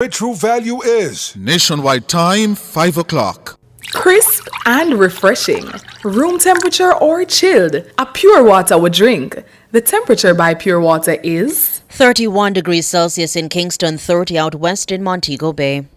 Where true value is. Nationwide time, 5 o'clock. Crisp and refreshing. Room temperature or chilled. A pure water we drink. The temperature by Pure Water is 31 degrees Celsius in Kingston, 30 out west in Montego Bay.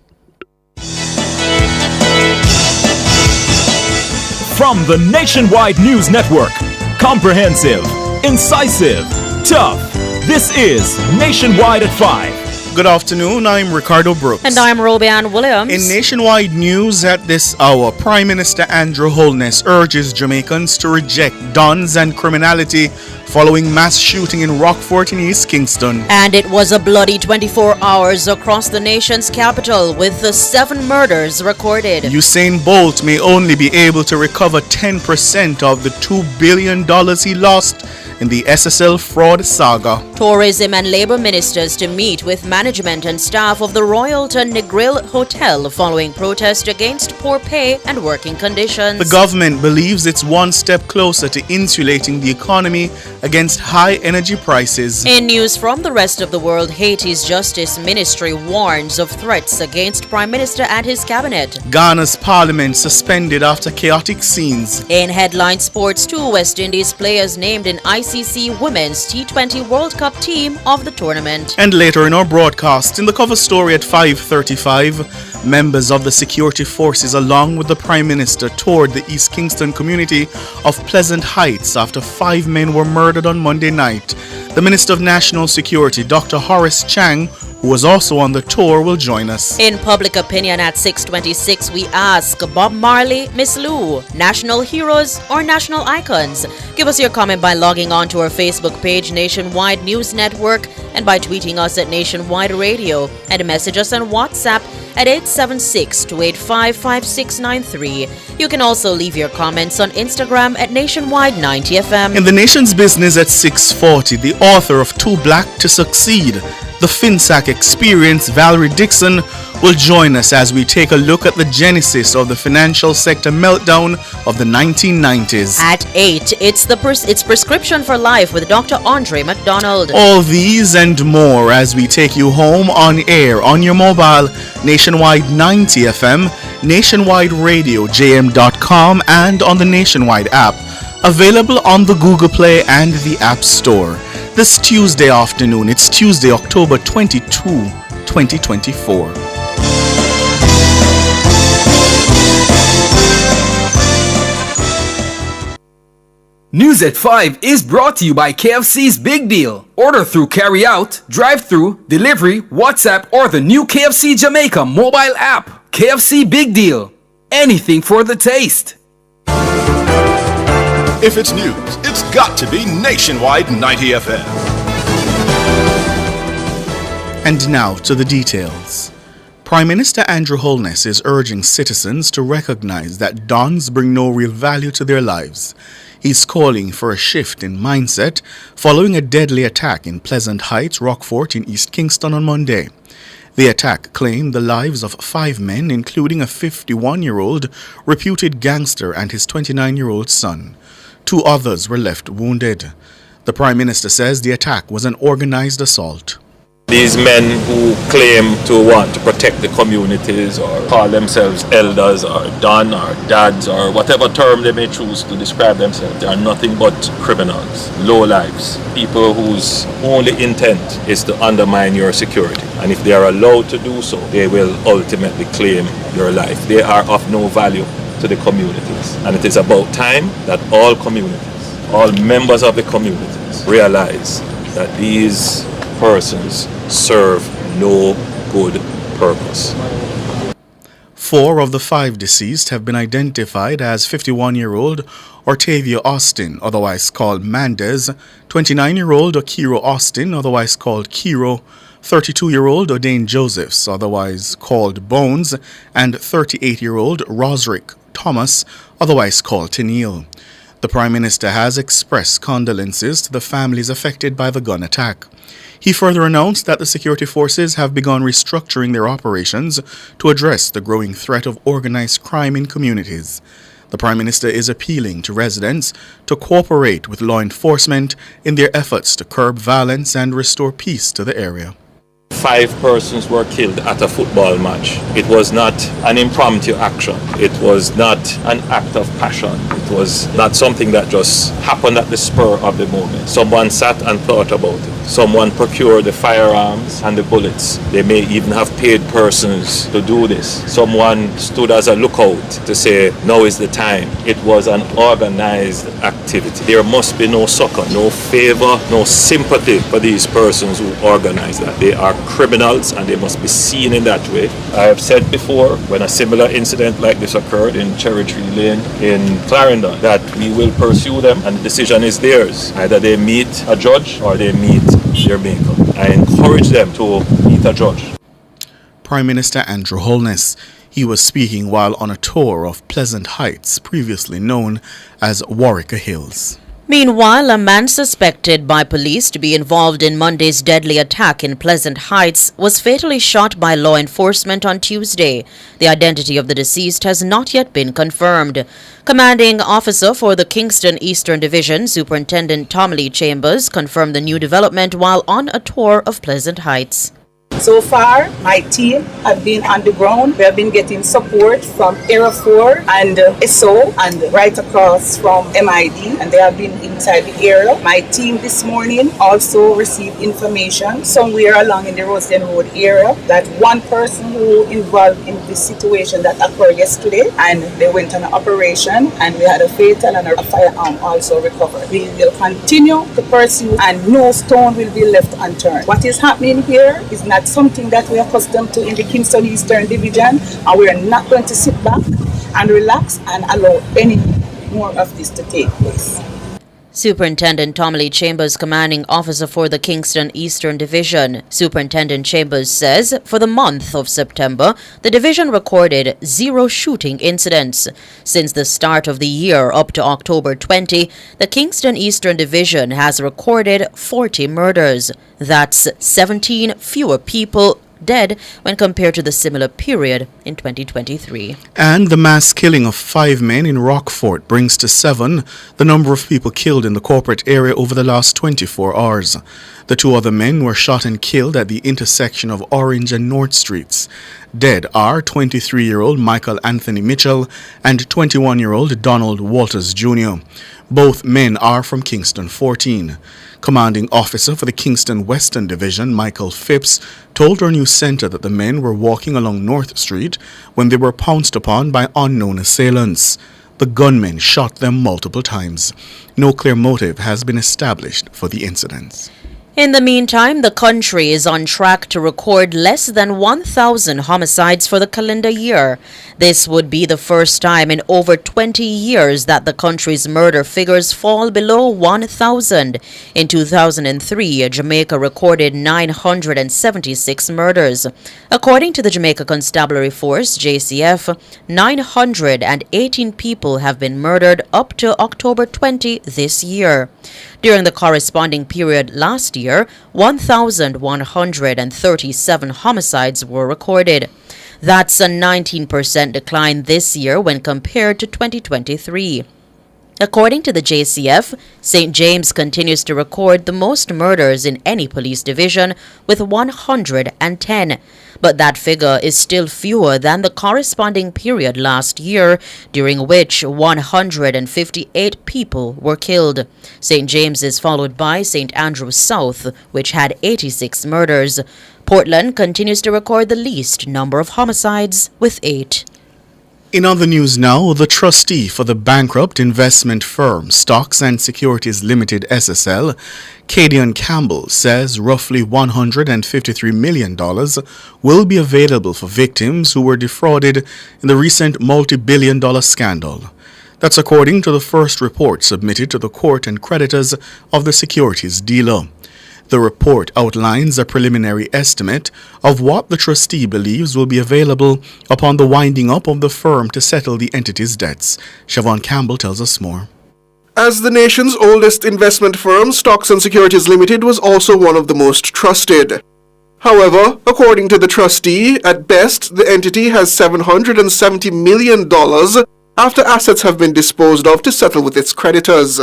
From the Nationwide News Network, comprehensive, incisive, tough. This is Nationwide at 5. Good afternoon, I'm Ricardo Brooks. And I'm Robianne Williams. In Nationwide News at this hour, Prime Minister Andrew Holness urges Jamaicans to reject guns and criminality following mass shooting in Rockfort in East Kingston. And it was a bloody 24 hours across the nation's capital with the 7 murders recorded. Usain Bolt may only be able to recover 10% of the $2 billion he lost in the SSL fraud saga. Tourism and Labour ministers to meet with management and staff of the Royalton Negril Hotel following protest against poor pay and working conditions. The government believes it's one step closer to insulating the economy against high energy prices. In news from the rest of the world, Haiti's Justice Ministry warns of threats against Prime Minister and his cabinet. Ghana's parliament suspended after chaotic scenes. In headline sports, 2 West Indies players named in ICC Women's T20 World Cup team of the tournament. And later in our broadcast, in the cover story at 5:35, members of the security forces along with the Prime Minister toured the East Kingston community of Pleasant Heights after 5 men were murdered on Monday night. The Minister of National Security, Dr. Horace Chang, who was also on the tour, will join us. In public opinion at 6:26, we ask Bob Marley, Miss Lou, national heroes or national icons? Give us your comment by logging on to our Facebook page, Nationwide News Network, and by tweeting us at Nationwide Radio, and message us on WhatsApp at 876-285-5693. You can also leave your comments on Instagram at Nationwide 90FM. In the nation's business at 6:40, the author of Too Black to Succeed, the FinSAC Experience, Valerie Dixon, will join us as we take a look at the genesis of the financial sector meltdown of the 1990s. At 8, it's Prescription for Life with Dr. Andre McDonald. All these and more as we take you home on air, on your mobile, Nationwide 90 FM, Nationwide Radio, JM.com, and on the Nationwide app. Available on the Google Play and the App Store. This Tuesday afternoon, it's Tuesday, October 22, 2024. News at 5 is brought to you by KFC's Big Deal. Order through carry-out, drive-through, delivery, WhatsApp, or the new KFC Jamaica mobile app. KFC Big Deal. Anything for the taste. If it's news, it's got to be Nationwide 90 FM. And now to the details. Prime Minister Andrew Holness is urging citizens to recognize that dons bring no real value to their lives. He's calling for a shift in mindset following a deadly attack in Pleasant Heights, Rockfort in East Kingston on Monday. The attack claimed the lives of 5 men, including a 51-year-old reputed gangster and his 29-year-old son. 2 others were left wounded. The Prime Minister says the attack was an organized assault. These men who claim to want to protect the communities or call themselves elders or don or dads or whatever term they may choose to describe themselves, they are nothing but criminals, lowlifes, people whose only intent is to undermine your security. And if they are allowed to do so, they will ultimately claim your life. They are of no value to the communities. And it is about time that all communities, all members of the communities realize that these persons serve no good purpose. 4 of the 5 deceased have been identified as 51-year-old Ortavia Austin, otherwise called Mendez, 29-year-old Okiro Austin, otherwise called Kiro, 32-year-old O'Dane Josephs, otherwise called Bones, and 38-year-old Rosrick Thomas, otherwise called Tennille. The Prime Minister has expressed condolences to the families affected by the gun attack. He further announced that the security forces have begun restructuring their operations to address the growing threat of organized crime in communities. The Prime Minister is appealing to residents to cooperate with law enforcement in their efforts to curb violence and restore peace to the area. 5 persons were killed at a football match. It was not an impromptu action. It was not an act of passion. It was not something that just happened at the spur of the moment. Someone sat and thought about it. Someone procured the firearms and the bullets. They may even have paid persons to do this. Someone stood as a lookout to say, now is the time. It was an organized activity. There must be no succor, no favor, no sympathy for these persons who organize that. They are criminals and they must be seen in that way. I have said before, when a similar incident like this occurred in Cherry Tree Lane in Clarendon, that we will pursue them and the decision is theirs. Either they meet a judge or they meet their maker. I encourage them to meet a judge. Prime Minister Andrew Holness. He was speaking while on a tour of Pleasant Heights, previously known as Warwick Hills. Meanwhile, a man suspected by police to be involved in Monday's deadly attack in Pleasant Heights was fatally shot by law enforcement on Tuesday. The identity of the deceased has not yet been confirmed. Commanding officer for the Kingston Eastern Division, Superintendent Tom Lee Chambers, confirmed the new development while on a tour of Pleasant Heights. So far, my team have been on the ground. We have been getting support from Area 4 and SO and right across from MID, and they have been inside the area. My team this morning also received information somewhere along in the Rosedale Road area that one person who involved in this situation that occurred yesterday, and they went on an operation and we had a fatal and a firearm also recovered. We will continue to pursue and no stone will be left unturned. What is happening here is not something that we are accustomed to in the Kingston Eastern Division, and we are not going to sit back and relax and allow any more of this to take place. Superintendent Tom Lee Chambers, commanding officer for the Kingston Eastern Division. Superintendent Chambers says for the month of September, the division recorded 0 shooting incidents. Since the start of the year up to October 20, the Kingston Eastern Division has recorded 40 murders. That's 17 fewer people dead when compared to the similar period in 2023. And the mass killing of 5 men in Rockfort brings to 7 the number of people killed in the corporate area over the last 24 hours. The 2 other men were shot and killed at the intersection of Orange and North Streets. Dead are 23-year-old Michael Anthony Mitchell and 21-year-old Donald Walters Jr. Both men are from Kingston 14. Commanding officer for the Kingston Western Division, Michael Phipps, told our news center that the men were walking along North Street when they were pounced upon by unknown assailants. The gunmen shot them multiple times. No clear motive has been established for the incidents. In the meantime, the country is on track to record less than 1,000 homicides for the calendar year. This would be the first time in over 20 years that the country's murder figures fall below 1,000. In 2003, Jamaica recorded 976 murders. According to the Jamaica Constabulary Force, JCF, 918 people have been murdered up to October 20 this year. During the corresponding period last year, 1,137 homicides were recorded. That's a 19% decline this year when compared to 2023. According to the JCF, St. James continues to record the most murders in any police division with 110. But that figure is still fewer than the corresponding period last year, during which 158 people were killed. St. James is followed by St. Andrews South, which had 86 murders. Portland continues to record the least number of homicides with 8. In other news now, the trustee for the bankrupt investment firm Stocks and Securities Limited SSL, Cadian Campbell, says roughly $153 million will be available for victims who were defrauded in the recent multi-billion-dollar scandal. That's according to the first report submitted to the court and creditors of the securities dealer. The report outlines a preliminary estimate of what the trustee believes will be available upon the winding up of the firm to settle the entity's debts. Siobhan Campbell tells us more. As the nation's oldest investment firm, Stocks and Securities Limited was also one of the most trusted. However, according to the trustee, at best, the entity has $770 million after assets have been disposed of to settle with its creditors.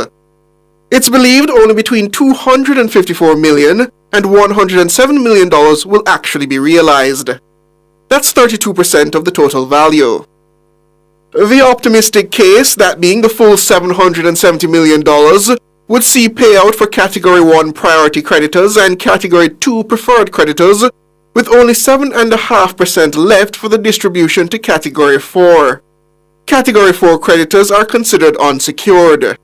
It's believed only between $254 million and $107 million will actually be realized. That's 32% of the total value. The optimistic case, that being the full $770 million, would see payout for Category 1 priority creditors and Category 2 preferred creditors, with only 7.5% left for the distribution to Category 4. Category 4 creditors are considered unsecured.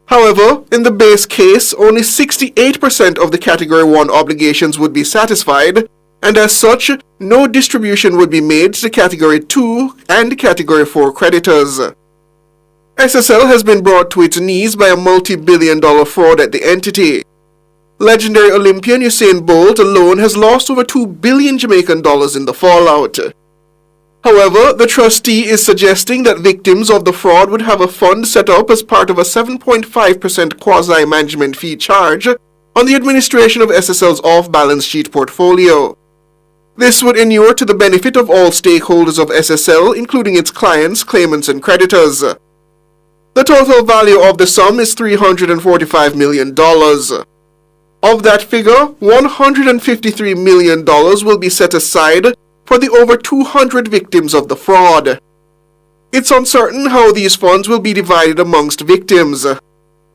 However, in the base case, only 68% of the Category 1 obligations would be satisfied, and as such, no distribution would be made to Category 2 and Category 4 creditors. SSL has been brought to its knees by a multi-billion-dollar fraud at the entity. Legendary Olympian Usain Bolt alone has lost over 2 billion Jamaican dollars in the fallout. However, the trustee is suggesting that victims of the fraud would have a fund set up as part of a 7.5% quasi-management fee charge on the administration of SSL's off-balance sheet portfolio. This would inure to the benefit of all stakeholders of SSL, including its clients, claimants, and creditors. The total value of the sum is $345 million. Of that figure, $153 million will be set aside for the over 200 victims of the fraud. It's uncertain how these funds will be divided amongst victims.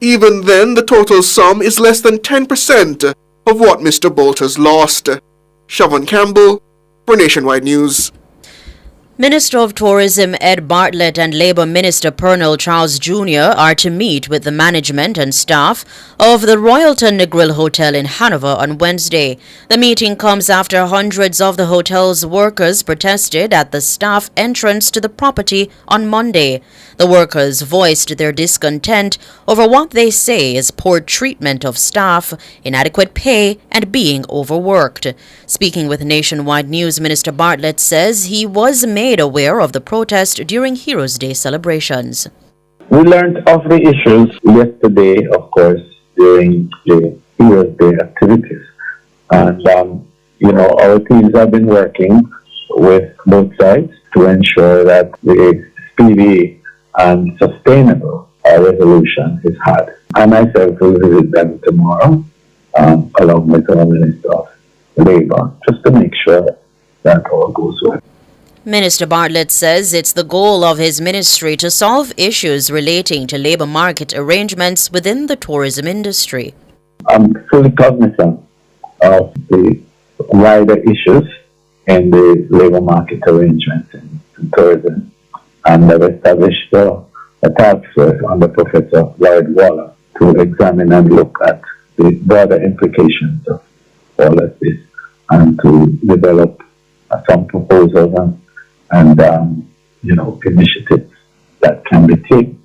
Even then, the total sum is less than 10% of what Mr. Bolt has lost. Siobhan Campbell for Nationwide News. Minister of Tourism Ed Bartlett and Labour Minister Pernell Charles Jr. are to meet with the management and staff of the Royalton Negril Hotel in Hanover on Wednesday. The meeting comes after hundreds of the hotel's workers protested at the staff entrance to the property on Monday. The workers voiced their discontent over what they say is poor treatment of staff, inadequate pay, and being overworked. Speaking with Nationwide News, Minister Bartlett says he was made aware of the protest during Heroes Day celebrations. We learned of the issues yesterday, of course, during the Heroes Day activities. And, our teams have been working with both sides to ensure that the speedy and sustainable resolution is had. I myself will visit them tomorrow, along with our Minister of Labour, just to make sure that all goes well. Minister Bartlett says it's the goal of his ministry to solve issues relating to labour market arrangements within the tourism industry. I'm fully cognizant of the wider issues in the labour market arrangements in tourism, and I've established a task force under Professor Lloyd Waller to examine and look at the broader implications of all of this and to develop some proposals and initiatives that can be taken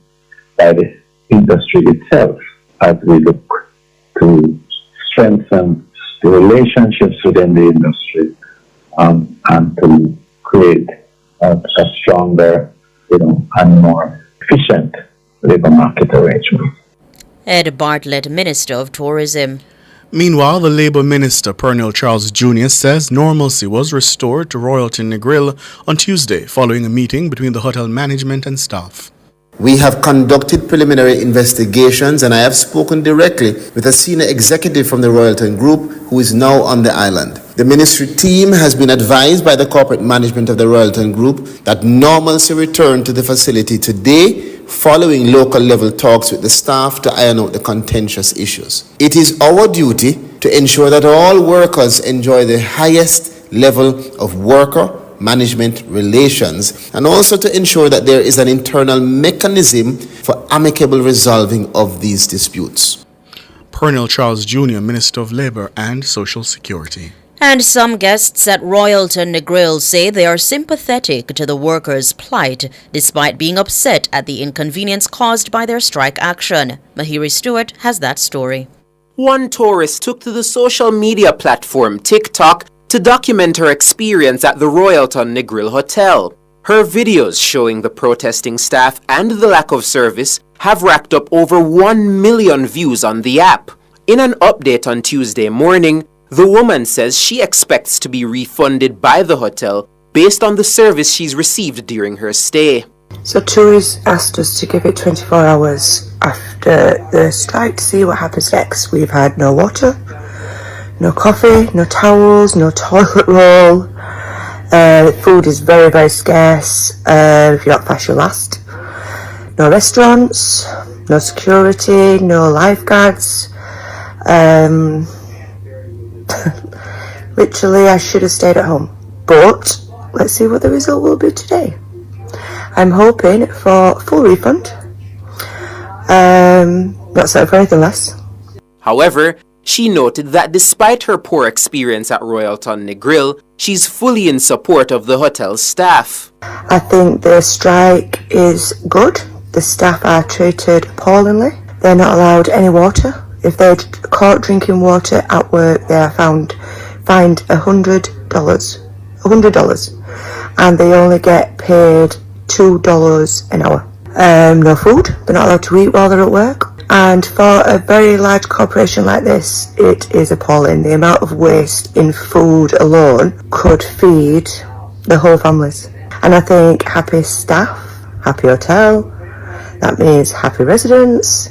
by the industry itself as we look to strengthen the relationships within the industry and to create a stronger, and more efficient labour market arrangement. Ed Bartlett, Minister of Tourism. Meanwhile, the Labour Minister, Pernell Charles Jr., says normalcy was restored to Royalton Negril on Tuesday following a meeting between the hotel management and staff. We have conducted preliminary investigations and I have spoken directly with a senior executive from the Royalton Group who is now on the island. The ministry team has been advised by the corporate management of the Royalton Group that normalcy returned to the facility today following local level talks with the staff to iron out the contentious issues. It is our duty to ensure that all workers enjoy the highest level of worker management relations and also to ensure that there is an internal mechanism for amicable resolving of these disputes. Pernell Charles Jr., Minister of Labour and Social Security. And some guests at Royalton Negril say they are sympathetic to the workers' plight, despite being upset at the inconvenience caused by their strike action. Mahiri Stewart has that story. One tourist took to the social media platform TikTok to document her experience at the Royalton Negril Hotel. Her videos showing the protesting staff and the lack of service have racked up over 1 million views on the app. In an update on Tuesday morning, the woman says she expects to be refunded by the hotel based on the service she's received during her stay. So tourists asked us to give it 24 hours after the strike to see what happens next. We've had no water, no coffee, no towels, no toilet roll. Food is very, very scarce. If you're not fast, you'll last. No restaurants, no security, no lifeguards. Literally, I should have stayed at home. But let's see what the result will be today. I'm hoping for full refund. Not set for anything less. However, she noted that despite her poor experience at Royalton Negril, she's fully in support of the hotel's staff. I think the strike is good. The staff are treated appallingly. They're not allowed any water. If they're caught drinking water at work, they are fined $100, and they only get paid $2 an hour. No food. They're not allowed to eat while they're at work. And for a very large corporation like this, it is appalling. The amount of waste in food alone could feed the whole families. And I think happy staff, happy hotel, that means happy residents,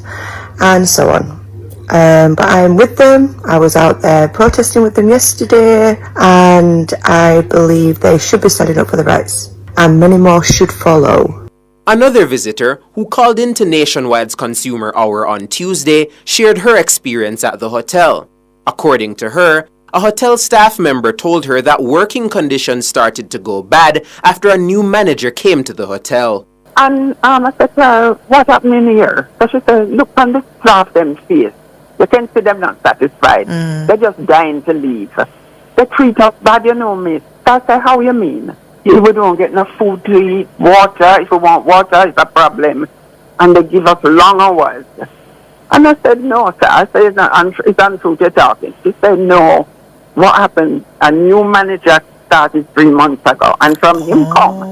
and so on. But I'm with them. I was out there protesting with them yesterday, and I believe they should be standing up for their rights. And many more should follow. Another visitor, who called into Nationwide's Consumer Hour on Tuesday, shared her experience at the hotel. According to her, a hotel staff member told her that working conditions started to go bad after a new manager came to the hotel. And I said to her, what happened in here? So she said, look on the staff them face. You can see them not satisfied. They're just dying to leave. They treat us bad, you know, miss. I said, how you mean? If we don't get enough food to eat, water, if we want water, it's a problem. And they give us long hours. And I said, no, sir. I said, it's untrue you're talking. She said, no. What happened? A new manager started 3 months ago. And from him come,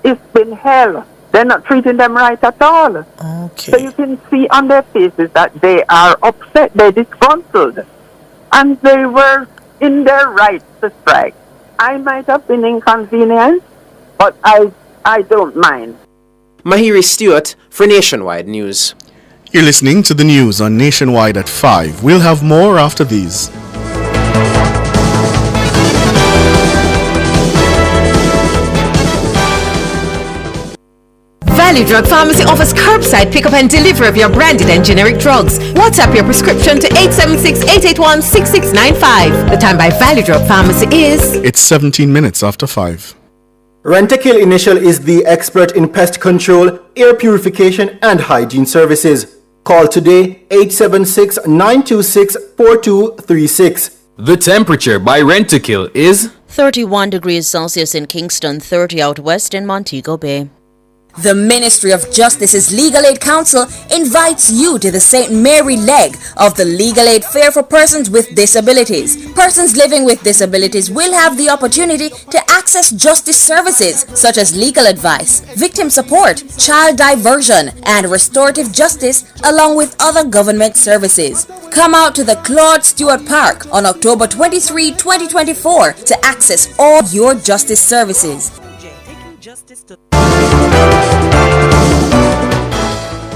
it's been hell. They're not treating them right at all. Okay. So you can see on their faces that they are upset, they're disgruntled. And they were in their rights to strike. I might have been inconvenienced, but I don't mind. Mahiri Stewart for Nationwide News. You're listening to the news on Nationwide at 5. We'll have more after these. Valley Drug Pharmacy offers curbside pickup and delivery of your branded and generic drugs. WhatsApp your prescription to 876-881-6695. The time by Valley Drug Pharmacy is... It's 17 minutes after 5. Rentokil Initial is the expert in pest control, air purification and hygiene services. Call today 876-926-4236. The temperature by Rentokil is 31 degrees Celsius in Kingston, 30 out west in Montego Bay. The Ministry of Justice's Legal Aid Council invites you to the St. Mary leg of the Legal Aid Fair for persons with disabilities. Persons living with disabilities will have the opportunity to access justice services such as legal advice, victim support, child diversion, and restorative justice, along with other government services. Come out to the Claude Stewart Park on October 23, 2024 to access all your justice services.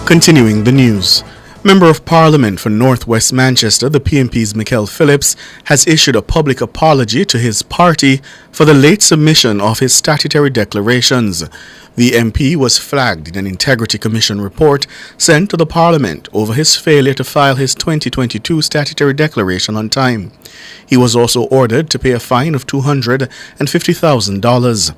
Continuing the news. Member of Parliament for North West Manchester, the PMP's Michael Phillips, has issued a public apology to his party for the late submission of his statutory declarations. The MP was flagged in an Integrity Commission report sent to the Parliament over his failure to file his 2022 statutory declaration on time. He was also ordered to pay a fine of $250,000.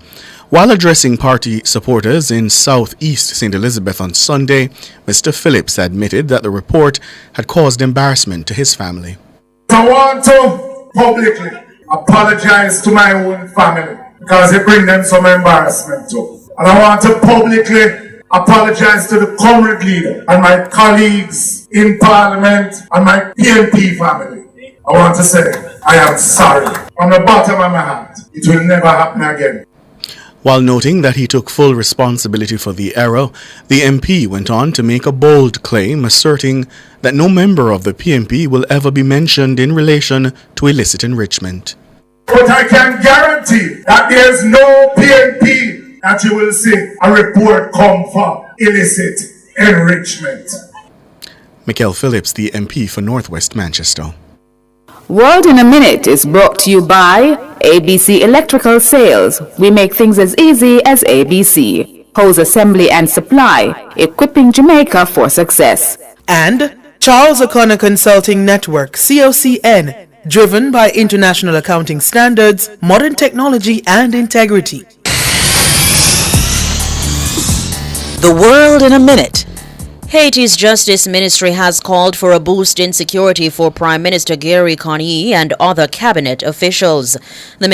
While addressing party supporters in South East St. Elizabeth on Sunday, Mr. Phillips admitted that the report had caused embarrassment to his family. I want to publicly apologize to my own family because it brings them some embarrassment too. And I want to publicly apologize to the comrade leader and my colleagues in Parliament and my PMP family. I want to say I am sorry from the bottom of my heart. It will never happen again. While noting that he took full responsibility for the error, the MP went on to make a bold claim asserting that no member of the PMP will ever be mentioned in relation to illicit enrichment. But I can guarantee that there's no PMP that you will see a report come for illicit enrichment. Michael Phillips, the MP for Northwest Manchester. World in a Minute is brought to you by ABC Electrical Sales. We make things as easy as ABC. Hose assembly and supply, equipping Jamaica for success. And Charles O'Connor Consulting Network, COCN, driven by international accounting standards, modern technology and integrity. The World in a Minute. Haiti's Justice Ministry has called for a boost in security for Prime Minister Gary Conille and other cabinet officials. The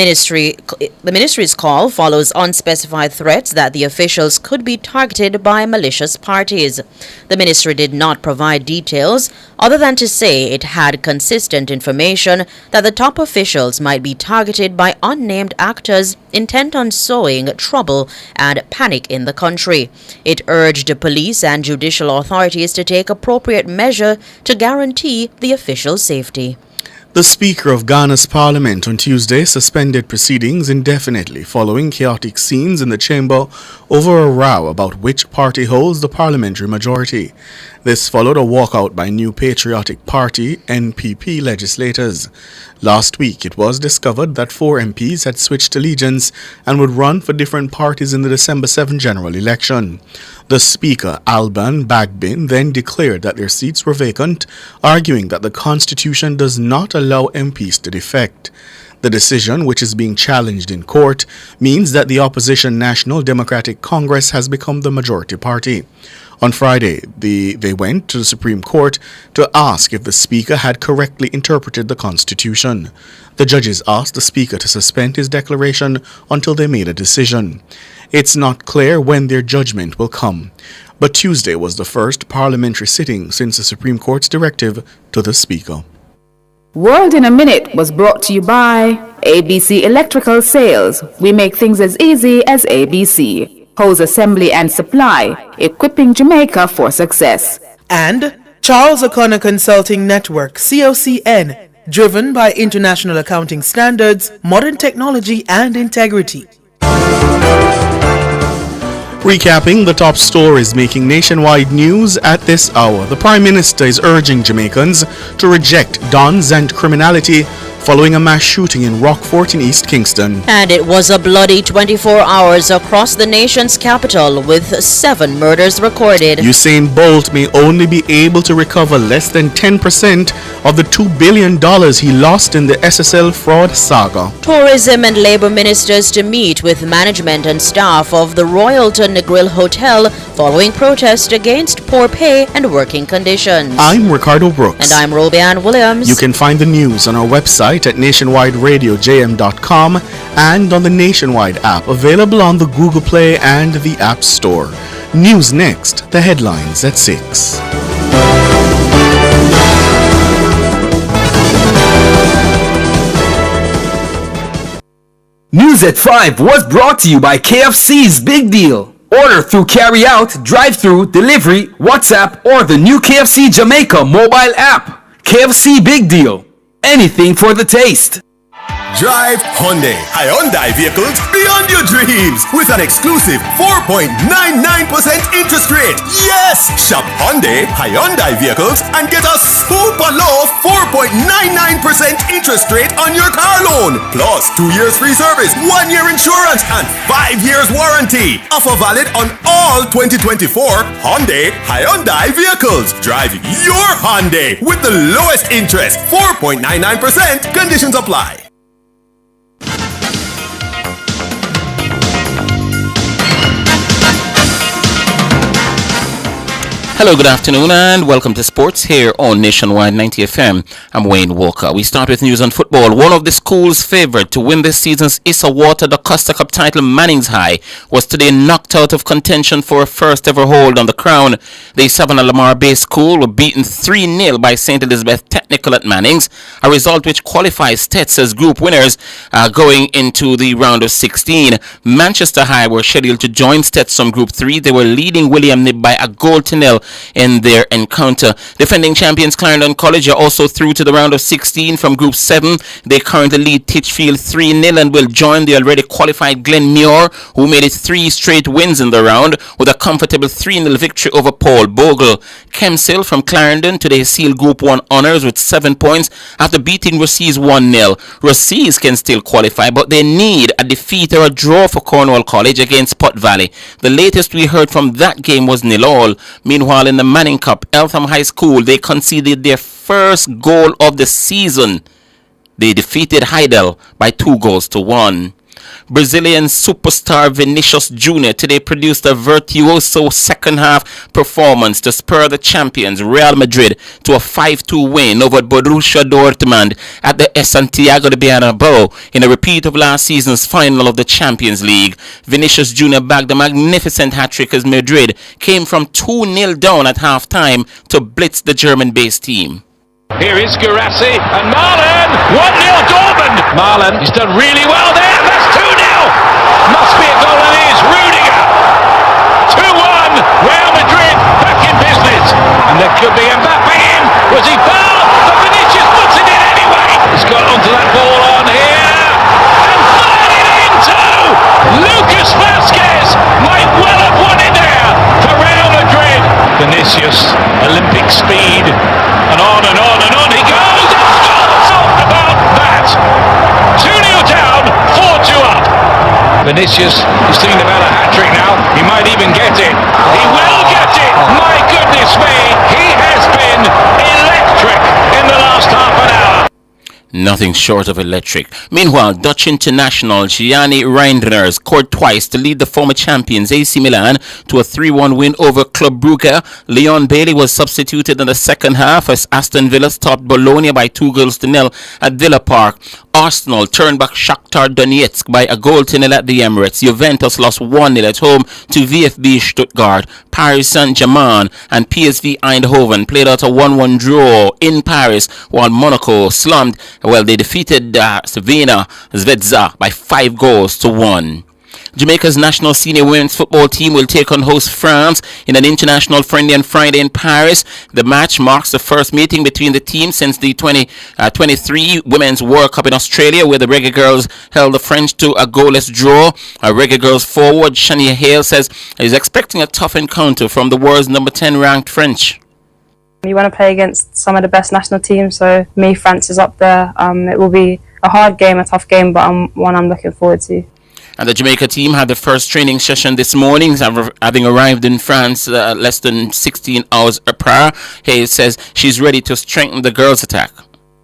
ministry's call follows unspecified threats that the officials could be targeted by malicious parties. The ministry did not provide details other than to say it had consistent information that the top officials might be targeted by unnamed actors intent on sowing trouble and panic in the country. It urged the police and judicial authorities to take appropriate measure to guarantee the officials' safety. The Speaker of Ghana's Parliament on Tuesday suspended proceedings indefinitely following chaotic scenes in the chamber over a row about which party holds the parliamentary majority. This followed a walkout by New Patriotic Party (NPP) legislators. Last week, it was discovered that 4 MPs had switched allegiance and would run for different parties in the December 7 general election. The Speaker, Alban Bagbin, then declared that their seats were vacant, arguing that the Constitution does not allow MPs to defect. The decision, which is being challenged in court, means that the opposition National Democratic Congress has become the majority party. On Friday, they went to the Supreme Court to ask if the Speaker had correctly interpreted the Constitution. The judges asked the Speaker to suspend his declaration until they made a decision. It's not clear when their judgment will come, but Tuesday was the first parliamentary sitting since the Supreme Court's directive to the Speaker. World in a Minute was brought to you by ABC Electrical Sales. We make things as easy as ABC. Hose assembly and supply, equipping Jamaica for success. And Charles O'Connor Consulting Network, COCN, driven by international accounting standards, modern technology and integrity. Recapping the top stories making nationwide news at this hour. The Prime Minister is urging Jamaicans to reject dons and criminality following a mass shooting in Rockfort in East Kingston. And it was a bloody 24 hours across the nation's capital with 7 murders recorded. Usain Bolt may only be able to recover less than 10% of the $2 billion he lost in the SSL fraud saga. Tourism and Labour ministers to meet with management and staff of the Royalton Negril Hotel following protest against poor pay and working conditions. I'm Ricardo Brooks. And I'm Robianne Williams. You can find the news on our website at nationwideradiojm.com and on the Nationwide app available on the Google Play and the App Store. News next, the headlines at 6. News at 5 was brought to you by KFC's Big Deal. Order through carry-out, drive-thru, delivery, WhatsApp, or the new KFC Jamaica mobile app. KFC Big Deal. Anything for the taste. Drive Hyundai vehicles beyond your dreams with an exclusive 4.99% interest rate. Yes! Shop Hyundai vehicles and get a super low 4.99% interest rate on your car loan. Plus 2 years free service, 1 year insurance, and 5 years warranty. Offer valid on all 2024 Hyundai vehicles. Drive your Hyundai with the lowest interest, 4.99%. Conditions apply. Hello, good afternoon, and welcome to sports here on Nationwide 90 FM. I'm Wayne Walker. We start with news on football. One of the schools favored to win this season's Issa Water the Costa Cup title, Mannings High, was today knocked out of contention for a first ever hold on the crown. The Savannah Lamar-based school were beaten 3-0 by St. Elizabeth Technical at Mannings, a result which qualifies Stets as group winners going into the round of 16. Manchester High were scheduled to join Stets from Group 3. They were leading William Nib by a goal to nil in their encounter. Defending champions Clarendon College are also through to the round of 16 from Group 7. They currently lead Titchfield 3-0 and will join the already qualified Glenmuir, who made it 3 straight wins in the round with a comfortable 3-0 victory over Paul Bogle. Kemsill from Clarendon today sealed Group 1 honours with 7 points after beating Rossies 1-0. Rossies can still qualify, but they need a defeat or a draw for Cornwall College against Putt Valley. The latest we heard from that game was 0-0. Meanwhile, in the Manning Cup, Eltham High School, they conceded their first goal of the season. They defeated Heidel by 2-1. Brazilian superstar Vinicius Jr. today produced a virtuoso second-half performance to spur the champions Real Madrid to a 5-2 win over Borussia Dortmund at the Santiago de Bernabeu in a repeat of last season's final of the Champions League. Vinicius Jr. bagged a magnificent hat-trick as Madrid came from 2-0 down at half-time to blitz the German-based team. Here is Gurassi and Marlon. 1-0 Dortmund. Marlon, he's done really well there. That's 2-0. Must be a goal and it is Rudiger. 2-1. Real Madrid back in business. And there could be Mbappe in. Was he fouled? But Vinicius puts it in anyway. He's got onto that ball on here. And fired it into Lucas Vasquez. Might well have won it there for Real Madrid. Vinicius, Olympic speed. And on and on and on he goes and scores! About that! 2-0 down, 4-2 up. Vinicius is thinking about a hat-trick now. He might even get it. He will get it! My goodness me! He has been electric in the last half an hour. Nothing short of electric. Meanwhile, Dutch international Gianni Reinders scored twice to lead the former champions AC Milan to a 3-1 win over Club Brugge. Leon Bailey was substituted in the second half as Aston Villa stopped Bologna by 2-0 at Villa Park. Arsenal turned back Shakhtar Donetsk by a 0 at the Emirates. Juventus lost 1-0 at home to VfB Stuttgart. Paris Saint-Germain and PSV Eindhoven played out a 1-1 draw in Paris, while Monaco slumped. Well, they defeated Cervena Zvezda by 5-1. Jamaica's national senior women's football team will take on host France in an international friendly on Friday in Paris. The match marks the first meeting between the teams since the 2023 Women's World Cup in Australia, where the Reggae Girls held the French to a goalless draw. Reggae Girls forward Shania Hale says he's expecting a tough encounter from the world's number 10 ranked French. You want to play against some of the best national teams, so me, France is up there. It will be a hard game, a tough game, but one I'm looking forward to. And the Jamaica team had the first training session this morning, having arrived in France less than 16 hours prior. Hayes says she's ready to strengthen the girls' attack.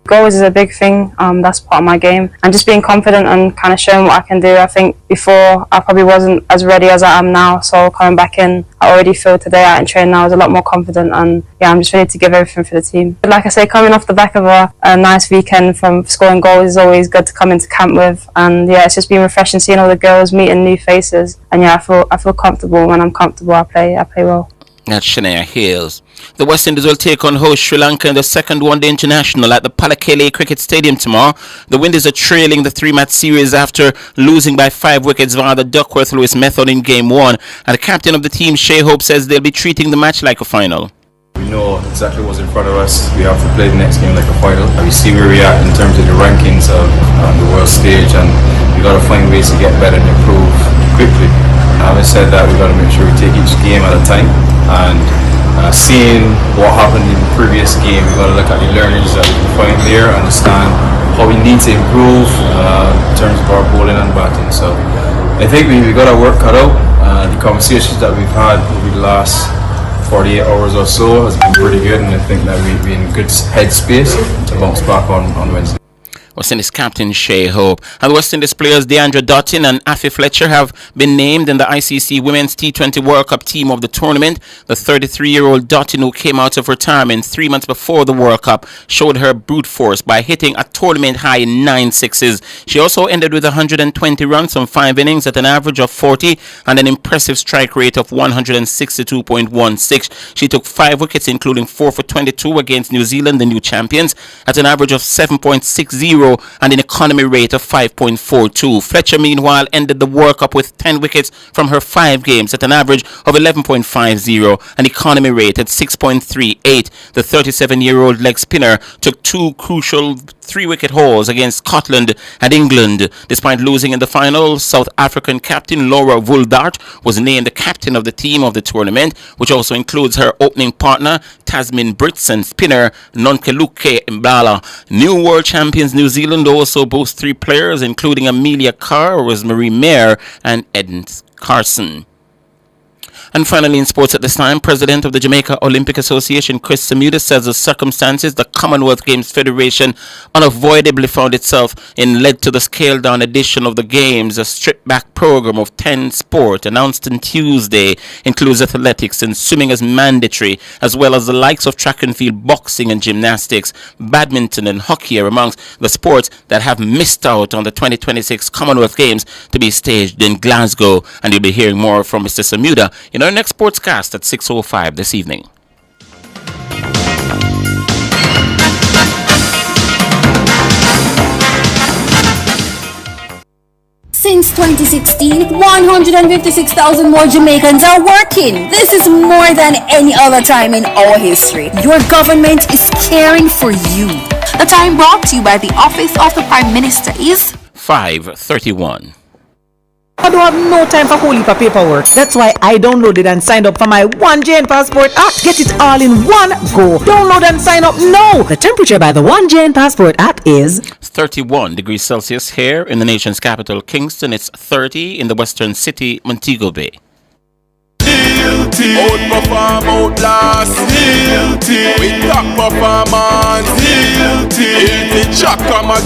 Goals is a big thing. That's part of my game. And just being confident and kind of showing what I can do. I think before I probably wasn't as ready as I am now. So coming back in, I already feel today out in training now I was a lot more confident. And yeah, I'm just ready to give everything for the team. But like I say, coming off the back of a nice weekend from scoring goals is always good to come into camp with. And yeah, it's just been refreshing seeing all the girls, meeting new faces. And yeah, I feel comfortable. When I'm comfortable, I play well. That's Shania Hales. The West Indies will take on host Sri Lanka in the second one-day international at the Palakele Cricket Stadium tomorrow. The Windies are trailing the 3-match series after losing by 5 wickets via the Duckworth-Lewis method in Game 1. And the captain of the team, Shea Hope, says they'll be treating the match like a final. We know exactly what's in front of us. We have to play the next game like a final. We see where we are in terms of the rankings of the world stage, and we got to find ways to get better and improve quickly. Having said that, we got to make sure we take each game at a time, and seeing what happened in the previous game, we got to look at the learnings that we can find there, understand how we need to improve in terms of our bowling and batting. So I think we got our work cut out. The conversations that we've had over the last 48 hours or so has been pretty good, and I think that we've been in good headspace to bounce back on Wednesday. West Indies captain Shea Hope. And West Indies players Deandra Dottin and Afi Fletcher have been named in the ICC Women's T20 World Cup team of the tournament. The 33-year-old Dottin, who came out of retirement 3 months before the World Cup, showed her brute force by hitting a tournament high 9 sixes. She also ended with 120 runs from 5 innings at an average of 40 and an impressive strike rate of 162.16. She took 5 wickets, including 4 for 22 against New Zealand, the new champions, at an average of 7.60 and an economy rate of 5.42. Fletcher, meanwhile, ended the World Cup with 10 wickets from her 5 games at an average of 11.50, an economy rate at 6.38. The 37-year-old leg spinner took 2 crucial 3-wicket hauls against Scotland and England. Despite losing in the final, South African captain Laura Vuldart was named the captain of the team of the tournament, which also includes her opening partner Tasmin Brits and spinner Nonkeluke Mbala. New world champions New Zealand also boasts 3 players, including Amelia Carr, Rosemary Mayer and Eden Carson. And finally, in sports at this time, President of the Jamaica Olympic Association, Chris Samuda, says the circumstances the Commonwealth Games Federation unavoidably found itself in led to the scaled-down edition of the Games. A stripped-back program of 10 sport announced on Tuesday includes athletics and swimming as mandatory, as well as the likes of track and field, boxing and gymnastics. Badminton and hockey are amongst the sports that have missed out on the 2026 Commonwealth Games to be staged in Glasgow. And you'll be hearing more from Mr. Samuda in our next sportscast at 6:05 this evening. Since 2016, 156,000 more Jamaicans are working. This is more than any other time in our history. Your government is caring for you. The time brought to you by the Office of the Prime Minister is 5:31. I don't have no time for whole heap of paperwork. That's why I downloaded and signed up for my One Jane Passport app. Get it all in one go. Download and sign up now. The temperature by the One Jane Passport app is 31 degrees Celsius here in the nation's capital, Kingston. It's 30 in the western city, Montego Bay. Guilty. Outperform, outlast. Guilty. With top performance. Guilty. Chakama.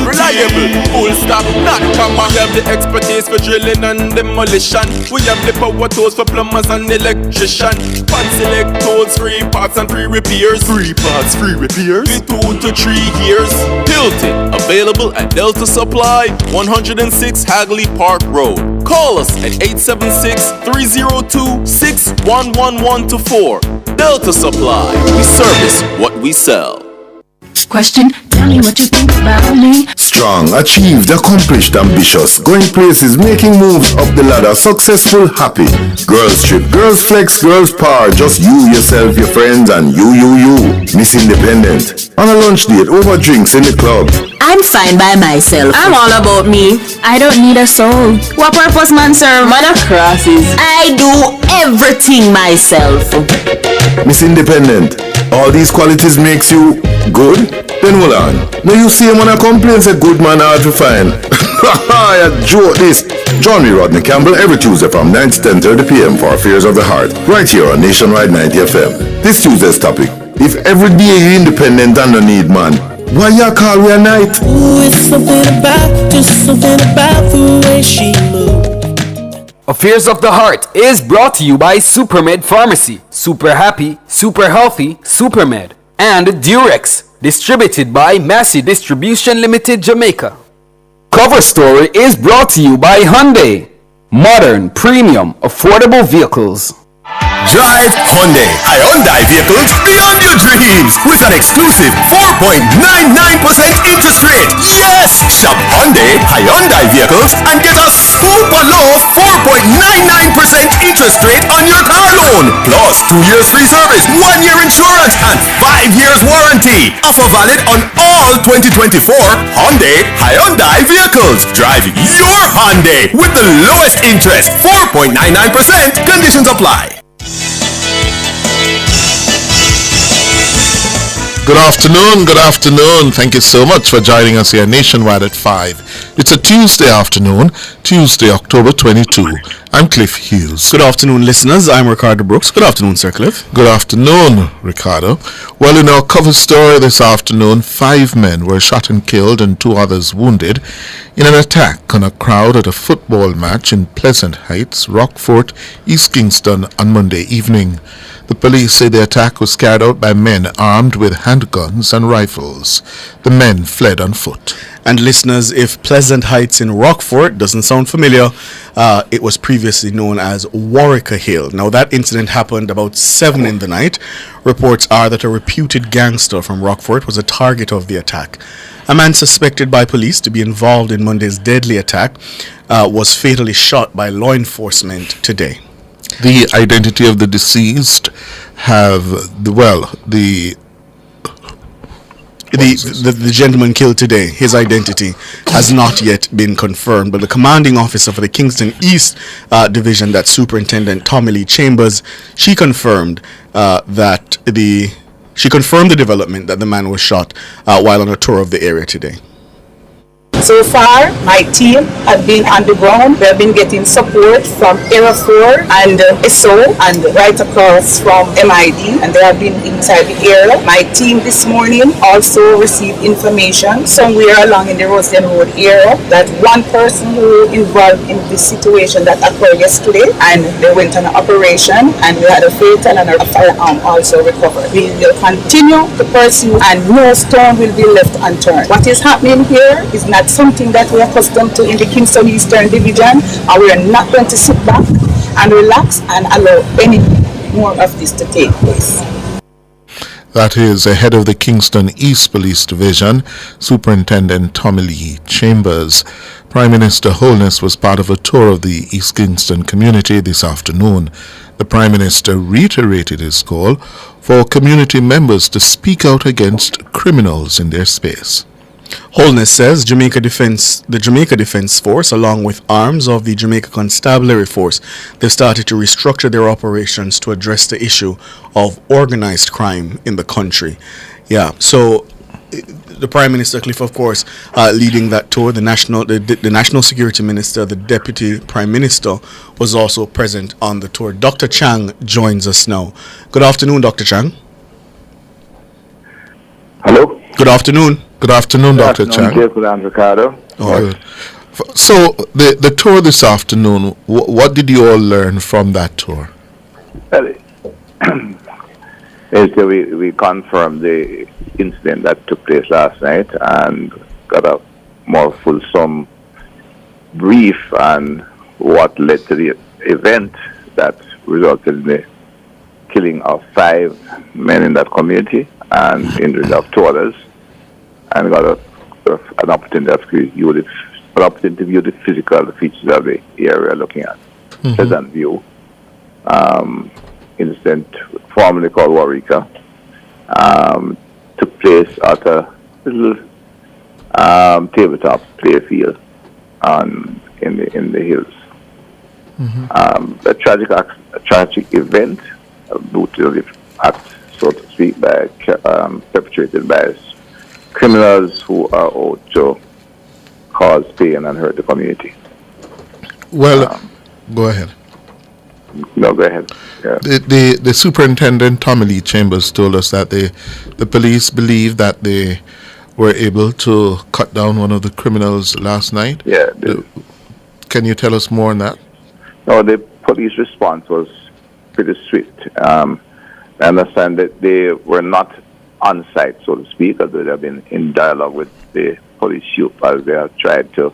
Reliable. Full stop. Not comma. We have the expertise for drilling and demolition. We have the power tools for plumbers and electrician. Fan select tools, free parts and free repairs. Free parts, free repairs. 2 to 3 years. Guilty. Available at Delta Supply, 106 Hagley Park Road. Call us at 876-302-61114. Delta Supply. We service what we sell. Question, tell me what you think about me. Strong, achieved, accomplished, ambitious, going places, making moves up the ladder, successful, happy. Girls trip, girls flex, girls power, just you, yourself, your friends, and you. Miss Independent. On a lunch date, over drinks in the club. I'm fine by myself. I'm all about me. I don't need a soul. What purpose man serve? Man of crosses. I do everything myself. Miss Independent. All these qualities makes you good? Then hold on. Now you see him when I complain, a good man hard to find. I joke this. Join me, Rodney Campbell, every Tuesday from 9 to 10:30 p.m. for Affairs of the Heart, right here on Nationwide 90 FM. This Tuesday's topic: if every day you independent and no need man, why you call we a night? Ooh, it's something about the way she moves. Affairs of the Heart is brought to you by Supermed Pharmacy, super happy, super healthy, Supermed, and Durex, distributed by Massey Distribution Limited, Jamaica. Cover Story is brought to you by Hyundai, modern, premium, affordable vehicles. Drive Hyundai vehicles beyond your dreams with an exclusive 4.99% interest rate. Yes! Shop Hyundai vehicles and get a super low 4.99% interest rate on your car loan. Plus 2 years free service, 1 year insurance, and 5 years warranty. Offer valid on all 2024 Hyundai vehicles. Drive your Hyundai with the lowest interest, 4.99%. Conditions apply. Good afternoon. Thank you so much for joining us here nationwide at 5. It's a Tuesday afternoon, Tuesday, October 22. I'm Cliff Hughes. Good afternoon, listeners. I'm Ricardo Brooks. Good afternoon, Sir Cliff. Good afternoon, Ricardo. Well, in our cover story this afternoon, 5 men were shot and killed and 2 others wounded in an attack on a crowd at a football match in Pleasant Heights, Rockfort, East Kingston on Monday evening. The police say the attack was carried out by men armed with handguns and rifles. The men fled on foot. And listeners, if Pleasant Heights in Rockfort doesn't sound familiar, it was previously known as Warwicker Hill. Now, that incident happened about 7 in the night. Reports are that a reputed gangster from Rockfort was a target of the attack. A man suspected by police to be involved in Monday's deadly attack was fatally shot by law enforcement today. The identity of the deceased the the gentleman killed today, his identity has not yet been confirmed, but the commanding officer for the Kingston East Division, that's Superintendent Tommy Lee Chambers, she confirmed the development that the man was shot while on a tour of the area today. So far, my team have been on the ground. We have been getting support from Area 4 and SO and right across from MID, and they have been inside the area. My team this morning also received information somewhere along in the Rosedale Road area that one person who involved in this situation that occurred yesterday, and they went on an operation and we had a fatal and a firearm also recovered. We will continue to pursue and no stone will be left unturned. What is happening here is not something that we are accustomed to in the Kingston Eastern Division, and we are not going to sit back and relax and allow any more of this to take place. That is the head of the Kingston East Police Division, Superintendent Tommy Lee Chambers. Prime Minister Holness was part of a tour of the East Kingston community this afternoon. The Prime Minister reiterated his call for community members to speak out against criminals in their space. Holness says the Jamaica Defence Force, along with arms of the Jamaica Constabulary Force, they've started to restructure their operations to address the issue of organized crime in the country. Yeah, so the Prime Minister, Cliff, of course, leading that tour. The National Security Minister, the Deputy Prime Minister, was also present on the tour. Dr. Chang joins us now. Good afternoon, Dr. Chang. Hello. Good afternoon. Good afternoon, Dr. Chang. Ricardo. Oh, so the tour this afternoon, what did you all learn from that tour? Well, we confirmed the incident that took place last night and got a more fulsome brief on what led to the event that resulted in the killing of 5 men in that community and injury of 2 others, and got an opportunity to view the physical features of the area looking at. Pleasant View, incident formerly called Warika, took place at a little tabletop play field in the hills. A tragic event, a brutal act, so to speak, perpetrated by criminals who are out to cause pain and hurt the community. Well, go ahead. No, go ahead. Yeah. The Superintendent Tommy Lee Chambers told us that the police believe that they were able to cut down one of the criminals last night. Yeah. Can you tell us more on that? No, the police response was pretty swift. I understand that they were not on site, so to speak, as they have been in dialogue with the police chief as they have tried to,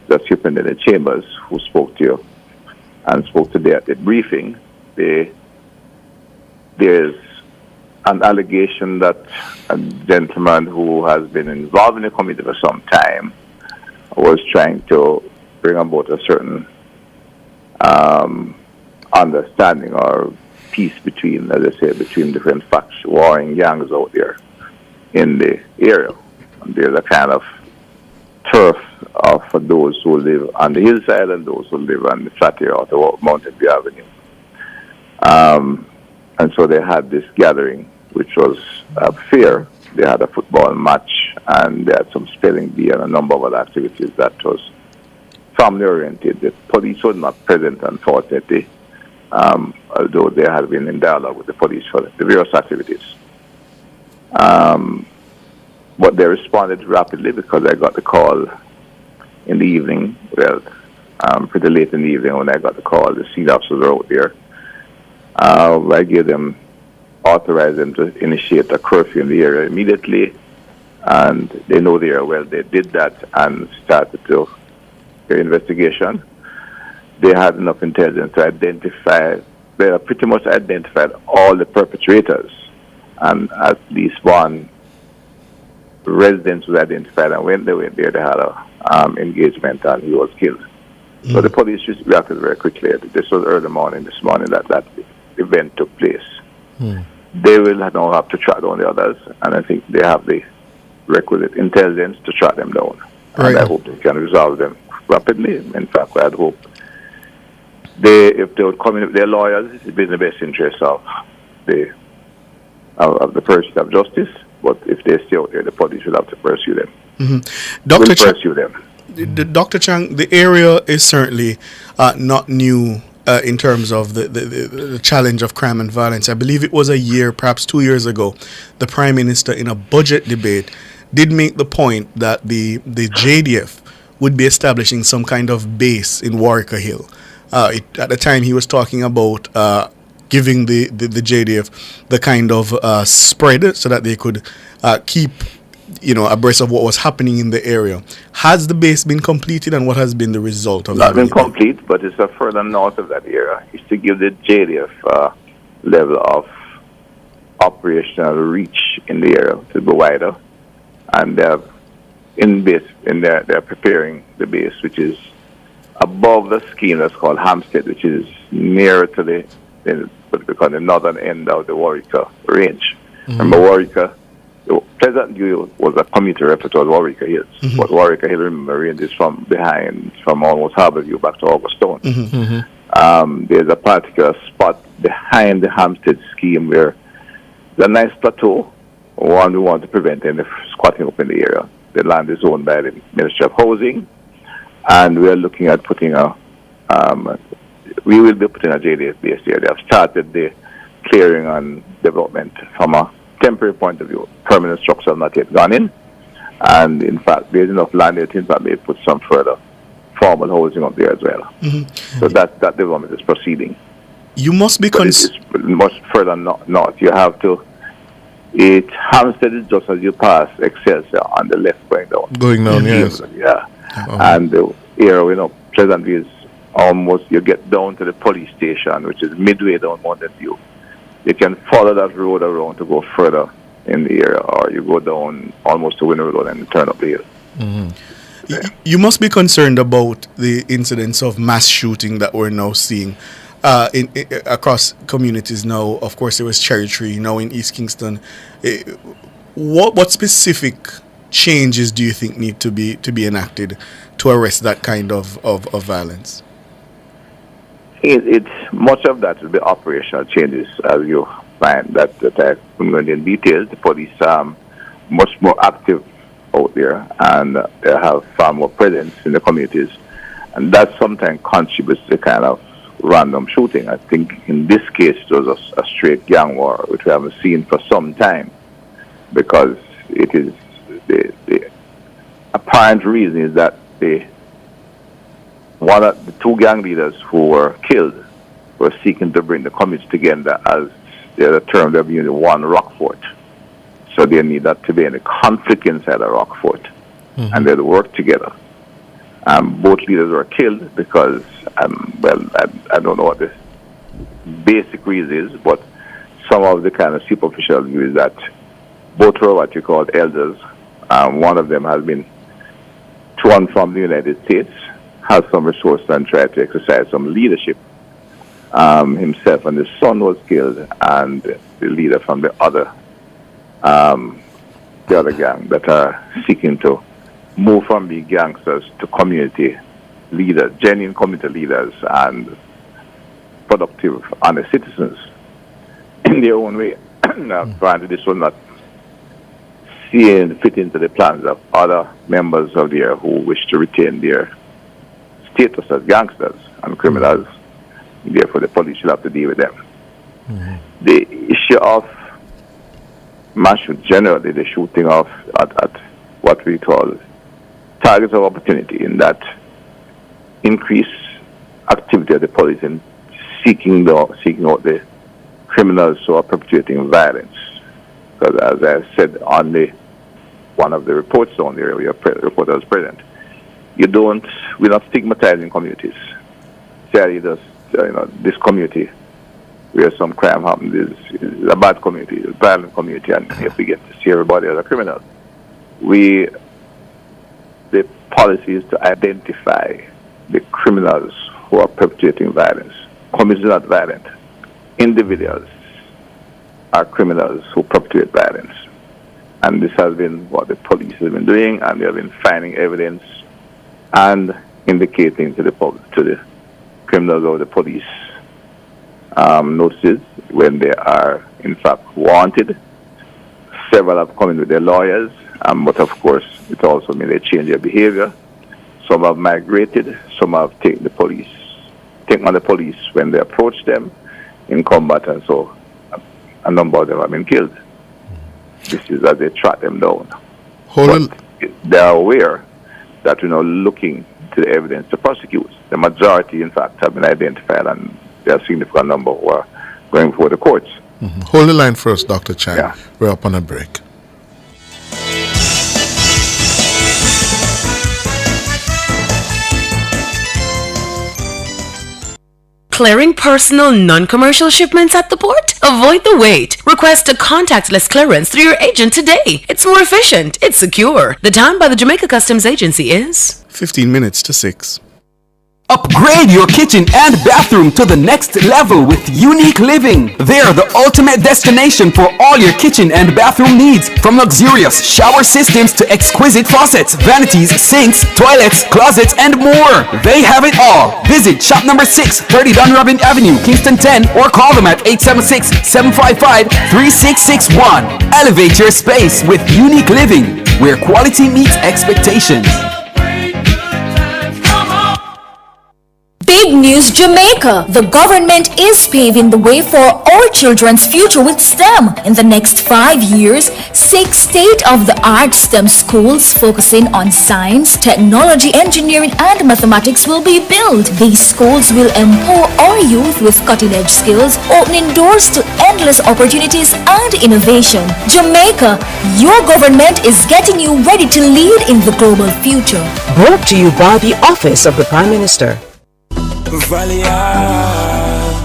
the Superintendent Chambers, who spoke to you and spoke today at the briefing. There's an allegation that a gentleman who has been involved in the committee for some time was trying to bring about a certain understanding or peace between, as I say, between different warring gangs out there in the area. And there's a kind of turf for those who live on the hillside and those who live on the flat area out of Mountain View Avenue. And so they had this gathering, which was fair. They had a football match and they had some spelling bee and a number of other activities that was family oriented. The police was not present, unfortunately, although they had been in dialogue with the police for the various activities. But they responded rapidly because I got the call in the evening, pretty late in the evening when I got the call. The scene officers were out there. I gave them, authorized them to initiate a curfew in the area immediately, and they know the area well. They did that and started their investigation. They had enough intelligence to identify, they pretty much identified all the perpetrators, and at least one resident was identified, and when they went there, they had a engagement and he was killed. So the police just reacted very quickly. This was early morning this morning that event took place. They will now have to track down the others, and I think they have the requisite intelligence to track them down. Right. And I hope they can resolve them rapidly. In fact, I'd hope if they would come in with their lawyers, it would be in the best interest of the pursuit of justice. But if they stay out there, the police will have to pursue them. Dr. Pursue them. Dr. Chang, the area is certainly not new in terms of the challenge of crime and violence. I believe it was a year, perhaps 2 years ago, the Prime Minister in a budget debate did make the point that the JDF would be establishing some kind of base in Warwick Hill. At the time he was talking about giving the JDF the kind of spread so that they could keep abreast of what was happening in the area. Has the base been completed, and what has been the result of that? Not been complete, but it's a further north of that area. It's to give the JDF level of operational reach in the area to be wider. And they're preparing the base, which is above the scheme that's called Hampstead, which is nearer to the northern end of the Warwick range. Remember, Warwick, Pleasant View was a commuter effort towards Warwick Hills, but Warwick Hill, remember, ranges from almost Harbour View back to Augustone. There's a particular spot behind the Hampstead scheme where there's a nice plateau. One, we want to prevent any squatting up in the area. The land is owned by the Ministry of Housing, and we are looking at we will be putting a JDF base there. They have started the clearing and development from a temporary point of view. Permanent structure have not yet gone in, and in fact, there's enough land there to they put some further formal housing up there as well. So that development is proceeding. You must be much further north. You have to. Hampstead is just as you pass Excelsior on the left going down. Going down, yes. Yeah. And the area, Pleasant View is almost, you get down to the police station, which is midway down Mountain View. You can follow that road around to go further in the area, or you go down almost to Winner Road and turn up the hill. You must be concerned about the incidents of mass shooting that we're now seeing across communities now. Of course, there was Cherry Tree, now in East Kingston. What specific changes do you think need to be enacted to arrest that kind of violence? It's much of that will be operational changes, as you find that I'm going in details. The police are much more active out there, and they have far more presence in the communities, and that sometimes contributes to kind of random shooting. I think in this case it was a straight gang war, which we haven't seen for some time, because it is the apparent reason is that one of the two gang leaders who were killed were seeking to bring the community together, as the term they're using, one rock fort. So they need that to be in a conflict inside a rock fort, and they'd work together. Both leaders were killed because, I don't know what the basic reason is, but some of the kind of superficial view is that both were what you call elders. One of them has been to and from the United States, has some resources and tried to exercise some leadership. Himself and his son was killed, and the leader from the other gang that are seeking to move from being gangsters to community leaders, genuine community leaders, and productive, honest citizens in their own way. Granted, this will not fit into the plans of other members of the area who wish to retain their status as gangsters and criminals. Therefore, the police will have to deal with them. The issue of mass shoot, generally the shooting of at what we call targets of opportunity, in that increased activity of the police in seeking out the criminals who are perpetrating violence. Because as I said on one of the reports on the area, reporter was present, we're not stigmatizing communities. Say this community where some crime happens is a bad community, a violent community, and you begin to see everybody as a criminal. The policy is to identify the criminals who are perpetrating violence. Communities are not violent. Individuals are criminals who perpetrate violence. And this has been what the police have been doing, and they have been finding evidence and indicating to the criminals or the police notices when they are in fact wanted. Several have come in with their lawyers, but of course it also means they change their behavior. Some have migrated, some have taken on the police when they approach them in combat, and so a number of them have been killed. This is as they track them down. They are aware that we're now looking to the evidence to prosecute. The majority, in fact, have been identified, and there are a significant number who are going before the courts. Hold the line for us, Dr. Chang. Yeah. We're up on a break. Clearing personal non-commercial shipments at the port? Avoid the wait. Request a contactless clearance through your agent today. It's more efficient. It's secure. The time by the Jamaica Customs Agency is 15 minutes to 6. Upgrade your kitchen and bathroom to the next level with Unique Living. They're the ultimate destination for all your kitchen and bathroom needs, from luxurious shower systems to exquisite faucets, vanities, sinks, toilets, closets, and more. They have it all. Visit shop number 6, 30 Dunrobin Avenue, Kingston 10, or call them at 876-755-3661. Elevate your space with Unique Living, where quality meets expectations. Big news, Jamaica! The government is paving the way for our children's future with STEM. In the next 5 years, 6 state-of-the-art STEM schools focusing on science, technology, engineering, and mathematics will be built. These schools will empower our youth with cutting-edge skills, opening doors to endless opportunities and innovation. Jamaica, your government is getting you ready to lead in the global future. Brought to you by the Office of the Prime Minister. Valley,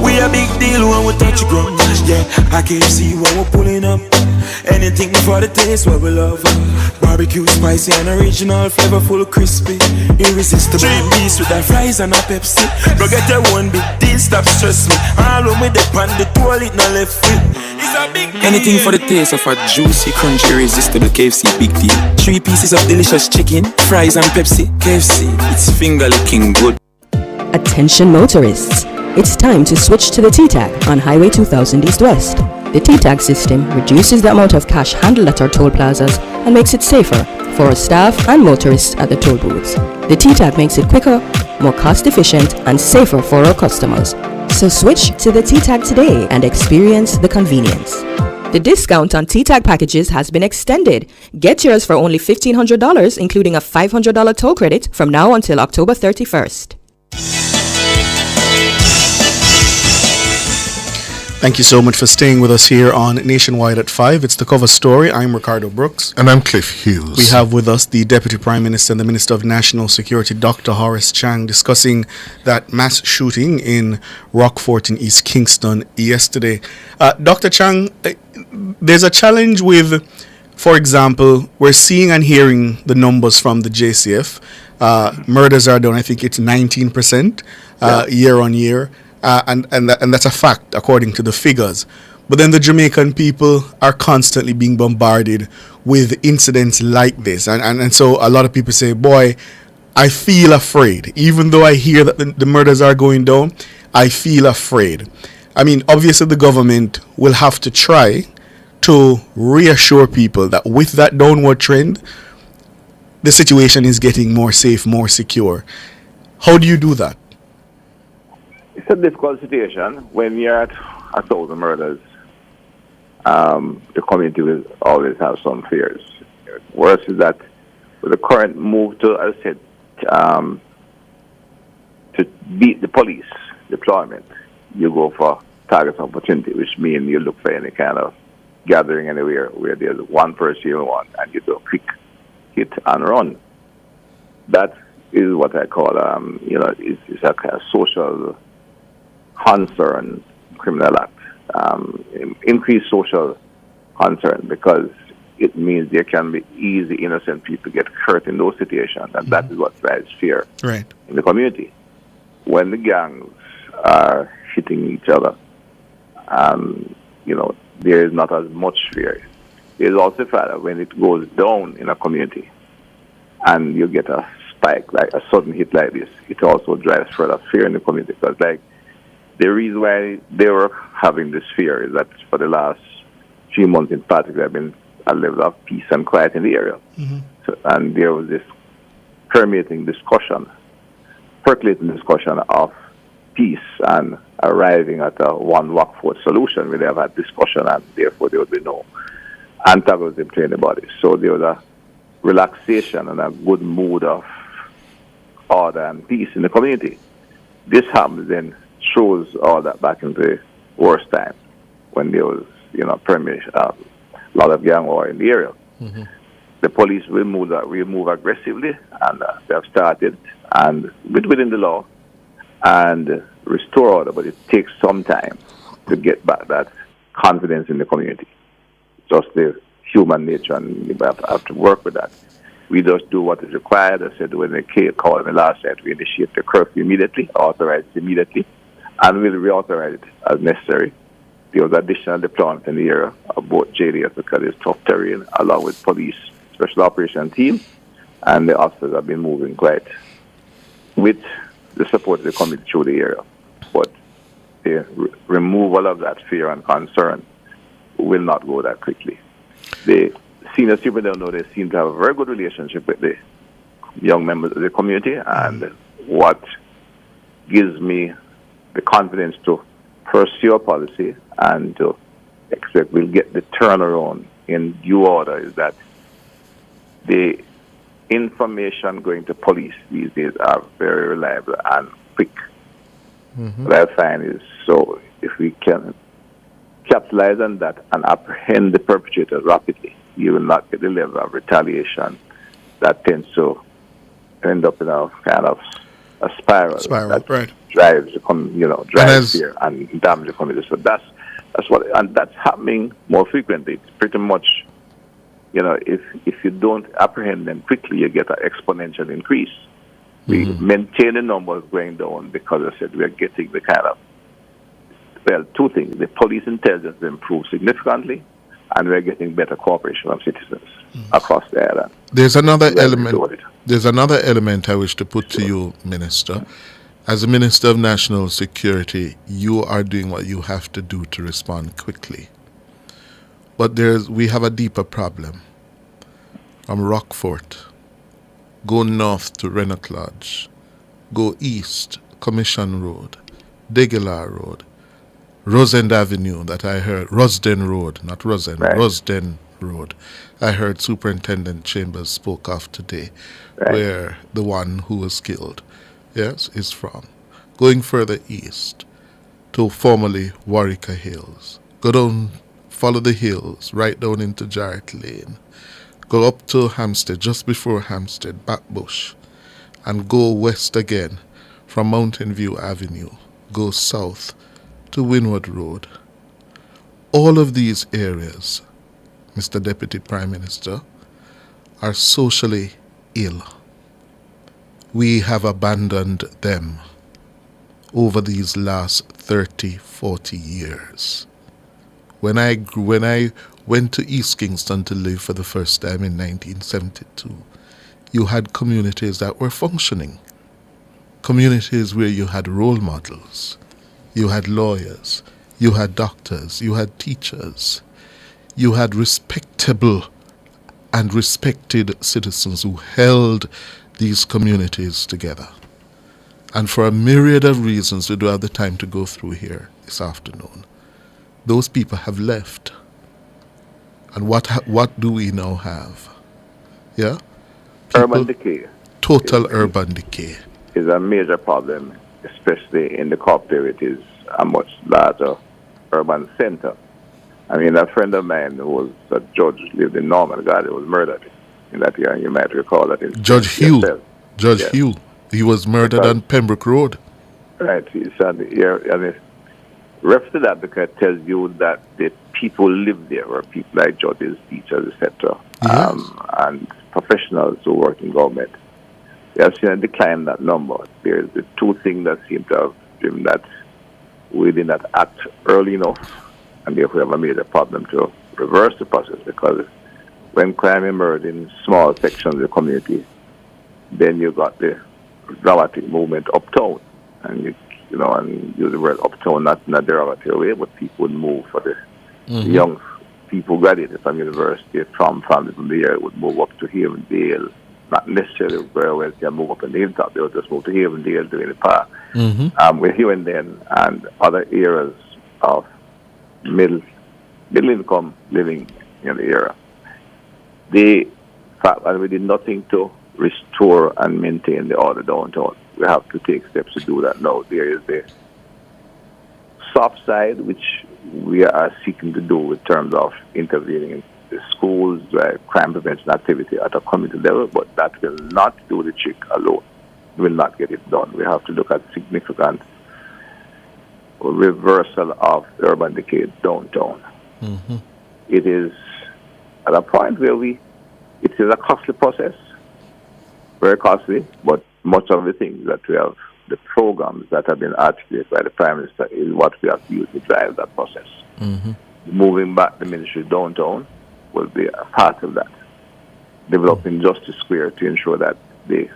we a big deal when we touch ground. Yeah, I can see when we're pulling up. Anything for the taste what we love. Barbecue, spicy and original, flavorful, crispy, irresistible. 3-piece with the fries and a Pepsi. Bro, get your one big deal, stop stress me. All when we dip on the toilet, no left foot. Anything for the taste of a juicy, crunchy, irresistible KFC big deal. 3 pieces of delicious chicken, fries and Pepsi. KFC, it's finger licking good. Attention motorists, it's time to switch to the T-Tag on Highway 2000 East West. The T-Tag system reduces the amount of cash handled at our toll plazas and makes it safer for our staff and motorists at the toll booths. The T-Tag makes it quicker, more cost efficient and safer for our customers. So switch to the T-Tag today and experience the convenience. The discount on T-Tag packages has been extended. Get yours for only $1,500, including a $500 toll credit from now until October 31st. Thank you so much for staying with us here on Nationwide at 5. It's the cover story. I'm Ricardo Brooks. And I'm Cliff Hughes. We have with us the Deputy Prime Minister and the Minister of National Security, Dr. Horace Chang, discussing that mass shooting in Rockfort in East Kingston yesterday. Dr. Chang, there's a challenge with, for example, we're seeing and hearing the numbers from the JCF. Murders are down, I think it's 19% year on year. And that's a fact according to the figures. But then the Jamaican people are constantly being bombarded with incidents like this. And so a lot of people say, boy, I feel afraid. Even though I hear that the murders are going down, I feel afraid. I mean, obviously the government will have to try to reassure people that with that downward trend, the situation is getting more safe, more secure. How do you do that? It's a difficult situation when you're at 1,000 murders. The community will always have some fears. Worse is that with the current move to, as I said, to beat the police deployment, you go for target opportunity, which means you look for any kind of gathering anywhere where there's one person you want and you do a quick hit and run. That is what I call, it's a kind of social concern criminal act, increased social concern, because it means there can be easy innocent people get hurt in those situations, and that is what drives fear in the community. When the gangs are hitting each other, there is not as much fear. is also the fact that when it goes down in a community and you get a spike, like a sudden hit like this, it also drives further fear in the community. Because, like, the reason why they were having this fear is that for the last 3 months in particular, there have been a level of peace and quiet in the area. So, and there was this percolating discussion of peace and arriving at a one workforce solution where they have had discussion and therefore there would be no antagonism between the bodies. So there was a relaxation and a good mood of order and peace in the community. This happens then throws all that back into the worst time when there was, permeation, a lot of gang war in the area. The police will move aggressively, and they have started, and within the law, and restore order, but it takes some time to get back that confidence in the community. Just the human nature, and you have to work with that. We just do what is required. I said when they called me last night, we initiate the curfew immediately, authorize it immediately, and we'll reauthorize it as necessary. There was additional deployment in the area of both JDS because it's tough terrain, along with police, special operation team, and the officers have been moving quite with the support of the community through the area. But the removal of that fear and concern will not go that quickly. The senior superintendent, they seem to have a very good relationship with the young members of the community, and what gives me the confidence to pursue a policy and to expect we'll get the turnaround in due order is that the information going to police these days are very reliable and quick. What I find is, so if we can capitalize on that and apprehend the perpetrators rapidly, you will not get the level of retaliation that tends to end up in a kind of a spiral that right. drives fear and damage the community. So that's what, and that's happening more frequently. It's pretty much, if you don't apprehend them quickly, you get an exponential increase. We maintain the numbers going down because I said we are getting the kind of, two things. The police intelligence improved significantly, and we're getting better cooperation of citizens across the island. There's another element I wish to put to you, Minister. As a Minister of National Security, you are doing what you have to do to respond quickly. But we have a deeper problem. From Rockfort, go north to Rennock Lodge, go east, Commission Road, Degelar Road, Rosend Avenue that I heard, Rosden Road, not Rosend, right. Rosden Road. I heard Superintendent Chambers spoke of today, where the one who was killed, is from. Going further east to formerly Warwicker Hills. Go down, follow the hills, right down into Jarrett Lane. Go up to Hampstead, just before Hampstead, Backbush, and go west again from Mountain View Avenue. Go south to Windward Road. All of these areas, Mr. Deputy Prime Minister, are socially ill. We have abandoned them over these last 30, 40 years. When I went to East Kingston to live for the first time in 1972, you had communities that were functioning. Communities where you had role models. You had lawyers, you had doctors, you had teachers, you had respectable and respected citizens who held these communities together. And for a myriad of reasons we don't have the time to go through here this afternoon, those people have left. And what do we now have? Yeah? Urban decay. Total urban decay. Is a major problem, especially in the capital. It is a much larger urban center. I mean, a friend of mine who was a judge lived in Norman, God, he was murdered in that year. You might recall that. Judge Hugh. Hugh. He was murdered on Pembroke Road. Right. He's on the air. I mean, reference to that because it tells you that the people who live there were people like judges, teachers, etc., and professionals who work in government. We have seen a decline in that number. There's the two things that seem to have driven that we did not act early enough, and therefore we have a major problem to reverse the process, because when crime emerged in small sections of the community, then you got the dramatic movement uptown, and and use the word uptown not in a derogatory way, but people would move for the young people graduated from university, from families from the area would move up to Havendale, not necessarily very well can move up in the hilltop, they would just move to Havendale, doing the park. With here and then, and other areas of middle income living in the area. The fact that we did nothing to restore and maintain the order downtown, we have to take steps to do that now. There is the soft side, which we are seeking to do in terms of intervening in the schools, crime prevention activity at a community level, but that will not do the trick alone. We will not get it done. We have to look at significant reversal of urban decay downtown. It is at a point where it is a costly process, very costly, but much of the things that we have, the programs that have been articulated by the Prime Minister, is what we have to use to drive that process. Moving back the ministry downtown will be a part of that. Developing Justice Square to ensure that the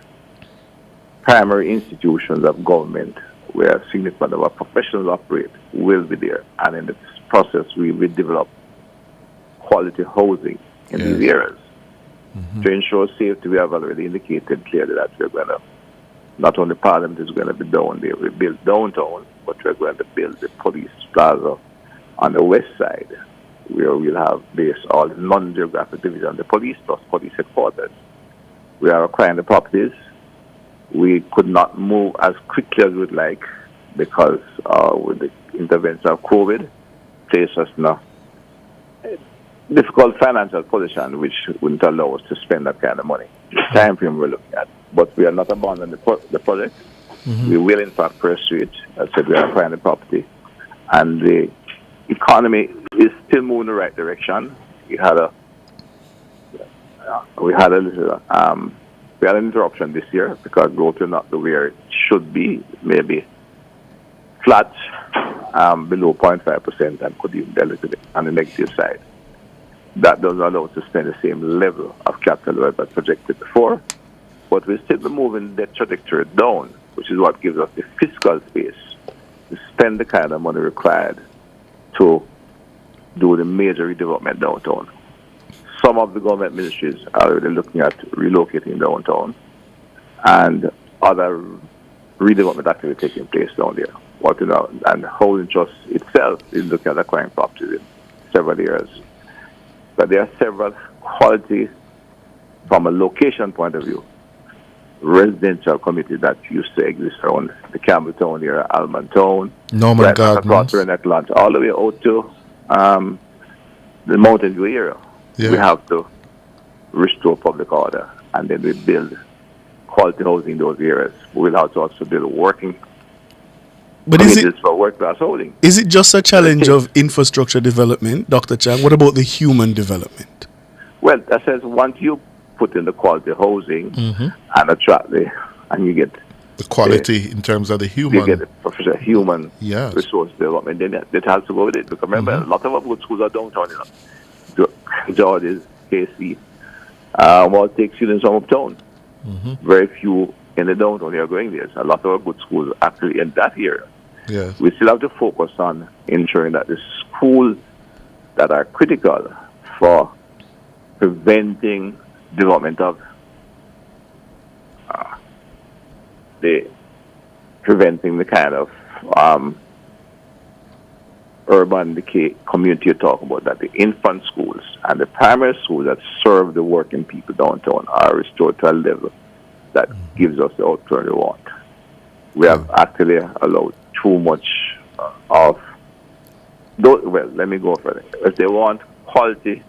primary institutions of government where a significant number of professionals operate will be there. And in this process, we will develop quality housing in these areas. To ensure safety, we have already indicated clearly that we're going to, not only Parliament is going to be down there, we build downtown, but we're going to build the police plaza on the west side, where we'll have based all non-geographic division, the police plus police headquarters. We are acquiring the properties. We could not move as quickly as we'd like because with the intervention of COVID, faced us now difficult financial position, which wouldn't allow us to spend that kind of money. The time frame we're looking at. But we are not abandoning the project. We will, in fact, pursue it. As I said, we are acquiring the property. And the economy is still moving in the right direction. We had an interruption this year because growth is not the way it should be, maybe flat, below 0.5%, and could even be a little bit on the negative side. That doesn't allow us to spend the same level of capital as projected before, but we still be moving that trajectory down, which is what gives us the fiscal space to spend the kind of money required to do the major redevelopment downtown. Some of the government ministries are already looking at relocating downtown, and other redevelopment activity taking place down there. And Housing Trust itself is looking at acquiring properties in several areas. But there are several quality, from a location point of view, residential communities that used to exist around the Campbelltown area, Almontown, Norman Gardens, all the way out to the Mountain View area. We have to restore public order, and then we build quality housing in those areas. We'll have to also build working communities for work-class housing. Is it just a challenge of infrastructure development, Dr. Chang? What about the human development? Well, that says once you put in the quality housing and attract and you get the quality in terms of the human, you get the professional human resource development, then it has to go with it. Because remember, a lot of our good schools are downtown, George's, KC, all take students from uptown. Very few in the downtown are going there. So a lot of our good schools are actually in that area. We still have to focus on ensuring that the schools that are critical for preventing development of preventing the kind of urban decay community you're talking about, that the infant schools and the primary schools that serve the working people downtown are restored to a level that gives us the outturn we want. We have actually allowed too much of those. Well, let me go further. If they want quality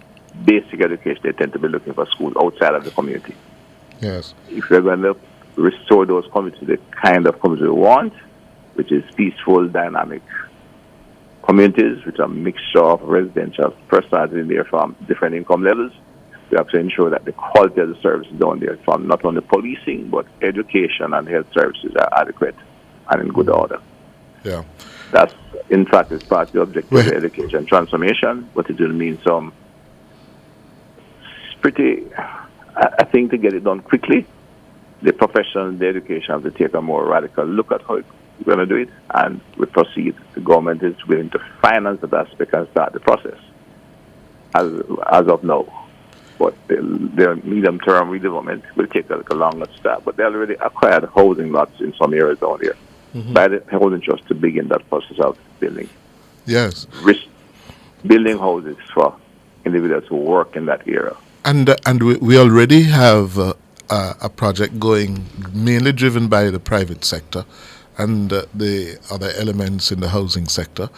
basic education, they tend to be looking for schools outside of the community. If we're going to restore those communities, the kind of community we want, which is peaceful, dynamic communities, which are a mixture of residential personalities in there from different income levels, we have to ensure that the quality of the services down there, from not only policing, but education and health services, are adequate and in good order. Yeah. That's, in fact, it's part of the objective of education transformation, but it will mean some pretty, I think, to get it done quickly, the professional, the education have to take a more radical look at how we're going to do it, and we proceed. The government is willing to finance that aspect and start the process as of now. But their medium-term redevelopment will take a longer start. But they already acquired housing lots in some areas down here by the housing trust to begin that process of building. Yes. Building houses for individuals who work in that area. And we already have a project going mainly driven by the private sector and the other elements in the housing sector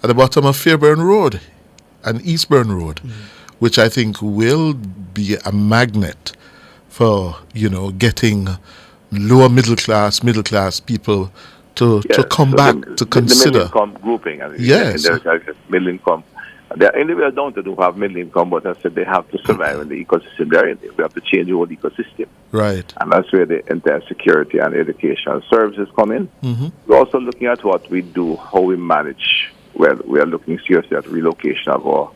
at the bottom of Fairburn Road and Eastburn Road, which I think will be a magnet for, getting lower middle class people to come back to consider. The middle income grouping. Yes. Middle income. There are individuals down to who have middle income, but I said they have to survive in the ecosystem they're in. We have to change the whole ecosystem. Right. And that's where the entire security and education services come in. We're also looking at what we do, how we manage. We are looking seriously at relocation of our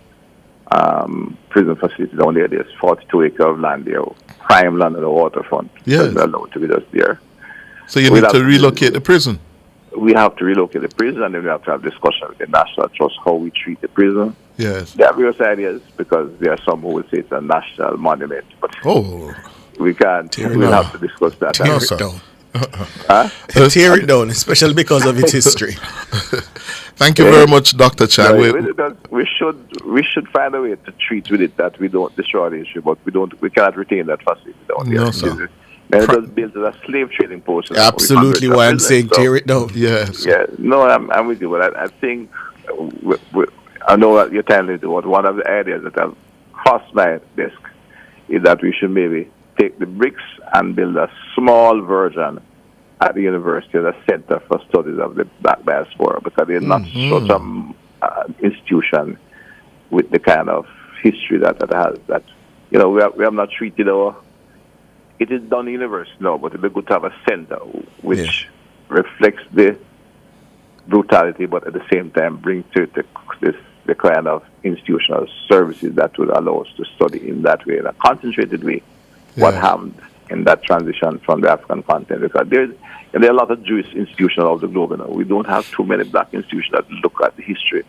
prison facilities down there. There's 42 acres of land there, prime land on the waterfront. Yes. We're allowed to be just there. So you need to relocate the prison. We have to relocate the prison, and then we have to have discussion with the National Trust how we treat the prison. Yes. There are various ideas because there are some who will say it's a national monument, but we can't. We'll have to discuss that. Tear it down. Tear it down, especially because of its history. Thank you very much, Dr. Chan. We should find a way to treat with it that we don't destroy the issue, but we cannot retain that facility down there. No, sir. And it was built as a slave trading post. Absolutely why I'm saying tear it down. Yes. Yeah, no, I'm with you, but I think I know that you're telling me what one of the ideas that have crossed my desk is that we should maybe take the bricks and build a small version at the university as a center for studies of the Black diaspora, because they're not such an institution with the kind of history that has. That we have not treated our. It is done in university now, but it would be good to have a center which reflects the brutality, but at the same time brings to it the kind of institutional services that would allow us to study in that way, in a concentrated way, what happened in that transition from the African continent. Because there are a lot of Jewish institutions all over the globe now. We don't have too many black institutions that look at the history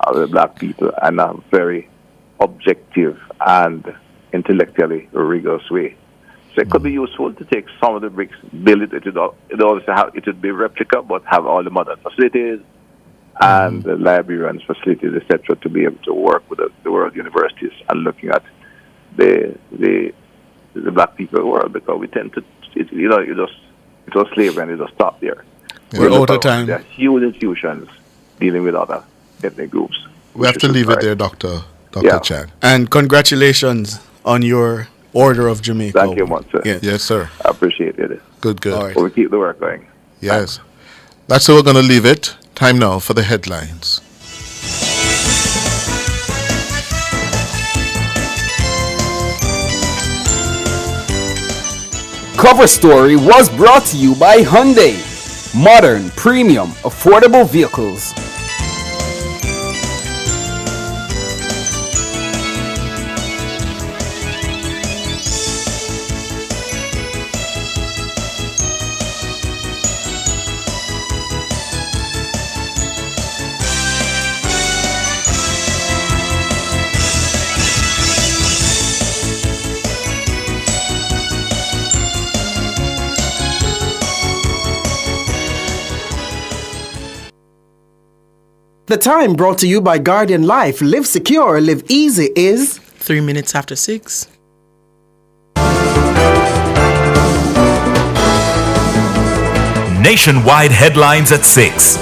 of the black people in a very objective and intellectually rigorous way. So it could be useful to take some of the bricks, build it. It would be replica, but have all the modern facilities and the librarians' facilities, etc., to be able to work with the world universities and looking at the black people world, because we tend to, it was slavery and it just stopped there. We're out of time. There are huge institutions dealing with other ethnic groups. We have to leave it there, Dr. Chan. And congratulations on your Order of Jamaica. Thank you much, sir. Yes, sir. I appreciate it. Good. All right. But we keep the work going. Yes. That's how we're going to leave it. Time now for the headlines. Cover Story was brought to you by Hyundai. Modern, premium, affordable vehicles. The time brought to you by Guardian Life. Live secure, live easy is 3 minutes after 6. Nationwide headlines at 6.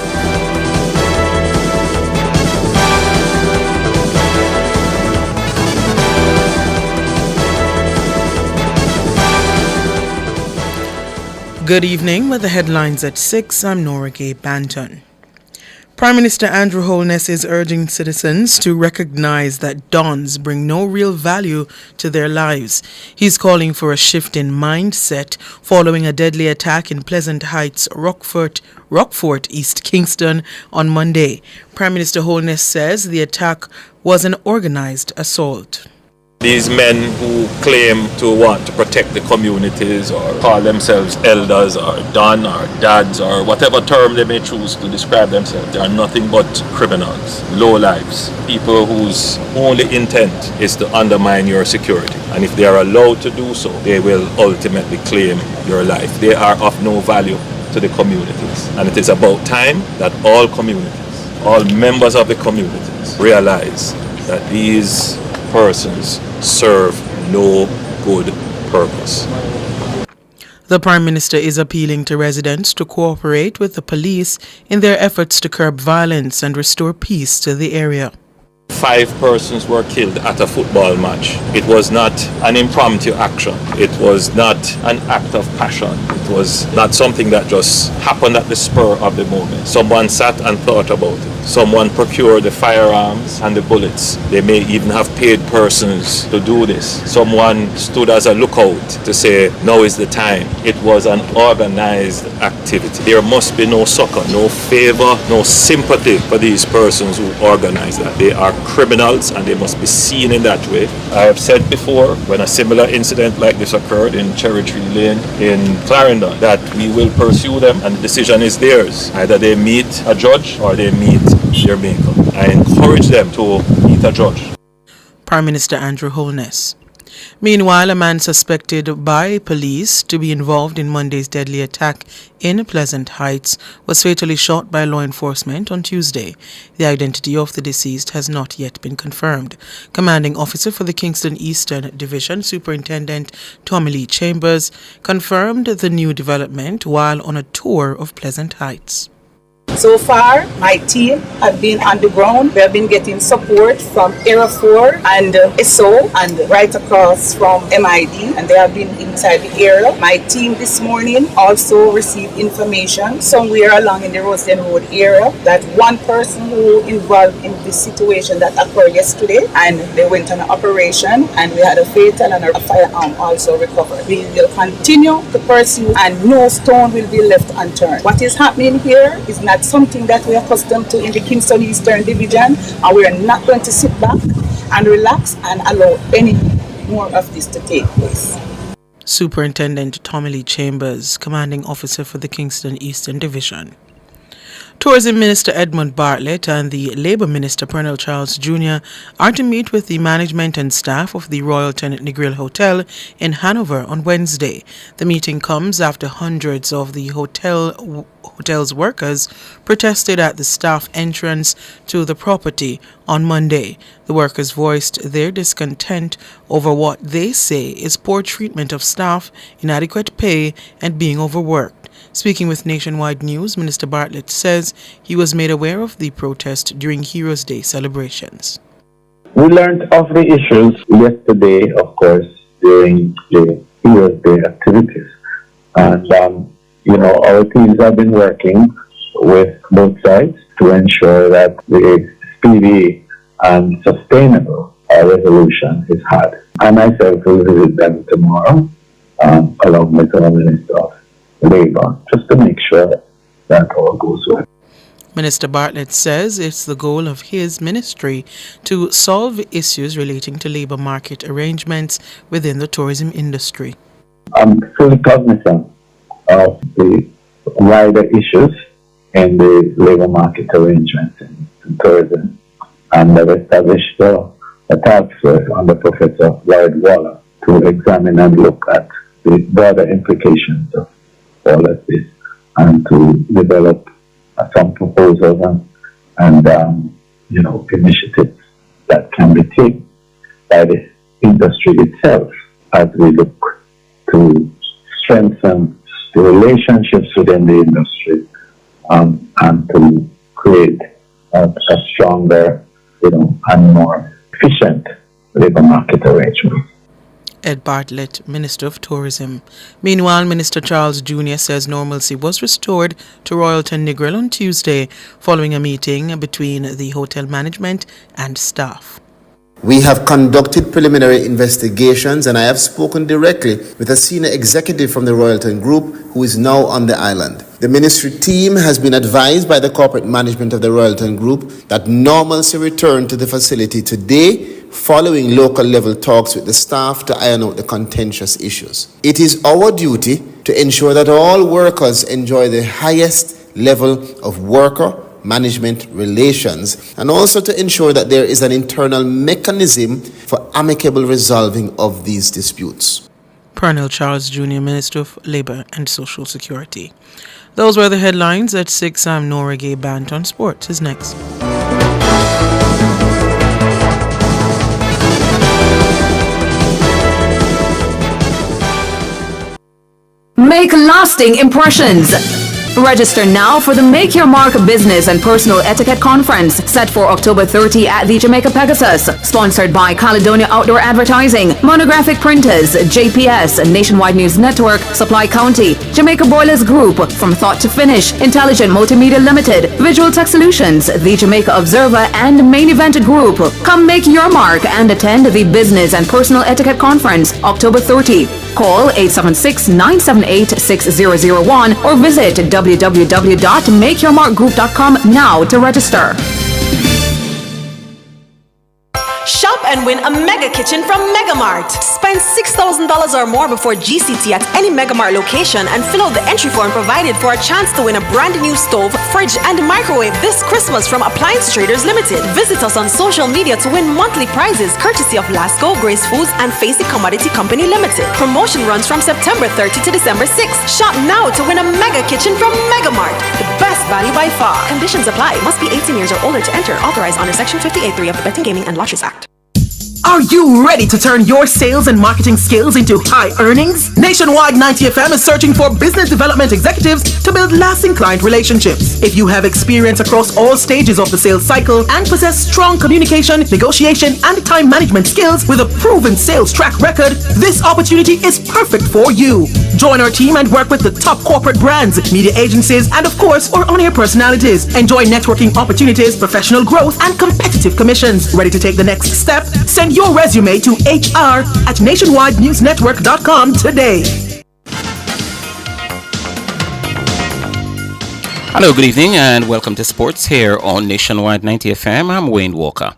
Good evening with the headlines at 6. I'm Nora Gay Banton. Prime Minister Andrew Holness is urging citizens to recognize that dons bring no real value to their lives. He's calling for a shift in mindset following a deadly attack in Pleasant Heights, Rockfort, East Kingston on Monday. Prime Minister Holness says the attack was an organized assault. These men who claim to want to protect the communities or call themselves elders or don or dads or whatever term they may choose to describe themselves, they are nothing but criminals, lowlifes, people whose only intent is to undermine your security. And if they are allowed to do so, they will ultimately claim your life. They are of no value to the communities. And it is about time that all communities, all members of the communities realize that these persons serve no good purpose. The Prime Minister is appealing to residents to cooperate with the police in their efforts to curb violence and restore peace to the area. 5 persons were killed at a football match. It was not an impromptu action. It was not an act of passion. It was not something that just happened at the spur of the moment. Someone sat and thought about it. Someone procured the firearms and the bullets. They may even have paid persons to do this. Someone stood as a lookout to say, now is the time. It was an organized activity. There must be no succor, no favor, no sympathy for these persons who organize that. They are criminals and they must be seen in that way. I have said before, when a similar incident like this occurred in Cherry Tree Lane in Clarendon, that we will pursue them and the decision is theirs. Either they meet a judge or they meet their maker. I encourage them to meet a judge. Prime Minister Andrew Holness. Meanwhile, a man suspected by police to be involved in Monday's deadly attack in Pleasant Heights was fatally shot by law enforcement on Tuesday. The identity of the deceased has not yet been confirmed. Commanding officer for the Kingston Eastern Division, Superintendent Tommy Lee Chambers, confirmed the new development while on a tour of Pleasant Heights. So far, my team have been on the ground. We have been getting support from Area 4 and SO and right across from MID, and they have been inside the area. My team this morning also received information somewhere along in the Rosedale Road area that one person who involved in this situation that occurred yesterday, and they went on an operation and we had a fatal and a firearm also recovered. We will continue to pursue and no stone will be left unturned. What is happening here is not something that we are accustomed to in the Kingston Eastern Division, and we are not going to sit back and relax and allow any more of this to take place. Superintendent Tommy Lee Chambers, commanding officer for the Kingston Eastern Division. Tourism Minister Edmund Bartlett and the Labour Minister Pernell Charles Jr. are to meet with the management and staff of the Royal Tenant Negril Hotel in Hanover on Wednesday. The meeting comes after hundreds of the hotel's workers protested at the staff entrance to the property on Monday. The workers voiced their discontent over what they say is poor treatment of staff, inadequate pay, and being overworked. Speaking with Nationwide News, Minister Bartlett says he was made aware of the protest during Heroes Day celebrations. We learned of the issues yesterday, of course, during the Heroes Day activities. And, our teams have been working with both sides to ensure that the speedy and sustainable resolution is had. I myself will visit them tomorrow, along with our Minister of Labour, just to make sure that all goes well. Minister Bartlett says it's the goal of his ministry to solve issues relating to labour market arrangements within the tourism industry. I'm fully cognizant of the wider issues in the labour market arrangements in tourism, and I've established a task force under Professor Lloyd Waller to examine and look at the broader implications of all of this and to develop some proposals and initiatives that can be taken by the industry itself as we look to strengthen the relationships within the industry and to create a stronger, and more efficient labor market arrangement. Ed Bartlett, Minister of Tourism. Meanwhile, Minister Charles Jr. says normalcy was restored to Royalton Negril on Tuesday following a meeting between the hotel management and staff. We have conducted preliminary investigations and I have spoken directly with a senior executive from the Royalton Group who is now on the island. The ministry team has been advised by the corporate management of the Royalton Group that normalcy returned to the facility today following local level talks with the staff to iron out the contentious issues. It is our duty to ensure that all workers enjoy the highest level of worker-management relations and also to ensure that there is an internal mechanism for amicable resolving of these disputes. Colonel Charles Jr., Minister of Labour and Social Security. Those were the headlines at 6. I'm Nora Gay. Banton Sports is next. Make lasting impressions. Register now for the Make Your Mark Business and Personal Etiquette Conference set for October 30 at the Jamaica Pegasus. Sponsored by Caledonia Outdoor Advertising, Monographic Printers, JPS, Nationwide News Network, Supply County, Jamaica Boilers Group, From Thought to Finish, Intelligent Multimedia Limited, Visual Tech Solutions, the Jamaica Observer, and Main Event Group. Come make your mark and attend the Business and Personal Etiquette Conference October 30. Call 876-978-6001 or visit www.makeyourmarkgroup.com now to register. Shop and win a mega kitchen from Megamart. Spend $6,000 or more before GCT at any Megamart location and fill out the entry form provided for a chance to win a brand new stove, fridge, and microwave this Christmas from Appliance Traders Limited. Visit us on social media to win monthly prizes courtesy of Lasco, Grace Foods, and Facey Commodity Company Limited. Promotion runs from September 30 to December 6th. Shop now to win a mega kitchen from Megamart. The best value by far. Conditions apply. Must be 18 years or older to enter. Authorized under Section 58(3) of the Betting, Gaming, and Lotteries Act. Are you ready to turn your sales and marketing skills into high earnings? Nationwide 90FM is searching for business development executives to build lasting client relationships. If you have experience across all stages of the sales cycle and possess strong communication, negotiation, and time management skills with a proven sales track record, this opportunity is perfect for you. Join our team and work with the top corporate brands, media agencies, and of course, our on-air personalities. Enjoy networking opportunities, professional growth, and competitive commissions. Ready to take the next step? Send your resume to hr@nationwidenewsnetwork.com today. Hello, good evening, and welcome to Sports here on Nationwide 90 FM. I'm Wayne Walker.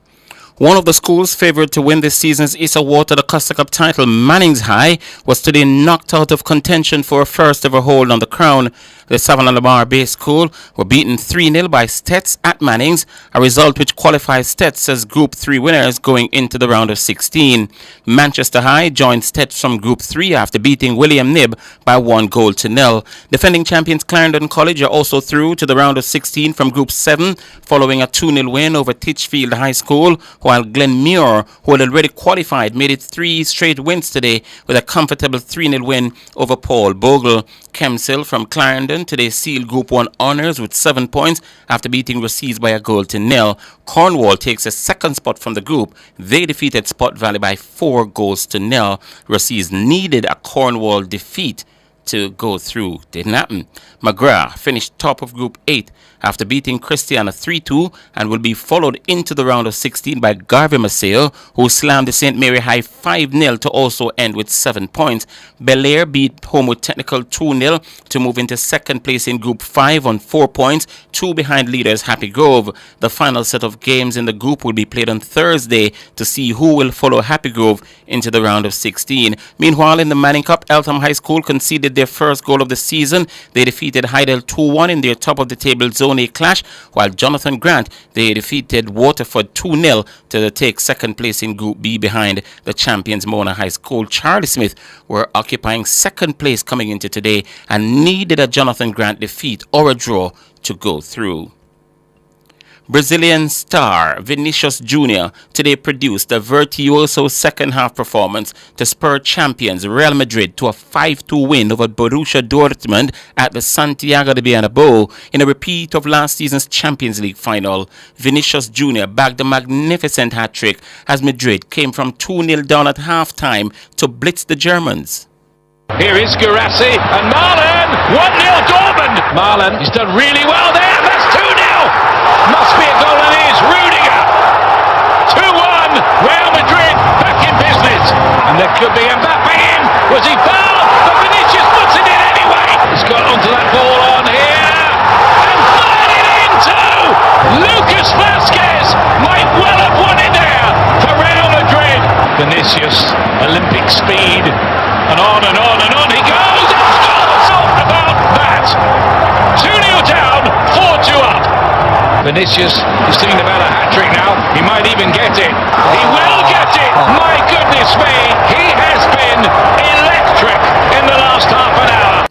One of the schools favored to win this season's East Water the Costa Cup title, Mannings High, was today knocked out of contention for a first ever hold on the crown. The Savannah Lamar Bay School were beaten 3-0 by Stets at Mannings, a result which qualifies Stets as Group 3 winners going into the round of 16. Manchester High joined Stets from Group 3 after beating William Nib by 1-0. Defending champions Clarendon College are also through to the round of 16 from Group 7 following a 2-0 win over Titchfield High School, while Glenmuir, who had already qualified, made it 3 straight wins today with a comfortable 3-0 win over Paul Bogle. Kemsill from Clarendon today sealed Group 1 honours with 7 points after beating Received by 1-0. Cornwall takes a second spot from the group. They defeated Spot Valley by 4-0. Received needed a Cornwall defeat to go through. Didn't happen. McGrath finished top of Group 8 after beating Christiana 3-2 and will be followed into the round of 16 by Garvey Maceo, who slammed the St. Mary High 5-0 to also end with 7 points. Belair beat Homewood Technical 2-0 to move into second place in Group 5 on 4 points, 2 behind leaders Happy Grove. The final set of games in the group will be played on Thursday to see who will follow Happy Grove into the round of 16. Meanwhile, in the Manning Cup, Eltham High School conceded their first goal of the season. They defeated Hydel 2-1 in their top-of-the-table Zone A clash, while Jonathan Grant, they defeated Waterford 2-0 to take second place in Group B behind the champions Mona High School. Charlie Smith were occupying second place coming into today and needed a Jonathan Grant defeat or a draw to go through. Brazilian star Vinicius Jr. today produced a virtuoso second-half performance to spur champions Real Madrid to a 5-2 win over Borussia Dortmund at the Santiago de Bernabeu in a repeat of last season's Champions League final. Vinicius Jr. bagged a magnificent hat-trick as Madrid came from 2-0 down at half-time to blitz the Germans. Here is Guerassi and Marlon, 1-0 Dortmund. Marlon, he's done really well there, that's 2-0. Must be a goal and it is Rudiger. 2-1, Real Madrid back in business. And there could be Mbappe in, was he fouled? But Vinicius puts it in anyway. He's got onto that ball on here. And fired it into Lucas Vasquez. Might well have won it there for Real Madrid. Vinicius, Olympic speed. And on and on and on he goes and scores! About that. 2-0 down, 4-2 up. Vinicius is thinking about a hat-trick now. He might even get it. He will get it! My goodness me! He has been electric in the last half an hour.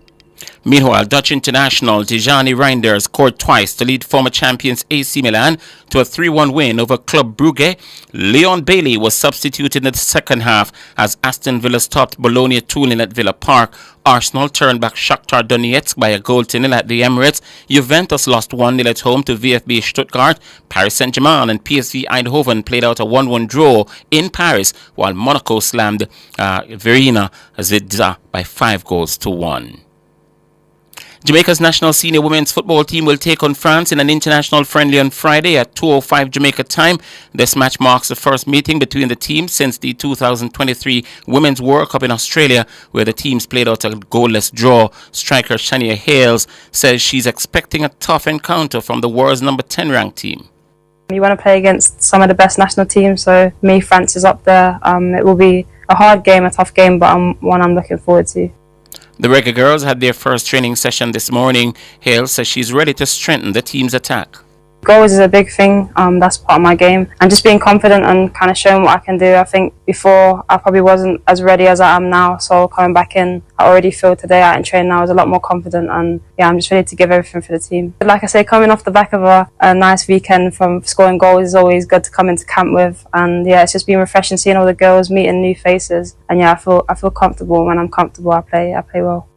Meanwhile, Dutch international Tijani Reinders scored twice to lead former champions AC Milan to a 3-1 win over Club Brugge. Leon Bailey was substituted in the second half as Aston Villa stopped Bologna 2-0 at Villa Park. Arsenal turned back Shakhtar Donetsk by a goal to nil at the Emirates. Juventus lost 1-0 at home to VfB Stuttgart. Paris Saint-Germain and PSV Eindhoven played out a 1-1 draw in Paris, while Monaco slammed Verona Zidza by 5-1. Jamaica's national senior women's football team will take on France in an international friendly on Friday at 2:05 Jamaica time. This match marks the first meeting between the teams since the 2023 Women's World Cup in Australia, where the teams played out a goalless draw. Striker Shania Hales says she's expecting a tough encounter from the world's number 10 ranked team. You want to play against some of the best national teams, so me, France is up there. It will be a hard game, a tough game, but one I'm looking forward to. The Reggae Girls had their first training session this morning. Hale says she's ready to strengthen the team's attack. Goals is a big thing. That's part of my game. And just being confident and kind of showing what I can do. I think before I probably wasn't as ready as I am now. So coming back in, I already feel today out in training now I was a lot more confident. And yeah, I'm just ready to give everything for the team. Like I say, coming off the back of a nice weekend from scoring goals is always good to come into camp with. And yeah, it's just been refreshing seeing all the girls, meeting new faces. And yeah, I feel comfortable. When I'm comfortable, I play well.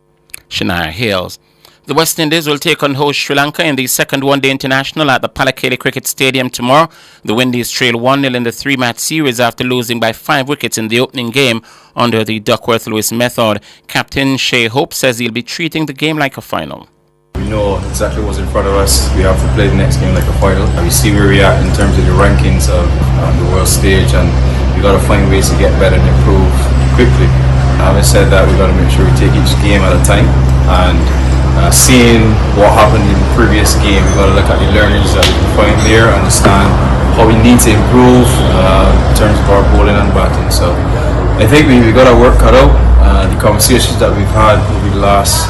Shania Hales. The West Indies will take on host Sri Lanka in the second one-day international at the Pallekele Cricket Stadium tomorrow. The Windies trail 1-0 in the three-match series after losing by 5 wickets in the opening game under the Duckworth-Lewis method. Captain Shea Hope says he'll be treating the game like a final. We know exactly what's in front of us. We have to play the next game like a final. We see where we are in terms of the rankings of the world stage, and we got to find ways to get better and improve quickly. Having said that, we got to make sure we take each game at a time, and seeing what happened in the previous game, we got to look at the learnings that we can find there, understand how we need to improve in terms of our bowling and batting. So I think we got our work cut out. The conversations that we've had over the last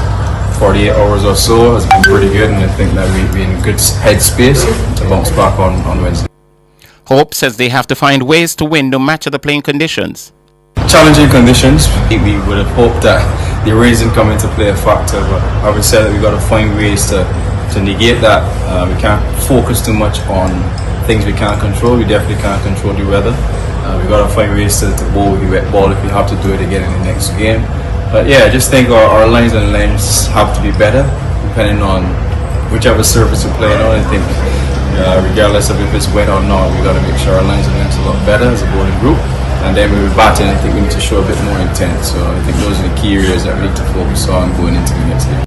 48 hours or so has been pretty good, and I think that we've been in a good headspace to bounce back on Wednesday. Hope says they have to find ways to win no matter the playing conditions. Challenging conditions. We would have hoped that the rain didn't come into play a factor, but having said that, we got to find ways to negate that. We can't focus too much on things we can't control. We definitely can't control the weather. We got to find ways to bowl with the wet ball if we have to do it again in the next game. But yeah, I just think our lines and lengths have to be better depending on whichever surface we're playing on. I think regardless of if it's wet or not, we got to make sure our lines and lengths are a lot better as a bowling group. And then we were batting, I think we need to show a bit more intent. So I think those are the key areas that we need to focus on going into the next game.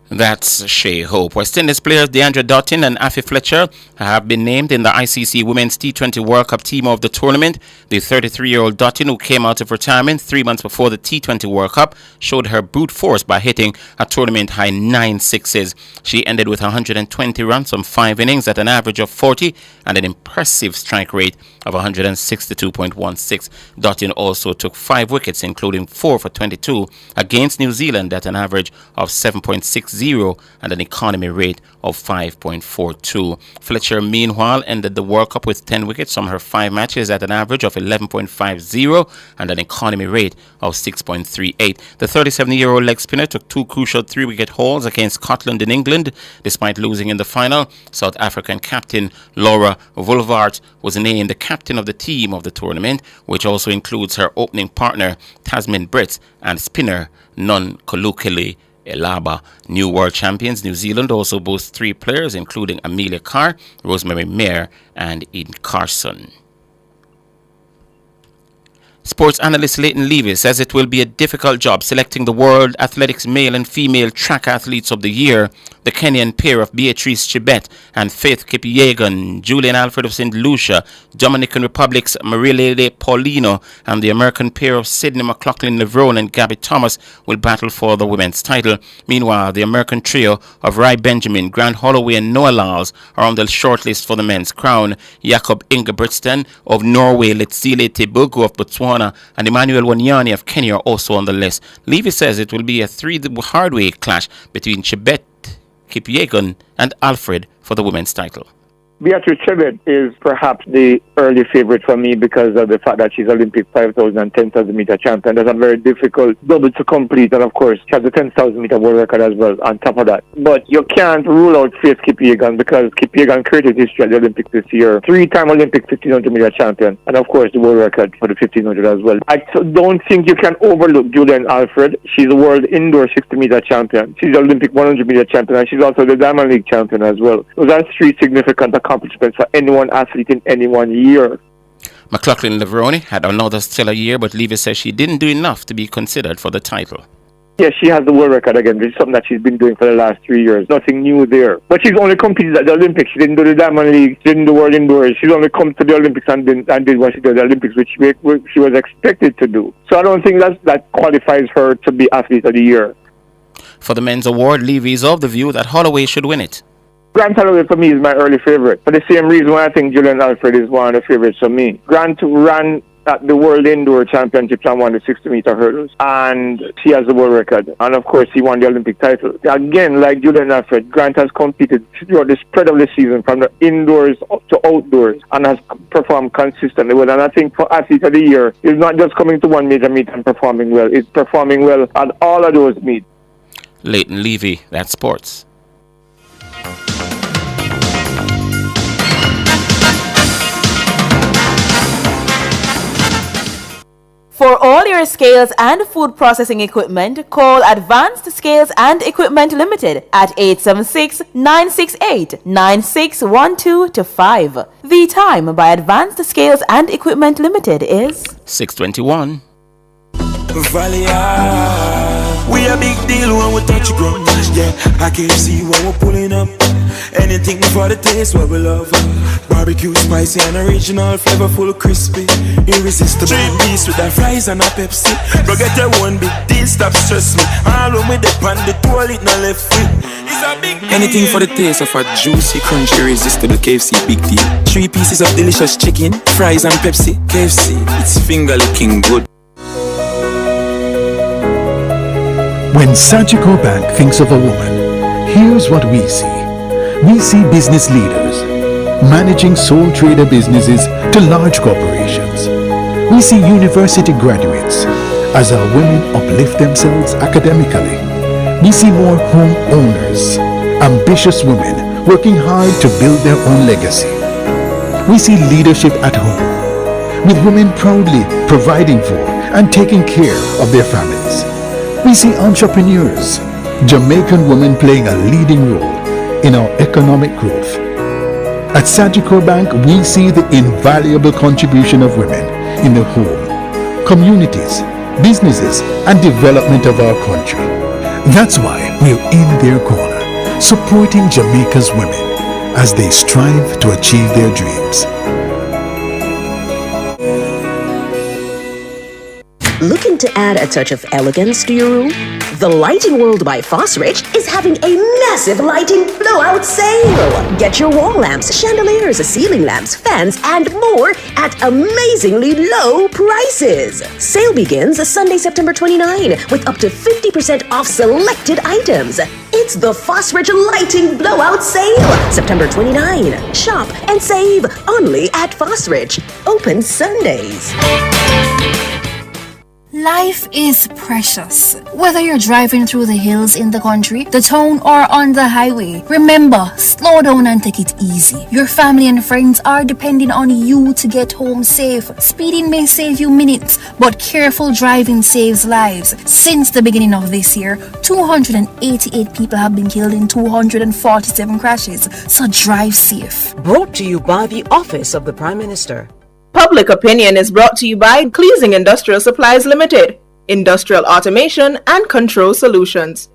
That's Shea Hope. West Indies players Deandra Dottin and Afi Fletcher have been named in the ICC Women's T20 World Cup team of the tournament. The 33-year-old Dottin, who came out of retirement 3 months before the T20 World Cup, showed her brute force by hitting a tournament-high 9 sixes. She ended with 120 runs from 5 innings at an average of 40 and an impressive strike rate of 162.16. Dottin also took 5 wickets, including 4 for 22 against New Zealand at an average of 7.60 6.0 and an economy rate of 5.42. Fletcher, meanwhile, ended the World Cup with 10 wickets from her 5 matches at an average of 11.50 and an economy rate of 6.38. The 37-year-old leg spinner took 2 crucial 3-wicket hauls against Scotland in England. Despite losing in the final, South African captain Laura Vulvaert was named the captain of the team of the tournament, which also includes her opening partner Tasmin Brett and spinner Nonkululeke Elaba. New world champions New Zealand also boasts 3 players, including Amelia Carr, Rosemary Mayer, and Eden Carson. Sports analyst Leighton Levy says it will be a difficult job selecting the World Athletics male and female track athletes of the year. The Kenyan pair of Beatrice Chebet and Faith Kipyegon, Julian Alfred of St. Lucia, Dominican Republic's Marilele Paulino, and the American pair of Sydney McLaughlin-Levrone and Gabby Thomas will battle for the women's title. Meanwhile, the American trio of Rai Benjamin, Grant Holloway and Noah Lyles are on the shortlist for the men's crown. Jakob Ingebrigtsen of Norway, Letsile Tebogo of Botswana, and Emmanuel Wanyani of Kenya are also on the list. Levy says it will be a 3-hardway clash between Chebet, Kipyegon, and Alfred for the women's title. Beatrice Chebet is perhaps the early favorite for me because of the fact that she's Olympic 5,000 and 10,000 meter champion. That's a very difficult double to complete, and of course she has the 10,000 meter world record as well on top of that. But you can't rule out Faith Kipyegon because Kipyegon created history at the Olympics this year. 3-time Olympic 1500 meter champion, and of course the world record for the 1500 as well. I don't think you can overlook Julian Alfred. She's a world indoor 60 meter champion. She's the Olympic 100 meter champion, and she's also the Diamond League champion as well. Those are 3 significant accomplishments for any one athlete in any one year. McLaughlin-Levrone had another stellar year, but Levy says she didn't do enough to be considered for the title. Yes, she has the world record again, which is something that she's been doing for the last 3 years. Nothing new there. But she's only competed at the Olympics. She didn't do the Diamond League, she didn't do World Indoors. She's only come to the Olympics and did what she did at the Olympics, which she was expected to do. So I don't think that qualifies her to be Athlete of the Year. For the men's award, Levy is of the view that Holloway should win it. Grant Holloway for me is my early favorite. For the same reason why I think Julian Alfred is one of the favorites for me. Grant ran at the World Indoor Championships and won the 60-meter hurdles. And she has the world record. And of course, he won the Olympic title. Again, like Julian Alfred, Grant has competed throughout the spread of the season from the indoors up to outdoors and has performed consistently well. And I think for Athlete of the Year, it's not just coming to one major meet and performing well. It's performing well at all of those meets. Leighton Levy, that's sports. For all your scales and food processing equipment, call Advanced Scales and Equipment Limited at 876-968-9612-5. The time by Advanced Scales and Equipment Limited is 6:21. We a big deal when we touch ground. Yeah, I can see when we're pulling up. Anything for the taste what we love. Barbecue, spicy and original, flavorful, crispy, irresistible. 3-piece with the fries and a Pepsi. Bro, get your one big deal, stop stress me. All when we dip on the toilet, no left foot. Anything for the taste of a juicy, crunchy, irresistible KFC big deal. 3 pieces of delicious chicken, fries and Pepsi. KFC, it's finger licking good. When Sagicor Bank thinks of a woman, here's what we see. We see business leaders managing sole trader businesses to large corporations. We see university graduates as our women uplift themselves academically. We see more home owners, ambitious women working hard to build their own legacy. We see leadership at home, with women proudly providing for and taking care of their families. We see entrepreneurs, Jamaican women playing a leading role in our economic growth. At Sagicor Bank, we see the invaluable contribution of women in the home, communities, businesses, and development of our country. That's why we're in their corner, supporting Jamaica's women as they strive to achieve their dreams. Looking to add a touch of elegance to your room? The Lighting World by Fosrich is having a massive lighting blowout sale. Get your wall lamps, chandeliers, ceiling lamps, fans, and more at amazingly low prices. Sale begins Sunday, September 29, with up to 50% off selected items. It's the Fosrich Lighting Blowout Sale, September 29. Shop and save only at Fosrich. Open Sundays. Life is precious. Whether you're driving through the hills in the country, the town, or on the highway, remember, slow down and take it easy. Your family and friends are depending on you to get home safe. Speeding may save you minutes, but careful driving saves lives. Since the beginning of this year, 288 people have been killed in 247 crashes, so drive safe. Brought to you by the Office of the Prime Minister. Public Opinion is brought to you by Cleasing Industrial Supplies Limited, Industrial Automation and Control Solutions.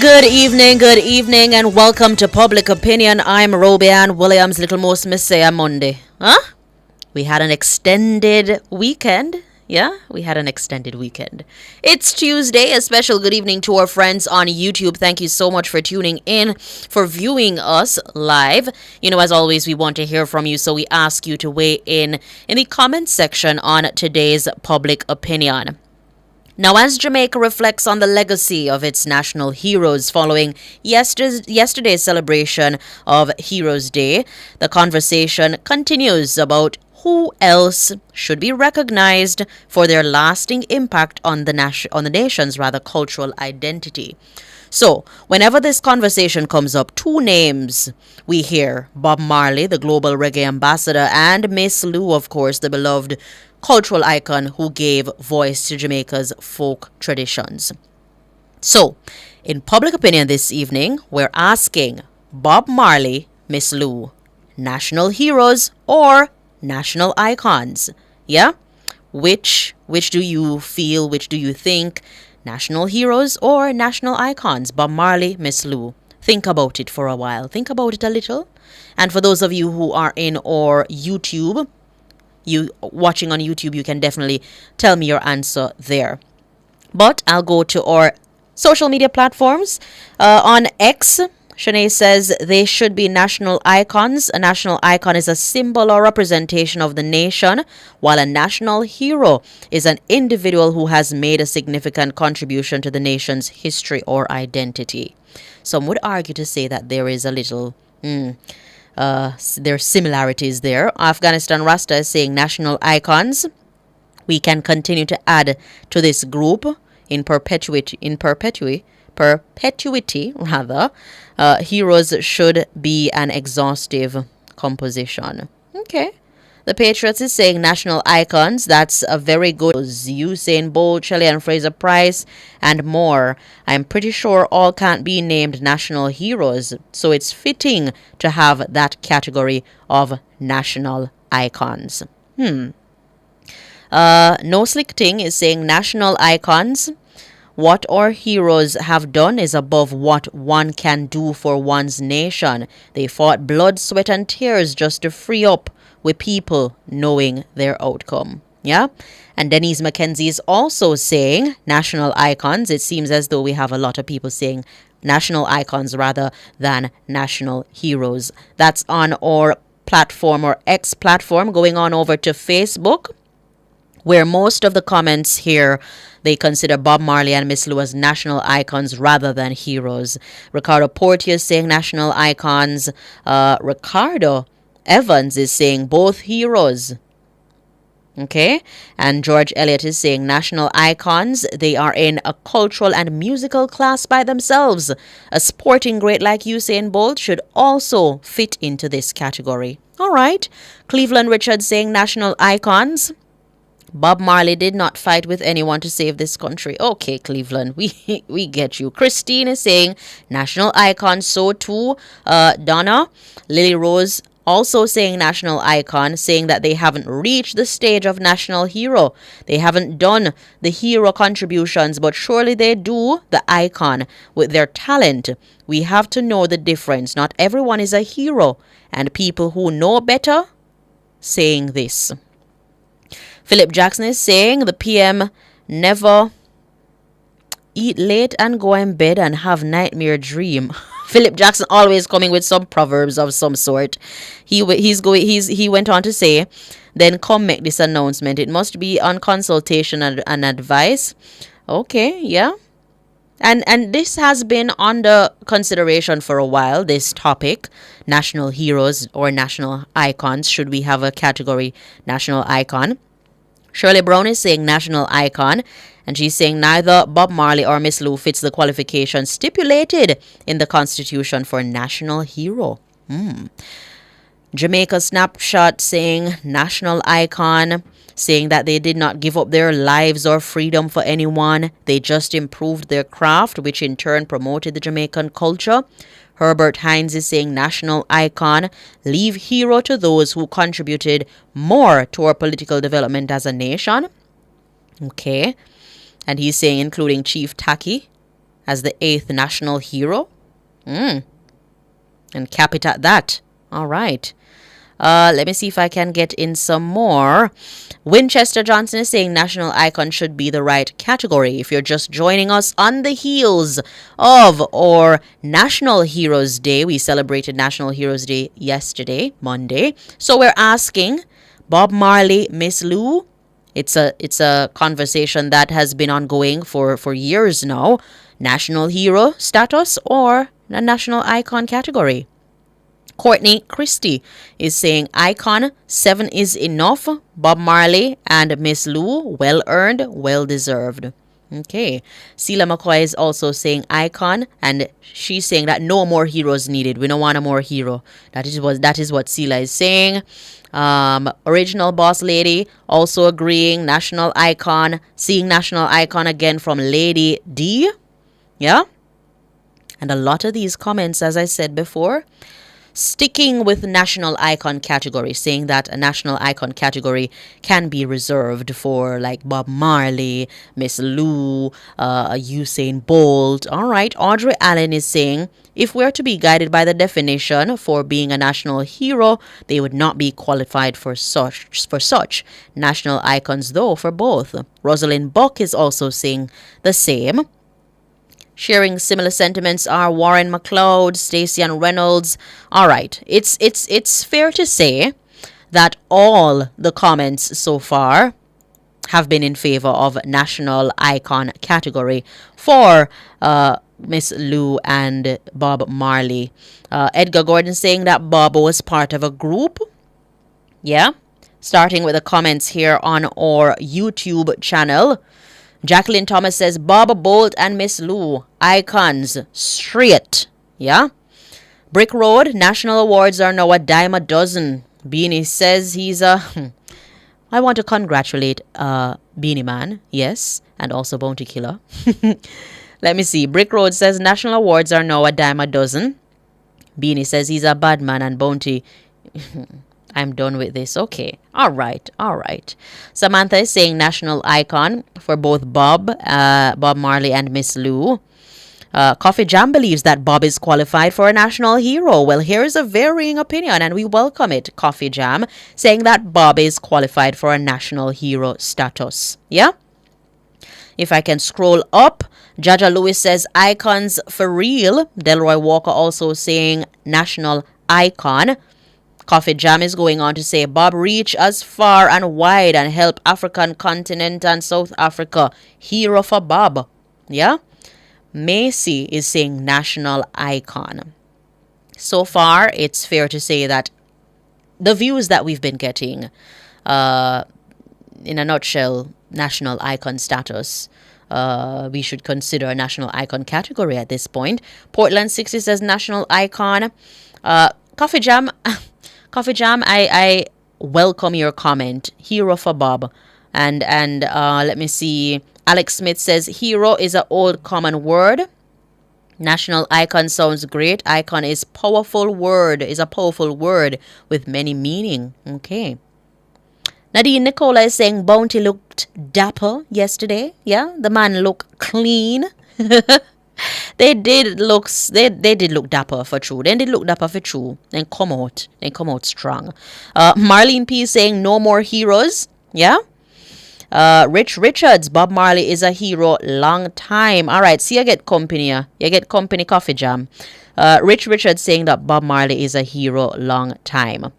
Good evening, and welcome to Public Opinion. I'm Robianne Williams, Little Most Messiah Monday. Huh? We had an extended weekend. Yeah, we had an extended weekend. It's Tuesday. A special good evening to our friends on YouTube. Thank you so much for tuning in, for viewing us live. You know, as always, we want to hear from you, so we ask you to weigh in the comments section on today's Public Opinion. Now, as Jamaica reflects on the legacy of its national heroes following yesterday's celebration of Heroes Day, the conversation continues about who else should be recognized for their lasting impact on the nation's cultural identity. So, whenever this conversation comes up, two names we hear: Bob Marley, the global reggae ambassador, and Miss Lou, of course, the beloved cultural icon who gave voice to Jamaica's folk traditions. So, in Public Opinion this evening, we're asking Bob Marley, Miss Lou, national heroes or national icons? Yeah? Which do you feel, which do you think? National heroes or national icons? Bob Marley, Miss Lou. Think about it for a while. Think about it a little. And for those of you who are in our YouTube, you watching on YouTube, you can definitely tell me your answer there. But I'll go to our social media platforms. On X, Shanae says they should be national icons. A national icon is a symbol or representation of the nation, while a national hero is an individual who has made a significant contribution to the nation's history or identity. Some would argue to say that there is a little, there are similarities there. Afghanistan Rasta is saying national icons. We can continue to add to this group in perpetuity. Heroes should be an exhaustive composition. Okay. The Patriots is saying national icons. That's a very good. Usain Bolt, Shelley and Fraser Price, and more. I'm pretty sure all can't be named national heroes, so it's fitting to have that category of national icons. No Slick Ting is saying national icons. What our heroes have done is above what one can do for one's nation. They fought blood, sweat, and tears just to free up with people knowing their outcome. Yeah? And Denise McKenzie is also saying national icons. It seems as though we have a lot of people saying national icons rather than national heroes. That's on our platform, or X platform. Going on over to Facebook, where most of the comments here, they consider Bob Marley and Miss Lou as national icons rather than heroes. Ricardo Portier is saying national icons. Ricardo Evans is saying both heroes. Okay. And George Elliott is saying national icons. They are in a cultural and musical class by themselves. A sporting great like Usain Bolt should also fit into this category. All right. Cleveland Richards saying national icons. Bob Marley did not fight with anyone to save this country. Okay, Cleveland, we get you. Christine is saying national icons. So too, Donna. Lily Rose also saying national icon, saying that they haven't reached the stage of national hero. They haven't done the hero contributions, but surely they do the icon with their talent. We have to know the difference. Not everyone is a hero, and people who know better saying this. Philip Jackson is saying the PM never eat late and go in bed and have nightmare dream. Philip Jackson always coming with some proverbs of some sort. He went on to say, then come make this announcement. It must be on consultation and advice. Okay, yeah. And this has been under consideration for a while, this topic, national heroes or national icons. Should we have a category national icon? Shirley Brown is saying national icon, and she's saying neither Bob Marley or Miss Lou fits the qualification stipulated in the Constitution for national hero. Jamaica Snapshot saying national icon, saying that they did not give up their lives or freedom for anyone. They just improved their craft, which in turn promoted the Jamaican culture. Herbert Hines is saying national icon, leave hero to those who contributed more to our political development as a nation. Okay. And he's saying including Chief Taki as the 8th national hero. And cap it at that. All right. Let me see if I can get in some more. Winchester Johnson is saying national icon should be the right category. If you're just joining us on the heels of our National Heroes Day, we celebrated National Heroes Day yesterday, Monday. So we're asking Bob Marley, Miss Lou. It's a conversation that has been ongoing for years now. National hero status or a national icon category. Courtney Christie is saying icon 7 is enough. Bob Marley and Miss Lou, well earned, well deserved. Okay. Celia McCoy is also saying icon, and she's saying that no more heroes needed. We don't want a more hero. That is what Celia is saying. Original Boss Lady also agreeing national icon. Seeing national icon again from Lady D. Yeah. And a lot of these comments, as I said before, sticking with national icon category, saying that a national icon category can be reserved for like Bob Marley, Miss Lou, Usain Bolt. All right, Audrey Allen is saying if we're to be guided by the definition for being a national hero, they would not be qualified for such national icons, though for both. Rosalind Buck is also saying the same. Sharing similar sentiments are Warren McLeod, Stacey and Reynolds. All right, it's fair to say that all the comments so far have been in favor of national icon category for Miss Lou and Bob Marley. Edgar Gordon saying that Bob was part of a group. Yeah, starting with the comments here on our YouTube channel. Jacqueline Thomas says Bob Bolt and Miss Lou, icons, straight. Yeah. Brick Road, national awards are now a dime a dozen. Beanie says he's a... I want to congratulate Beanie Man, yes, and also Bounty Killer. Let me see. Brick Road says national awards are now a dime a dozen. Beanie says he's a bad man and Bounty... I'm done with this. Okay. All right. Samantha is saying national icon for both Bob Marley and Miss Lou. Coffee Jam believes that Bob is qualified for a national hero. Well, here is a varying opinion and we welcome it. Coffee Jam saying that Bob is qualified for a national hero status. Yeah? If I can scroll up, Jaja Lewis says icons for real. Delroy Walker also saying national icon. Coffee Jam is going on to say Bob reach as far and wide and help African continent and South Africa. Hero for Bob. Yeah? Macy is saying national icon. So far, it's fair to say that the views that we've been getting, in a nutshell, national icon status, we should consider a national icon category at this point. Portland 60 says national icon. Coffee Jam... Coffee Jam, I welcome your comment. Hero for Bob. And let me see. Alex Smith says hero is an old common word. National icon sounds great. Icon is powerful word, is a powerful word with many meaning. Okay. Nadine Nicola is saying Bounty looked dapper yesterday. Yeah, the man looked clean. They did look dapper for true. Then they look dapper for true. Then come out strong. Marlene P is saying no more heroes. Yeah. Rich Richards, Bob Marley is a hero long time. All right, see, you get company. You get company coffee jam. Rich Richards saying that Bob Marley is a hero long time.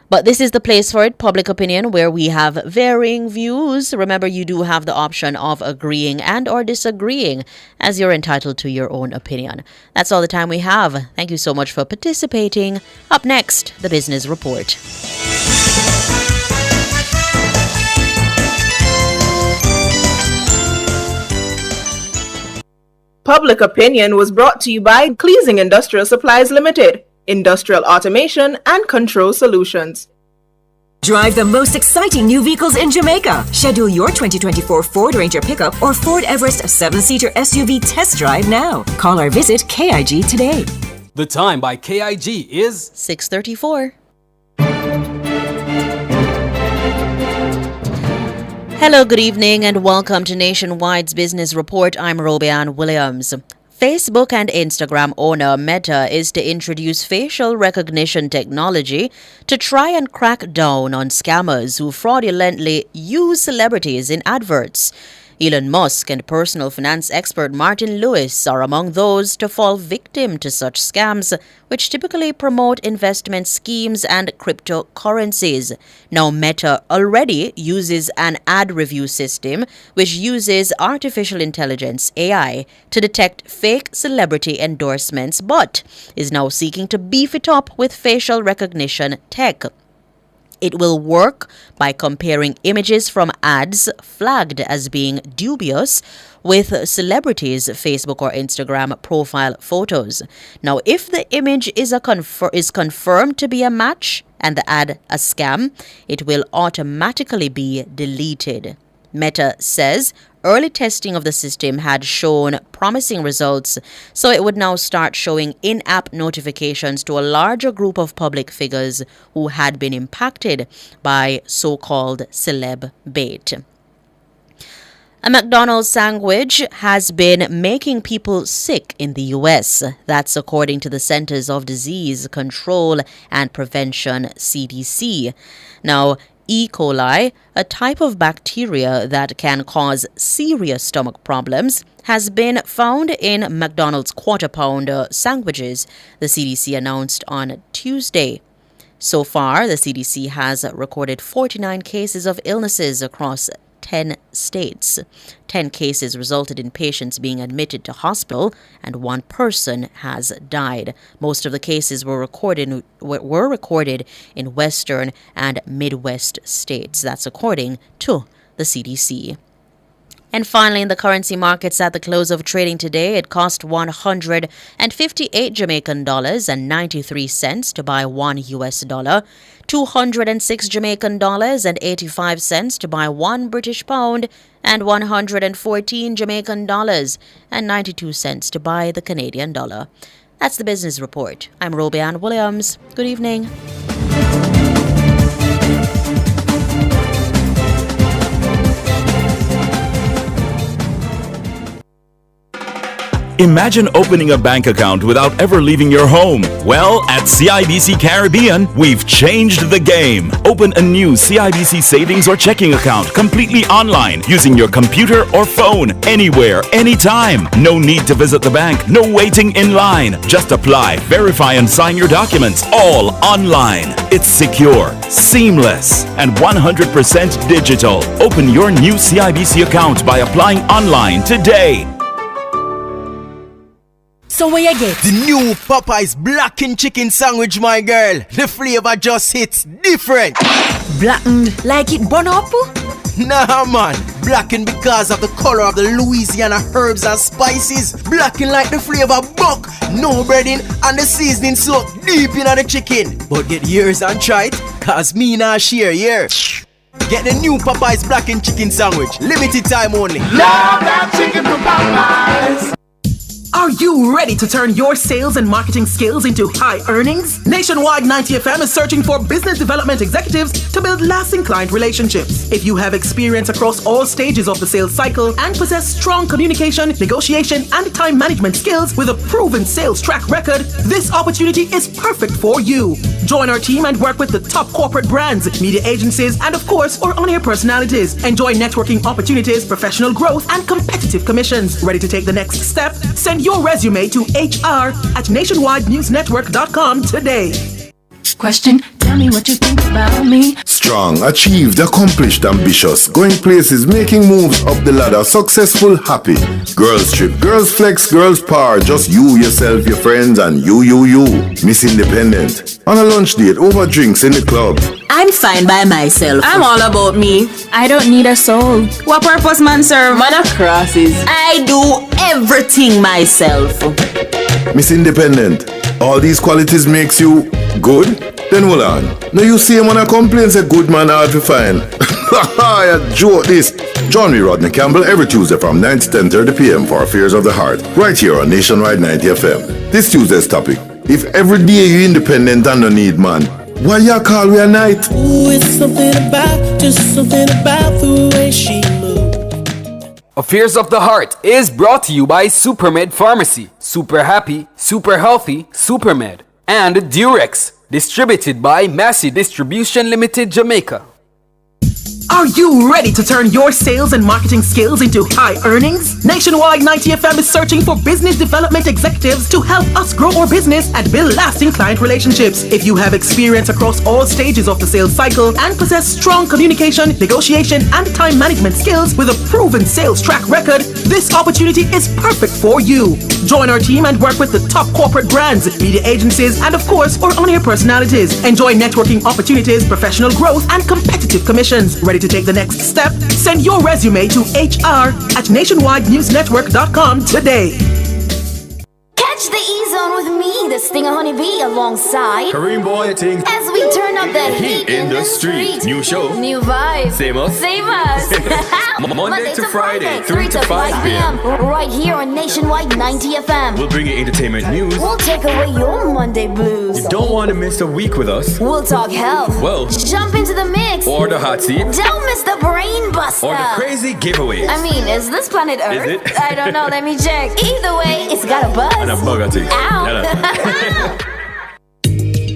But this is the place for it, Public Opinion, where we have varying views. Remember, you do have the option of agreeing and or disagreeing, as you're entitled to your own opinion. That's all the time we have. Thank you so much for participating. Up next, the Business Report. Public Opinion was brought to you by Cleasing Industrial Supplies Limited, Industrial Automation and Control Solutions. Drive the most exciting new vehicles in Jamaica. Schedule your 2024 Ford Ranger pickup or Ford Everest 7-seater SUV test drive now. Call or visit KIG today. The time by KIG is 6:34. Hello, good evening, and welcome to Nationwide's Business Report. I'm Robianne Williams. Facebook and Instagram owner Meta is to introduce facial recognition technology to try and crack down on scammers who fraudulently use celebrities in adverts. Elon Musk and personal finance expert Martin Lewis are among those to fall victim to such scams, which typically promote investment schemes and cryptocurrencies. Now, Meta already uses an ad review system which uses artificial intelligence, AI, to detect fake celebrity endorsements, but is now seeking to beef it up with facial recognition tech. It will work by comparing images from ads flagged as being dubious with celebrities' Facebook or Instagram profile photos. Now, if the image is confirmed to be a match and the ad a scam, it will automatically be deleted. Meta says early testing of the system had shown promising results, so it would now start showing in-app notifications to a larger group of public figures who had been impacted by so-called celeb bait. A McDonald's sandwich has been making people sick in the U.S. That's according to the Centers of Disease Control and Prevention, CDC. Now, E. coli, a type of bacteria that can cause serious stomach problems, has been found in McDonald's Quarter Pounder sandwiches, the CDC announced on Tuesday. So far, the CDC has recorded 49 cases of illnesses across 10 states. 10 cases resulted in patients being admitted to hospital, and 1 person has died. Most of the cases were recorded in Western and Midwest states. That's according to the CDC. And finally, in the currency markets at the close of trading today, it cost 158 Jamaican dollars and 93 cents to buy $1 US, 206 Jamaican dollars and 85 cents to buy £1 British pound, and 114 Jamaican dollars and 92 cents to buy the Canadian dollar. That's the Business Report. I'm Robianne Williams. Good evening. Imagine opening a bank account without ever leaving your home. Well, at CIBC Caribbean, we've changed the game. Open a new CIBC savings or checking account completely online using your computer or phone, anywhere, anytime. No need to visit the bank, no waiting in line. Just apply, verify and sign your documents, all online. It's secure, seamless, and 100% digital. Open your new CIBC account by applying online today. So where you get? The new Popeye's blackened chicken sandwich, my girl. The flavor just hits different. Blackened like it burn up? Nah, man. Blackened because of the color of the Louisiana herbs and spices. Blackened like the flavor buck. No breading and the seasoning soaked deep in the chicken. But get yours and try it, cause me nah share yours. Get the new Popeye's blackened chicken sandwich. Limited time only. Love that chicken from Popeyes. Are you ready to turn your sales and marketing skills into high earnings? Nationwide 90FM is searching for business development executives to build lasting client relationships. If you have experience across all stages of the sales cycle and possess strong communication, negotiation, and time management skills with a proven sales track record, this opportunity is perfect for you. Join our team and work with the top corporate brands, media agencies, and of course, our on-air personalities. Enjoy networking opportunities, professional growth, and competitive commissions. Ready to take the next step? Send your resume to hr@nationwidenewsnetwork.com today. Question, tell me what you think about me. Strong, achieved, accomplished, ambitious, going places, making moves up the ladder, successful, happy. Girls trip, girls flex, girls power, just you, yourself, your friends, and you. Miss Independent. On a lunch date, over drinks in the club. I'm fine by myself. I'm all about me. I don't need a soul. What purpose man serve? Man of crosses. I do everything myself. Miss Independent. All these qualities makes you good? Then hold on. Now you see him when I complain, say good man hard to find. I joke this. Join me, Rodney Campbell, every Tuesday from 9 to 10:30 p.m. for Affairs of the Heart, right here on Nationwide 90 FM. This Tuesday's topic: if every day you independent and no need man, why you call we a night? Ooh, it's something about the way she moves. Affairs of the Heart is brought to you by Supermed Pharmacy, Super Happy, Super Healthy, Supermed, and Durex, distributed by Massey Distribution Limited, Jamaica. Are you ready to turn your sales and marketing skills into high earnings? Nationwide 90FM is searching for business development executives to help us grow our business and build lasting client relationships. If you have experience across all stages of the sales cycle and possess strong communication, negotiation, and time management skills with a proven sales track record, this opportunity is perfect for you. Join our team and work with the top corporate brands, media agencies, and of course, our on-air personalities. Enjoy networking opportunities, professional growth, and competitive commissions. Ready to take the next step? Send your resume to hr@nationwidenewsnetwork.com today. Catch the E-Zone with me, the Stinger Honeybee, alongside Kareem Boy Ting. as we turn up the heat in the street. New show. New vibes. Same us. Same us. Monday to Friday, 3 to 5 p.m. Right here on Nationwide 90 FM. We'll bring you entertainment news. We'll take away your Monday blues. You don't want to miss a week with us. We'll talk health. Well, jump into the mix. Or the hot seat. Don't miss the brain buster. Or the crazy giveaways. I mean, is this planet Earth? Is it? I don't know. Let me check. Either way, it's got a buzz. And a bugger thing.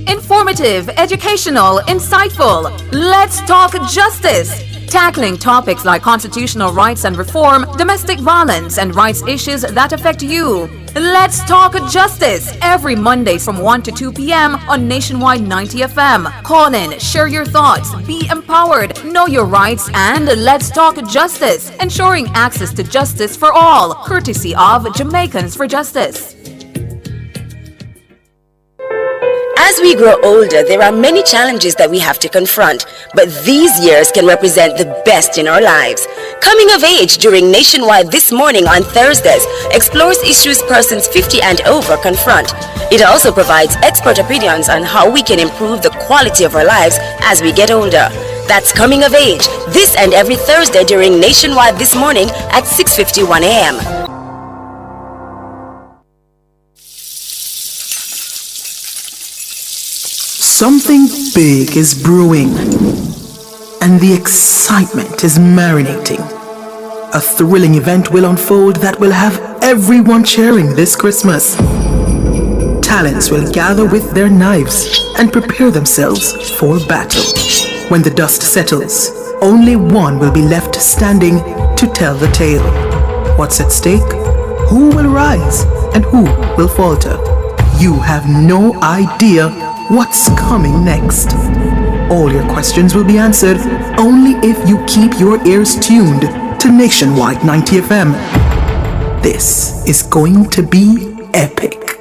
Informative, educational, insightful. Let's talk justice. Tackling topics like constitutional rights and reform, domestic violence, and rights issues that affect you. Let's talk justice every Monday from 1 to 2 p.m. on Nationwide 90 FM. Call in, share your thoughts, be empowered, know your rights, and let's talk justice, ensuring access to justice for all, courtesy of Jamaicans for Justice. As we grow older, there are many challenges that we have to confront, but these years can represent the best in our lives. Coming of Age during Nationwide This Morning on Thursdays explores issues persons 50 and over confront. It also provides expert opinions on how we can improve the quality of our lives as we get older. That's Coming of Age, this and every Thursday during Nationwide This Morning at 6:51 a.m. Something big is brewing, and the excitement is marinating. A thrilling event will unfold that will have everyone cheering this Christmas. Talents will gather with their knives and prepare themselves for battle. When the dust settles, only one will be left standing to tell the tale. What's at stake? Who will rise and who will falter? You have no idea what's coming next. All your questions will be answered only if you keep your ears tuned to Nationwide 90 FM. This is going to be epic.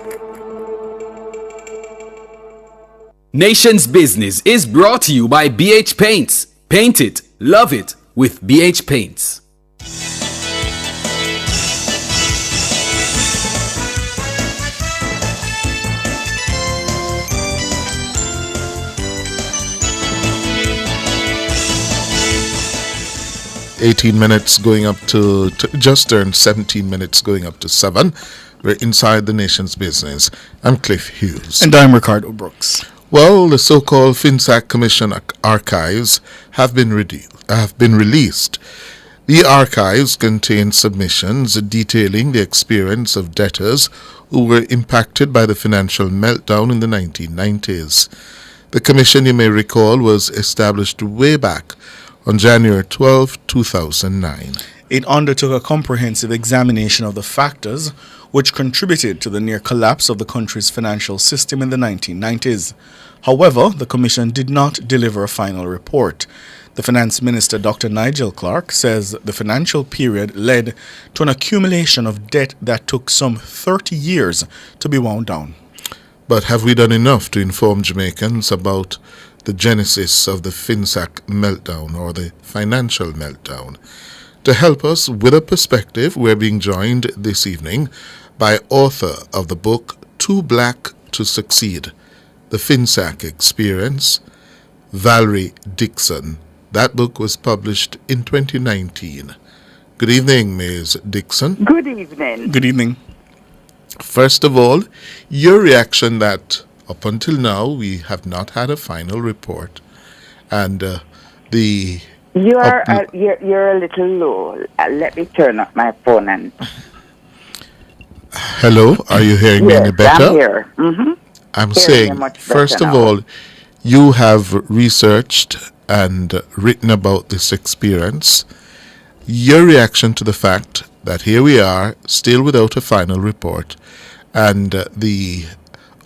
Nation's Business is brought to you by BH Paints. Paint it, love it with BH Paints. $18 minutes going up to just turned 17 minutes going up to 7. We're inside the nation's business. I'm Cliff Hughes. And I'm Ricardo Brooks. Well, the so-called FinSAC Commission archives have been released. The archives contain submissions detailing the experience of debtors who were impacted by the financial meltdown in the 1990s. The commission, you may recall, was established way back on January 12, 2009. It undertook a comprehensive examination of the factors which contributed to the near collapse of the country's financial system in the 1990s. However, the commission did not deliver a final report. The Finance Minister, Dr. Nigel Clark, says the financial period led to an accumulation of debt that took some 30 years to be wound down. But have we done enough to inform Jamaicans about the genesis of the FinSAC meltdown or the financial meltdown? To help us with a perspective, we're being joined this evening by author of the book Too Black to Succeed, The FinSAC Experience, Valerie Dixon. That book was published in 2019. Good evening, Ms. Dixon. Good evening. Good evening. First of all, your reaction that up until now we have not had a final report, and You're a little low. Let me turn up my phone and. Hello, are you hearing me any better? I'm here. Mm-hmm. I'm saying, first of all, you have researched and written about this experience. Your reaction to the fact that here we are, still without a final report, and the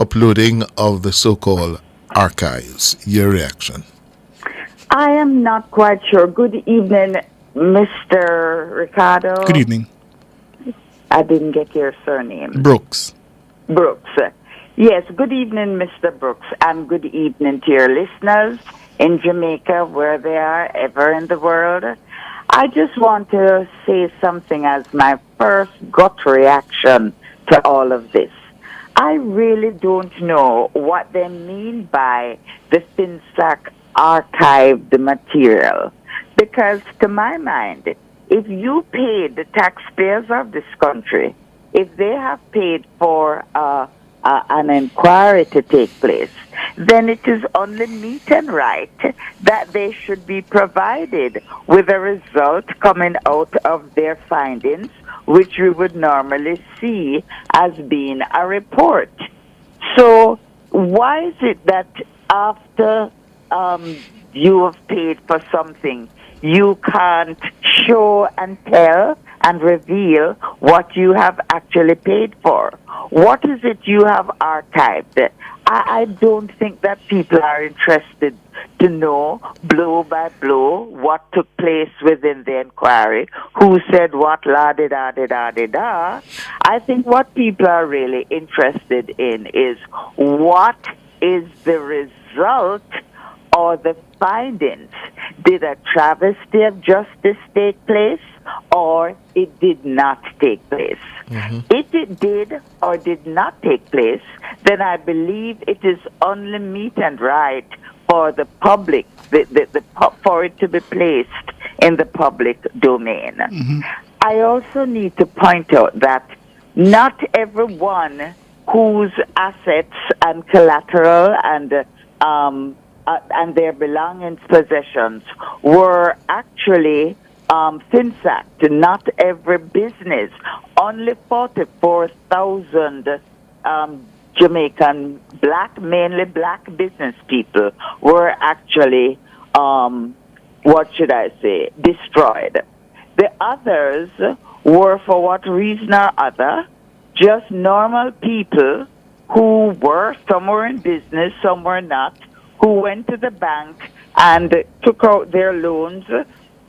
uploading of the so-called archives. Your reaction? I am not quite sure. Good evening, Mr. Ricardo. Good evening. I didn't get your surname. Brooks. Brooks. Yes, good evening, Mr. Brooks, and good evening to your listeners in Jamaica, where they are, ever in the world. I just want to say something as my first gut reaction to all of this. I really don't know what they mean by the FinSAC archived material, because to my mind, if you paid the taxpayers of this country, if they have paid for an inquiry to take place, then it is only meet and right that they should be provided with a result coming out of their findings, which we would normally see as being a report. So why is it that after you have paid for something, you can't show and tell and reveal what you have actually paid for? What is it you have archived? I don't think that people are interested to know blow by blow what took place within the inquiry, who said what, la-di-da-di-da-di-da. I think what people are really interested in is what is the result or the findings. Did a travesty of justice take place, or it did not take place? Mm-hmm. If it did or did not take place, then I believe it is only meet and right for the public, for it to be placed in the public domain. Mm-hmm. I also need to point out that not everyone whose assets and collateral and their belongings, possessions were actually FinSAC. Not every business. Only 44,000 Jamaican mainly black business people were actually, destroyed. The others were, for what reason or other, just normal people who were, some were in business, some were not, who went to the bank and took out their loans,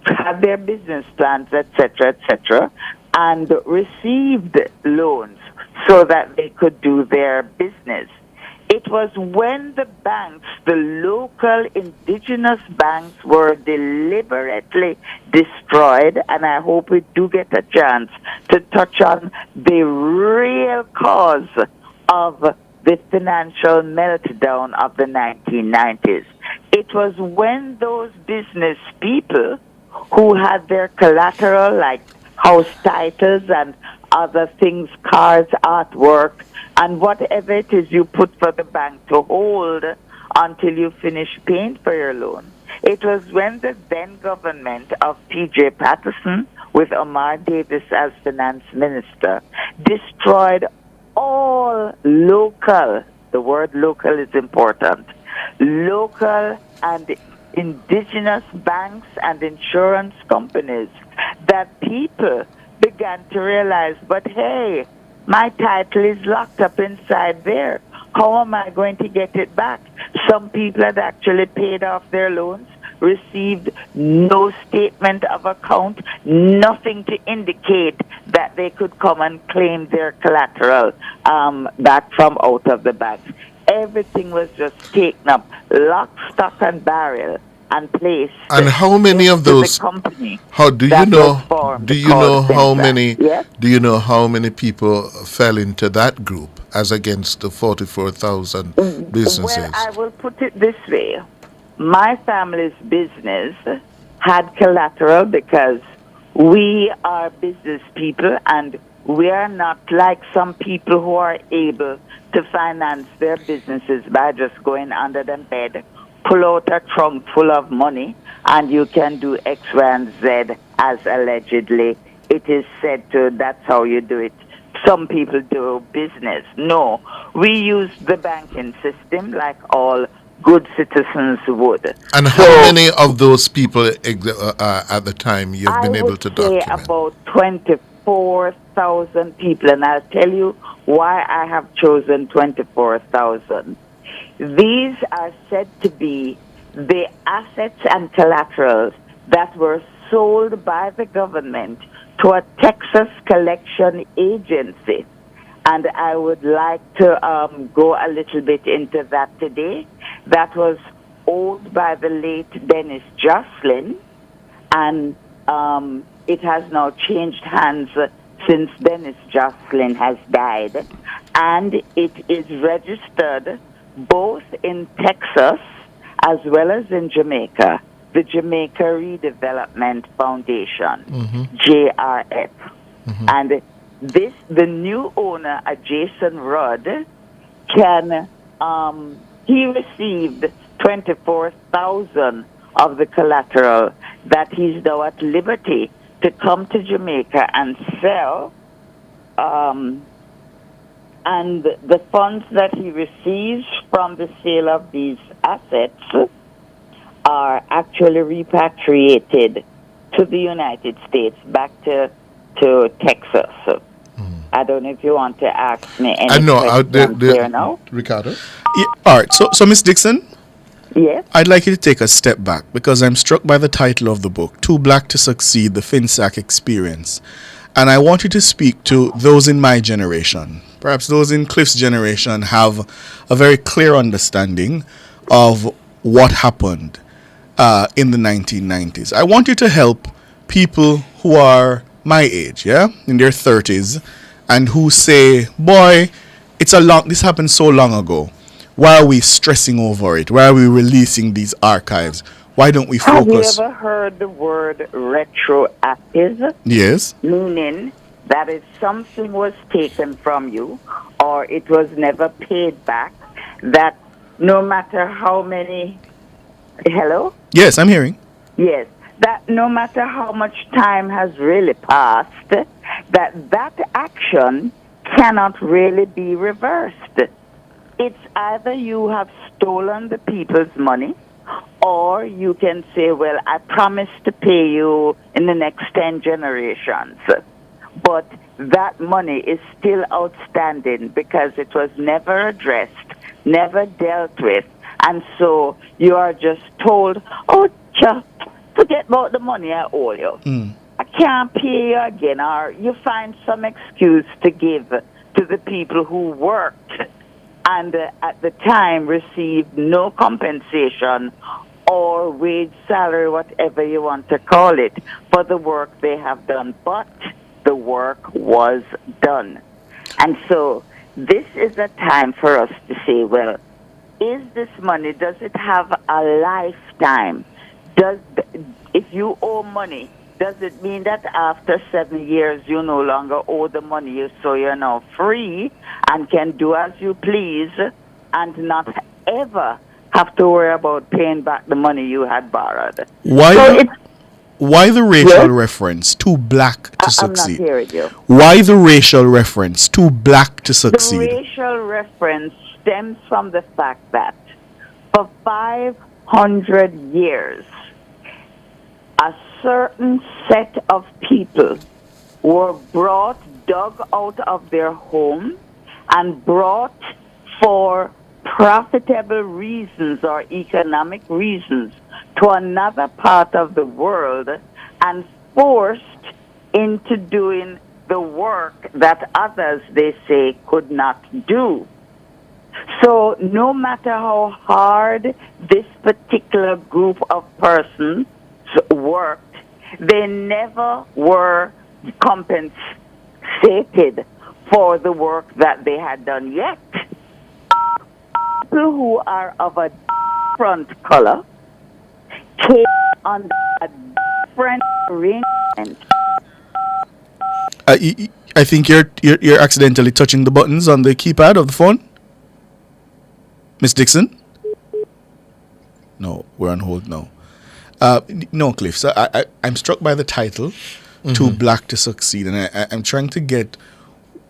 had their business plans, etc., and received loans so that they could do their business. It was when the banks, the local indigenous banks, were deliberately destroyed, and I hope we do get a chance to touch on the real cause of the financial meltdown of the 1990s. It was when those business people who had their collateral, like house titles and other things, cars, artwork, and whatever it is you put for the bank to hold until you finish paying for your loan. It was when the then government of P.J. Patterson, with Omar Davis as finance minister, destroyed all local, the word local is important, local and indigenous banks and insurance companies, that people began to realize, but hey, my title is locked up inside there. How am I going to get it back? Some people had actually paid off their loans, received no statement of account, nothing to indicate that they could come and claim their collateral back from out of the bank. Everything was just taken up, lock, stock, and barrel, and placed. And how many of those? How do you know? Do you know how many? Yes? Do you know how many people fell into that group as against the 44,000 businesses? Well, I will put it this way. My family's business had collateral because we are business people and we are not like some people who are able to finance their businesses by just going under the bed, pull out a trunk full of money, and you can do X, Y, and Z as allegedly it is said to. That's how you do it. Some people do business. No, we use the banking system like all good citizens would. And how many of those people at the time you've been able to document? I would say about 24,000 people, and I'll tell you why I have chosen 24,000. These are said to be the assets and collaterals that were sold by the government to a Texas collection agency. And I would like to go a little bit into that today. That was owned by the late Dennis Jocelyn, and it has now changed hands since Dennis Jocelyn has died. And it is registered both in Texas as well as in Jamaica, the Jamaica Redevelopment Foundation, JRF. And the new owner, Jason Rudd, he received 24,000 of the collateral that he's now at liberty to come to Jamaica and sell. And the funds that he receives from the sale of these assets are actually repatriated to the United States, back to Texas. I don't know if you want to ask me any questions there now. Ricardo? Yeah, all right, so Miss Dixon? Yes? I'd like you to take a step back because I'm struck by the title of the book, Too Black to Succeed, the Finac Experience. And I want you to speak to those in my generation. Perhaps those in Cliff's generation have a very clear understanding of what happened in the 1990s. I want you to help people who are my age, in their 30s, and who say, boy, this happened so long ago. Why are we stressing over it? Why are we releasing these archives? Why don't we focus? Have you ever heard the word retroactive? Yes. Meaning that if something was taken from you or it was never paid back, that no matter how many... Hello? Yes, I'm hearing. Yes. That no matter how much time has really passed, that action cannot really be reversed. It's either you have stolen the people's money, or you can say, well, I promise to pay you in the next 10 generations. But that money is still outstanding because it was never addressed, never dealt with. And so you are just told, oh, forget about the money I owe you. I can't pay you again. Or you find some excuse to give to the people who worked and at the time received no compensation or wage, salary, whatever you want to call it, for the work they have done. But the work was done. And so this is a time for us to say, well, is this money, does it have a lifetime? If you owe money, Does it mean that after 7 years you no longer owe the money, so you're now free and can do as you please and not ever have to worry about paying back the money you had borrowed? Why the racial reference? Too black to succeed. I'm not hearing you. Why the racial reference? Too black to The succeed. racial reference stems from the fact that for 500 years, a certain set of people were dug out of their home and brought for profitable reasons or economic reasons to another part of the world and forced into doing the work that others, they say, could not do. So no matter how hard this particular group of persons worked, they never were compensated for the work that they had done yet. People who are of a different color came under a different arrangement. I think you're accidentally touching the buttons on the keypad of the phone. Miss Dixon? No, we're on hold now. No, Cliff. So I'm struck by the title, Too Black to Succeed, and I'm trying to get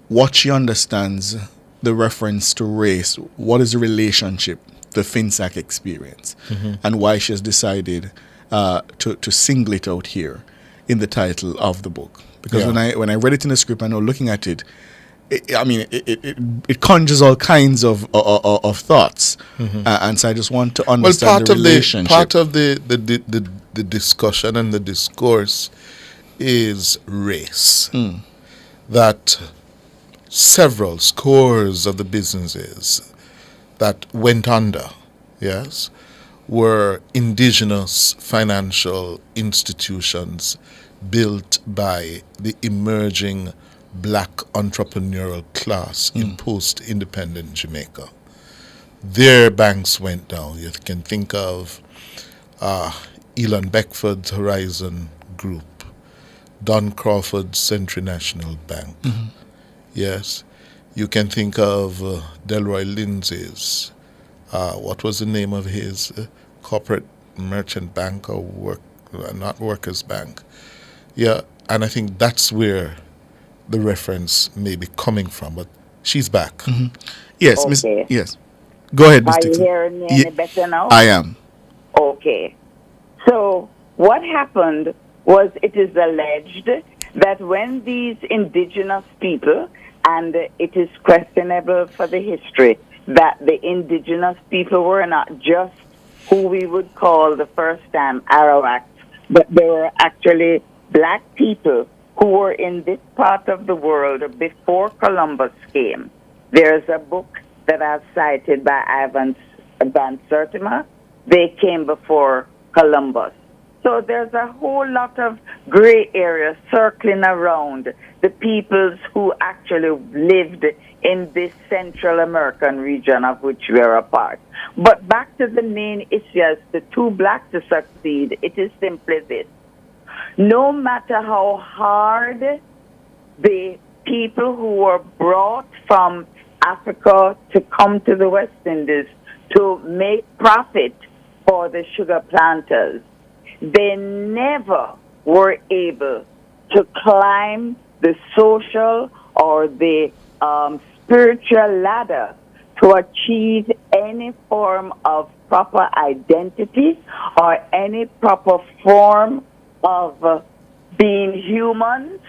what she understands the reference to race. What is the relationship, the Finac experience, and why she has decided to single it out here in the title of the book. Because when I read it in the script, I know looking at it, it conjures all kinds of thoughts, and so I just want to understand the relationship. Part of the discussion and the discourse is race. That several scores of the businesses that went under, yes, were indigenous financial institutions built by the emerging black entrepreneurial class in post-independent Jamaica. Their banks went down. You can think of Elon Beckford's Horizon Group, Don Crawford's Century National Bank. Yes. You can think of Delroy Lindsay's, what was the name of his corporate merchant bank or not Workers Bank. Yeah, and I think that's where the reference may be coming from, but she's back. Yes, Okay. Yes. Go ahead, Ms. Are you Dixon. hearing me any better now? I am. Okay. So what happened was it is alleged that when these indigenous people, and it is questionable for the history, that the indigenous people were not just who we would call the first time Arawaks, but they were actually black people who were in this part of the world before Columbus came. There's a book that I've cited by Ivan Van Sertima. They came before Columbus. So there's a whole lot of gray area circling around the peoples who actually lived in this Central American region of which we are a part. But back to the main issue as the too black to succeed, it is simply this. No matter how hard the people who were brought from Africa to come to the West Indies to make profit for the sugar planters, they never were able to climb the social or the spiritual ladder to achieve any form of proper identity or any proper form of being humans.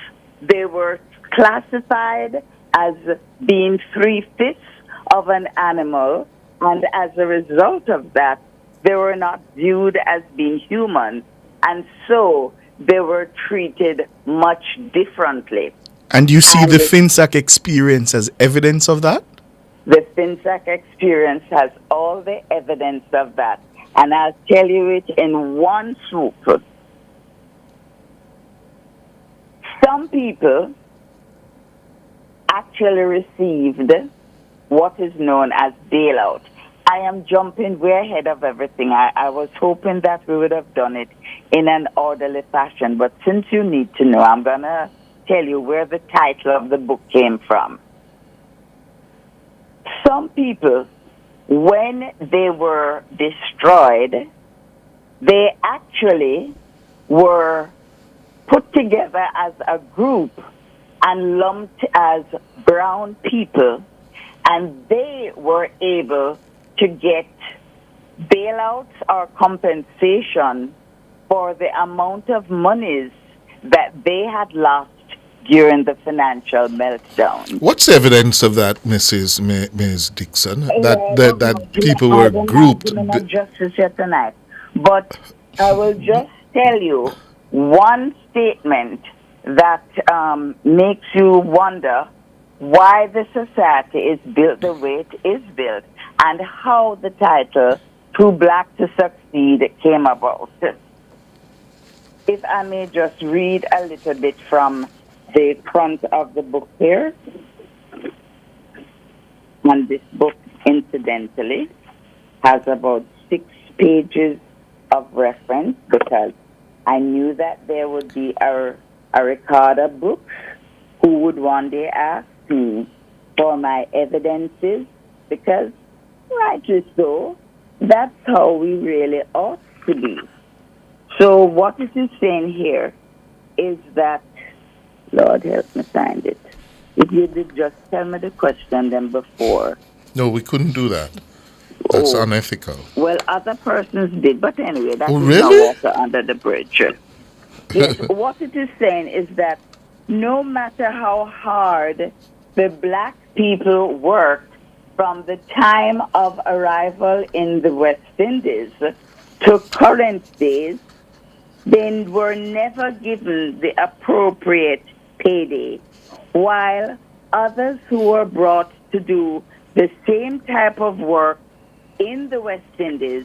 They were classified as being 3/5 of an animal, and as a result of that, they were not viewed as being human, and so they were treated much differently. And you see the Finac experience as evidence of that? The Finac experience has all the evidence of that, and I'll tell you it in one swoop. Some people actually received what is known as bailout. I am jumping way ahead of everything. I was hoping that we would have done it in an orderly fashion, but since you need to know, I'm going to tell you where the title of the book came from. Some people, when they were destroyed, they actually were put together as a group and lumped as brown people, and they were able to get bailouts or compensation for the amount of monies that they had lost during the financial meltdown. What's evidence of that, Ms. Dixon? That people were grouped. I'm not justice here tonight, but I will just tell you one statement that makes you wonder why the society is built the way it is built and how the title Too Black to Succeed came about. If I may just read a little bit from the front of the book here. And this book, incidentally, has about 6 pages of reference because I knew that there would be a record of books who would one day ask me for my evidences because, rightly so, that's how we really ought to be. So what it is saying here is that, Lord help me find it. If you did just tell me the question then before. No, we couldn't do that. That's unethical. Well, other persons did, but anyway, that is really? no water under the bridge. Yes, what it is saying is that no matter how hard the black people worked from the time of arrival in the West Indies to current days, they were never given the appropriate payday, while others who were brought to do the same type of work in the West Indies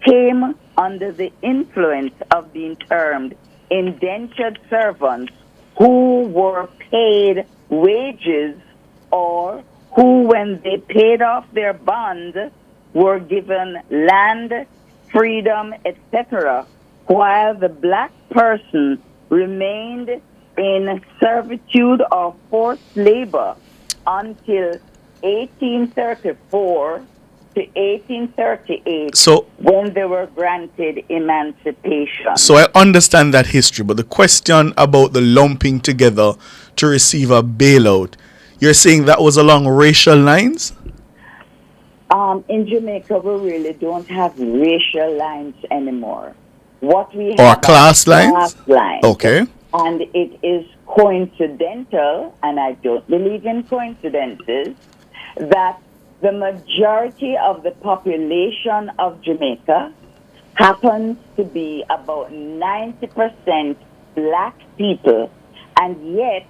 came under the influence of being termed indentured servants who were paid wages or who, when they paid off their bond, were given land, freedom, etc., while the black person remained in servitude or forced labor until 1834 to 1838, when they were granted emancipation. So I understand that history, but the question about the lumping together to receive a bailout, you're saying that was along racial lines? In Jamaica, we really don't have racial lines anymore. What we have Or class lines? Class lines. Okay. And it is coincidental, and I don't believe in coincidences, that the majority of the population of Jamaica happens to be about 90% black people, and yet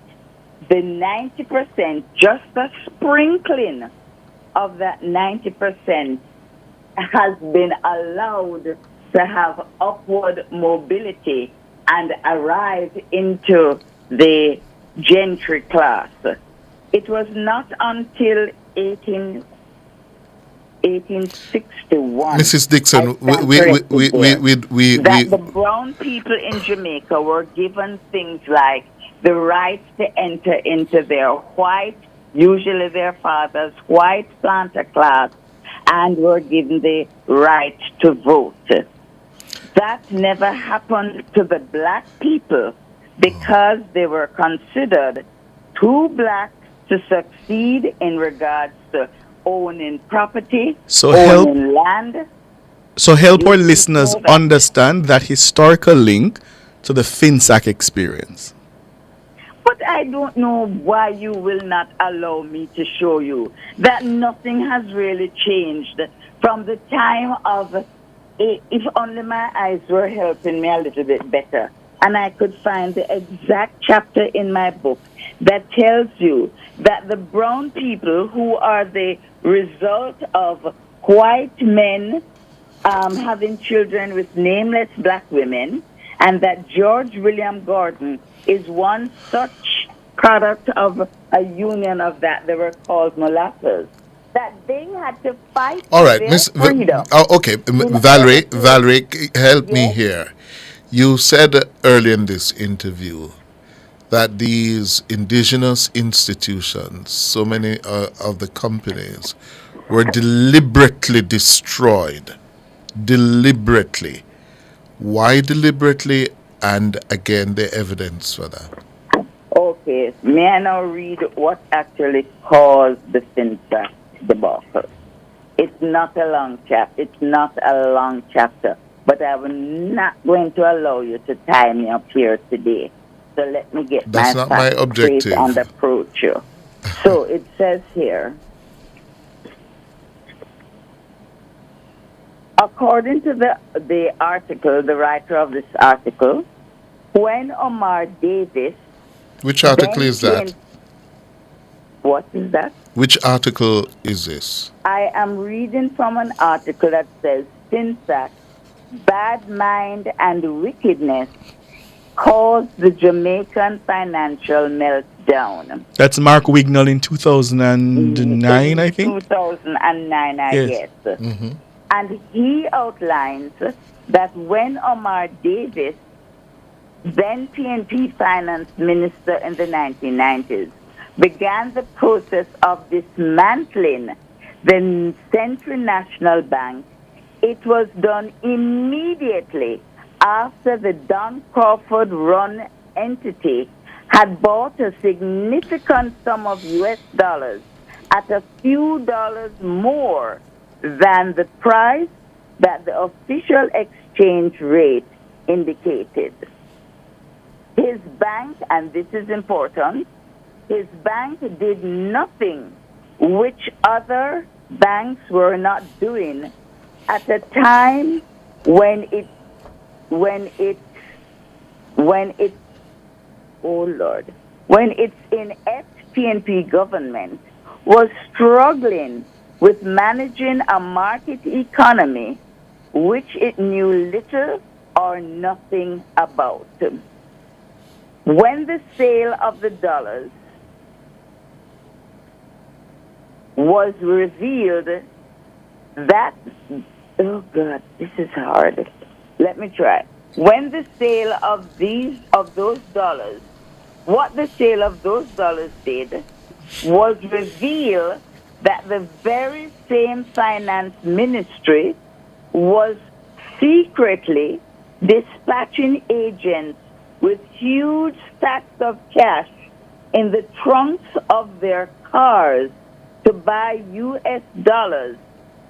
the 90%, just a sprinkling of that 90% has been allowed to have upward mobility and arrive into the gentry class. It was not until 1861. Mrs. Dixon, that the brown people in Jamaica were given things like the right to enter into their white, usually their father's white planter class, and were given the right to vote. That never happened to the black people because they were considered too black to succeed in regards to owning property, owning land. So help our listeners understand that historical link to the Finac experience. But I don't know why you will not allow me to show you that nothing has really changed from the time of, if only my eyes were helping me a little bit better, and I could find the exact chapter in my book that tells you that the brown people, who are the result of white men having children with nameless black women, and that George William Gordon is one such product of a union of that. They were called mulattoes. that they had to fight All for right, their freedom. Okay, Valerie, help me here. You said earlier in this interview that these indigenous institutions, so many of the companies, were deliberately destroyed. Deliberately. Why deliberately? And again, the evidence for that. Okay, may I now read what actually caused the FinTech debacle? It's not a long chapter, but I'm not going to allow you to tie me up here today. So let me get That's my not my facts objective. straight and approach you. So it says here, according to the article, the writer of this article, when Omar Davis... Which article is that? What is that? Which article is this? I am reading from an article that says, FinTech, bad mind and wickedness caused the Jamaican financial meltdown. That's Mark Wignall in 2009, I think? 2009, I guess. Mm-hmm. And he outlines that when Omar Davis, then PNP finance minister in the 1990s, began the process of dismantling the Central National Bank, it was done immediately after the Don Crawford-run entity had bought a significant sum of U.S. dollars at a few dollars more than the price that the official exchange rate indicated. His bank, and this is important, his bank did nothing which other banks were not doing at a time when its inept PNP government was struggling with managing a market economy which it knew little or nothing about. When the sale of the dollars was revealed, that, oh God, this is hard. Let me try. When the sale of those dollars, what the sale of those dollars did was reveal that the very same finance ministry was secretly dispatching agents with huge stacks of cash in the trunks of their cars to buy U.S. dollars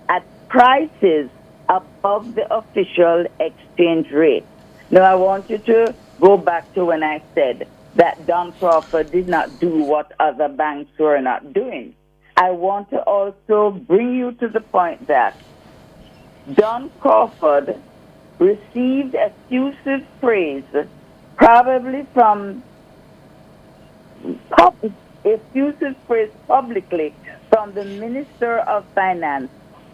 at prices above the official exchange rate. Now, I want you to go back to when I said that Don Crawford did not do what other banks were not doing. I want to also bring you to the point that Don Crawford received effusive praise, probably from effusive praise publicly from the Minister of Finance,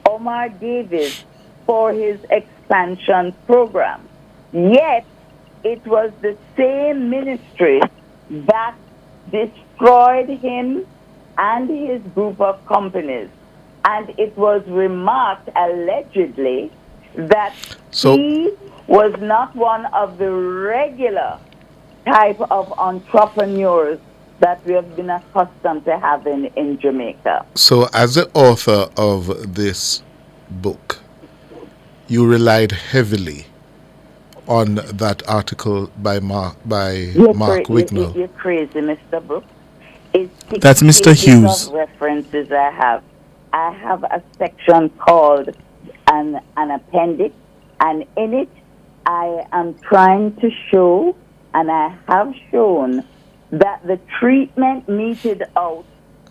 Omar Davis, for his expansion program. Yet, it was the same ministry that destroyed him and his group of companies. And it was remarked, allegedly, that he was not one of the regular type of entrepreneurs that we have been accustomed to having in Jamaica. So, as the author of this book, you relied heavily on that article by Mark Wignall. You're crazy, Mr. Brooks. It's That's Mr. Hughes. Of references I have. I have a section called an appendix, and in it I am trying to show, and I have shown, that the treatment meted out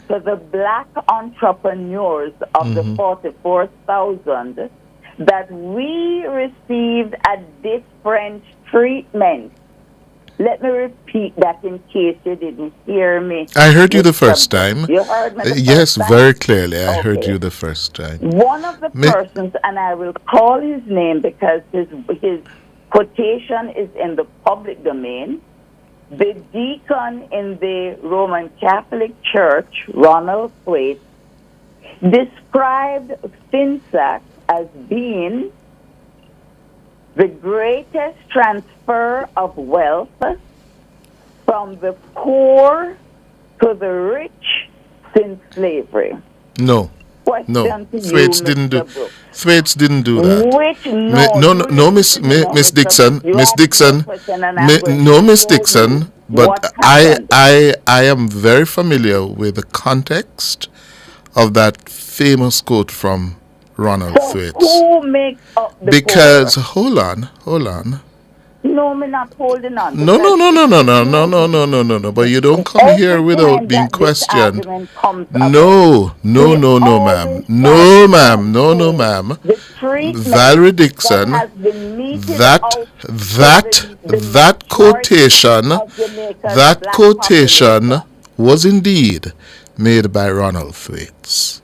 to the black entrepreneurs of the 44,000, that we received a different treatment. Let me repeat that in case you didn't hear me. I heard you the first time. You heard me the yes, first time? very clearly. I heard you the first time. One of the persons, and I will call his name because his quotation is in the public domain, the deacon in the Roman Catholic Church, Ronald Thwaite, described FinSac as being the greatest transfer of wealth from the poor to the rich since slavery. No. Question to Thwaites you, didn't Mr. do. Brooks. Thwaites didn't do that. Which No, Miss Dixon, Miss Dixon, Miss Dixon. But I am very familiar with the context of that famous quote from Ronald Thwaites. Who makes up the Because poor? hold on. No, me not holding on. No. But you don't come here without being questioned. No, ma'am. No, ma'am. Valerie Dixon, that quotation was indeed made by Ronald Thwaites.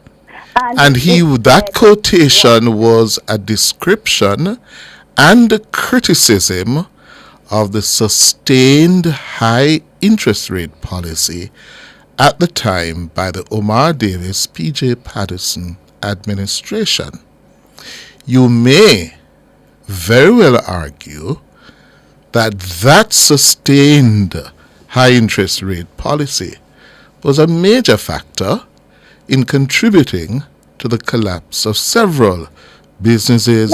And that quotation was a description and a criticism of the sustained high interest rate policy at the time by the Omar Davis P.J. Patterson administration. You may very well argue that sustained high interest rate policy was a major factor in contributing to the collapse of several businesses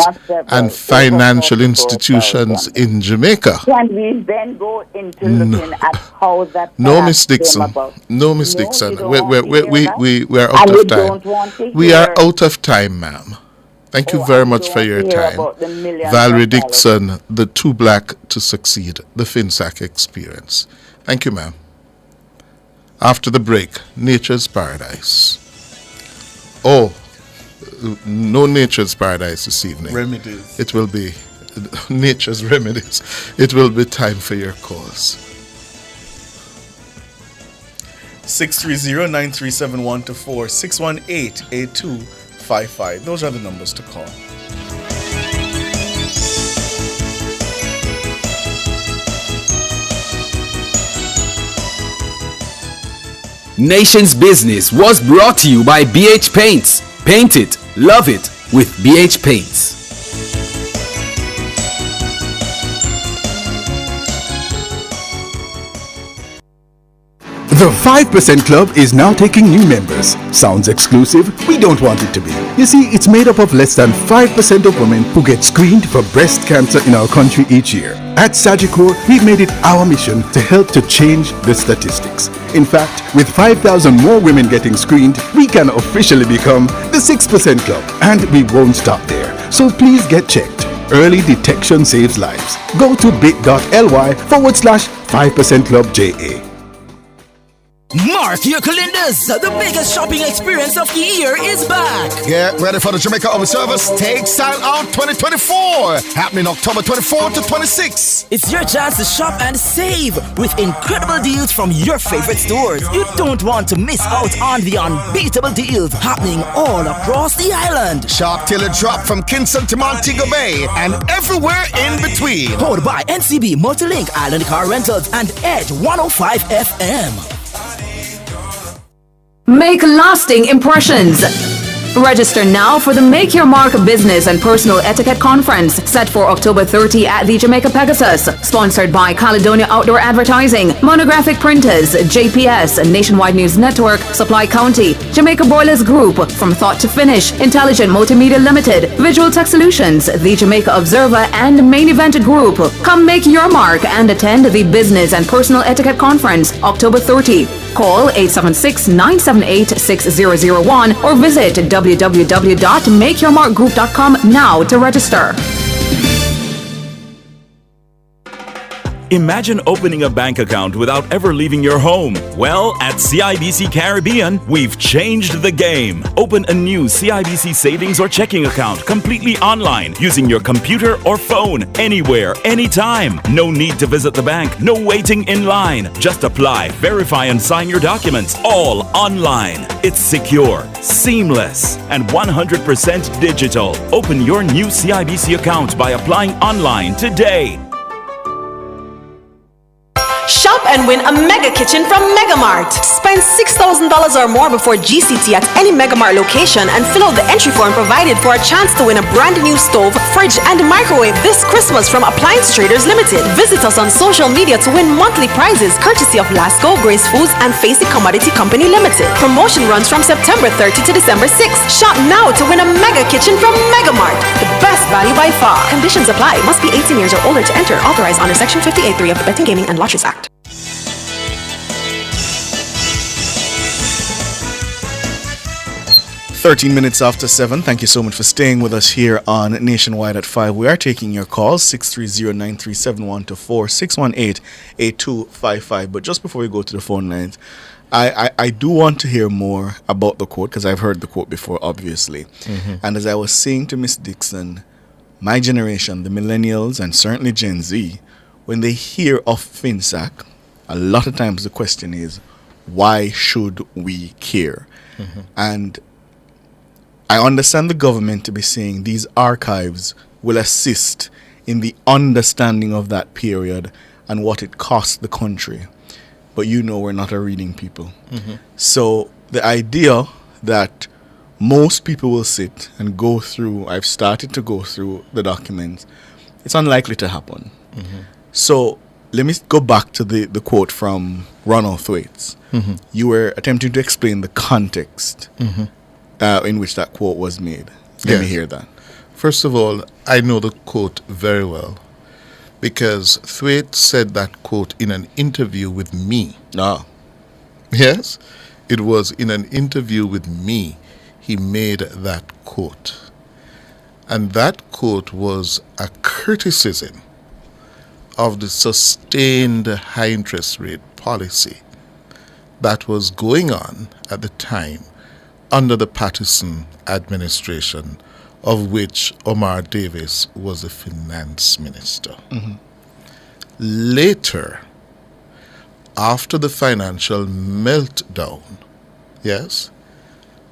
and financial institutions in Jamaica. Can we then go into looking at how that No, Miss Dixon. No, Miss Dixon. We're out of time. We are out of time, ma'am. Thank you very much for your time. Valerie Dixon, the Too Black to Succeed, the FinSac Experience. Thank you, ma'am. After the break, Nature's Paradise. Oh, no Nature's Paradise this evening. Remedies. It will be Nature's Remedies. It will be time for your calls. 630-9371-4, 618-8255. Those are the numbers to call. Nation's Business was brought to you by BH Paints. Paint it, love it with BH Paints. The 5% Club is now taking new members. Sounds exclusive? We don't want it to be. You see, it's made up of less than 5% of women who get screened for breast cancer in our country each year. At Sagicor, we've made it our mission to help to change the statistics. In fact, with 5,000 more women getting screened, we can officially become the 6% Club. And we won't stop there. So please get checked. Early detection saves lives. Go to bit.ly/5% Club JA. Mark your calendars! The biggest shopping experience of the year is back! Get ready for the Jamaica Observer's Take Style Out 2024, happening October 24 to 26. It's your chance to shop and save with incredible deals from your favorite stores. You don't want to miss out on the unbeatable deals happening all across the island. Shop till it drop from Kingston to Montego Bay and everywhere in between. Powered by NCB, Multilink, Island Car Rentals, and Edge 105 FM. Make lasting impressions. Register now for the Make Your Mark Business and Personal Etiquette Conference set for October 30 at the Jamaica Pegasus. Sponsored by Caledonia Outdoor Advertising, Monographic Printers, JPS, Nationwide News Network, Supply County, Jamaica Boilers Group, From Thought to Finish, Intelligent Multimedia Limited, Visual Tech Solutions, the Jamaica Observer, and Main Event Group. Come make your mark and attend the Business and Personal Etiquette Conference October 30. Call 876-978-6001 or visit www.makeyourmarkgroup.com now to register. Imagine opening a bank account without ever leaving your home. Well, at CIBC Caribbean, we've changed the game. Open a new CIBC savings or checking account completely online using your computer or phone anywhere, anytime. No need to visit the bank, no waiting in line. Just apply, verify, and sign your documents all online. It's secure, seamless, and 100% digital. Open your new CIBC account by applying online today. Shop and win a mega kitchen from Megamart. Spend $6,000 or more before GCT at any Megamart location and fill out the entry form provided for a chance to win a brand new stove, fridge, and microwave this Christmas from Appliance Traders Limited. Visit us on social media to win monthly prizes courtesy of Lasco, Grace Foods, and Facey Commodity Company Limited. Promotion runs from September 30 to December 6th. Shop now to win a mega kitchen from Megamart. The best value by far. Conditions apply. Must be 18 years or older to enter. Authorized under Section 58(3) of the Betting, Gaming, and Lotteries Act. Minutes after 7. Thank you so much for staying with us here on Nationwide at 5. We are taking your calls 630-937-124, 618-8255. But just before we go to the phone lines, I do want to hear more about the quote, because I've heard the quote before, obviously. Mm-hmm. And as I was saying to Miss Dixon, my generation, the millennials, and certainly Gen Z, when they hear of FinSac, a lot of times the question is, why should we care? Mm-hmm. And I understand the government to be saying these archives will assist in the understanding of that period and what it cost the country. But we're not a reading people. Mm-hmm. So the idea that most people will sit and go through, I've started to go through the documents, it's unlikely to happen. Mm-hmm. So let me go back to the quote from Ronald Thwaites. Mm-hmm. You were attempting to explain the context in which that quote was made. Let me hear that. First of all, I know the quote very well because Thwaites said that quote in an interview with me. Ah. Yes, it was in an interview with me he made that quote. And that quote was a criticism of the sustained high interest rate policy that was going on at the time under the Patterson administration, of which Omar Davis was the finance minister. Mm-hmm. Later, after the financial meltdown, yes,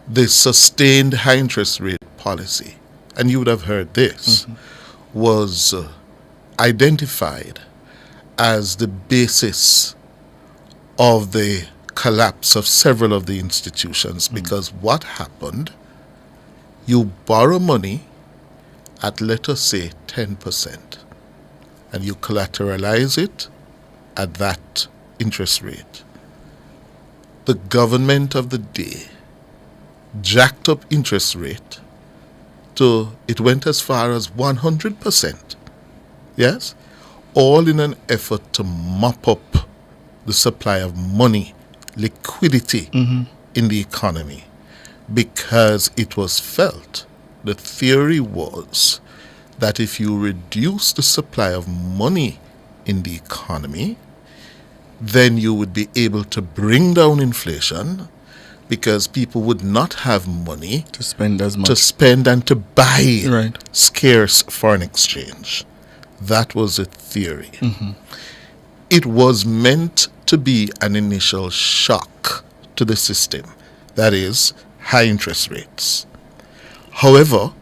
the sustained high interest rate policy, and you would have heard this, was identified as the basis of the collapse of several of the institutions, because what happened, you borrow money at, let us say, 10%, and you collateralize it at that interest rate. The government of the day jacked up interest rate to, it went as far as 100%, yes, all in an effort to mop up the supply of money, liquidity in the economy, because it was felt, the theory was that if you reduce the supply of money in the economy, then you would be able to bring down inflation, because people would not have money to spend as much, to spend and to buy scarce foreign exchange. That was a theory. Mm-hmm. It was meant to be an initial shock to the system, that is, high interest rates. However,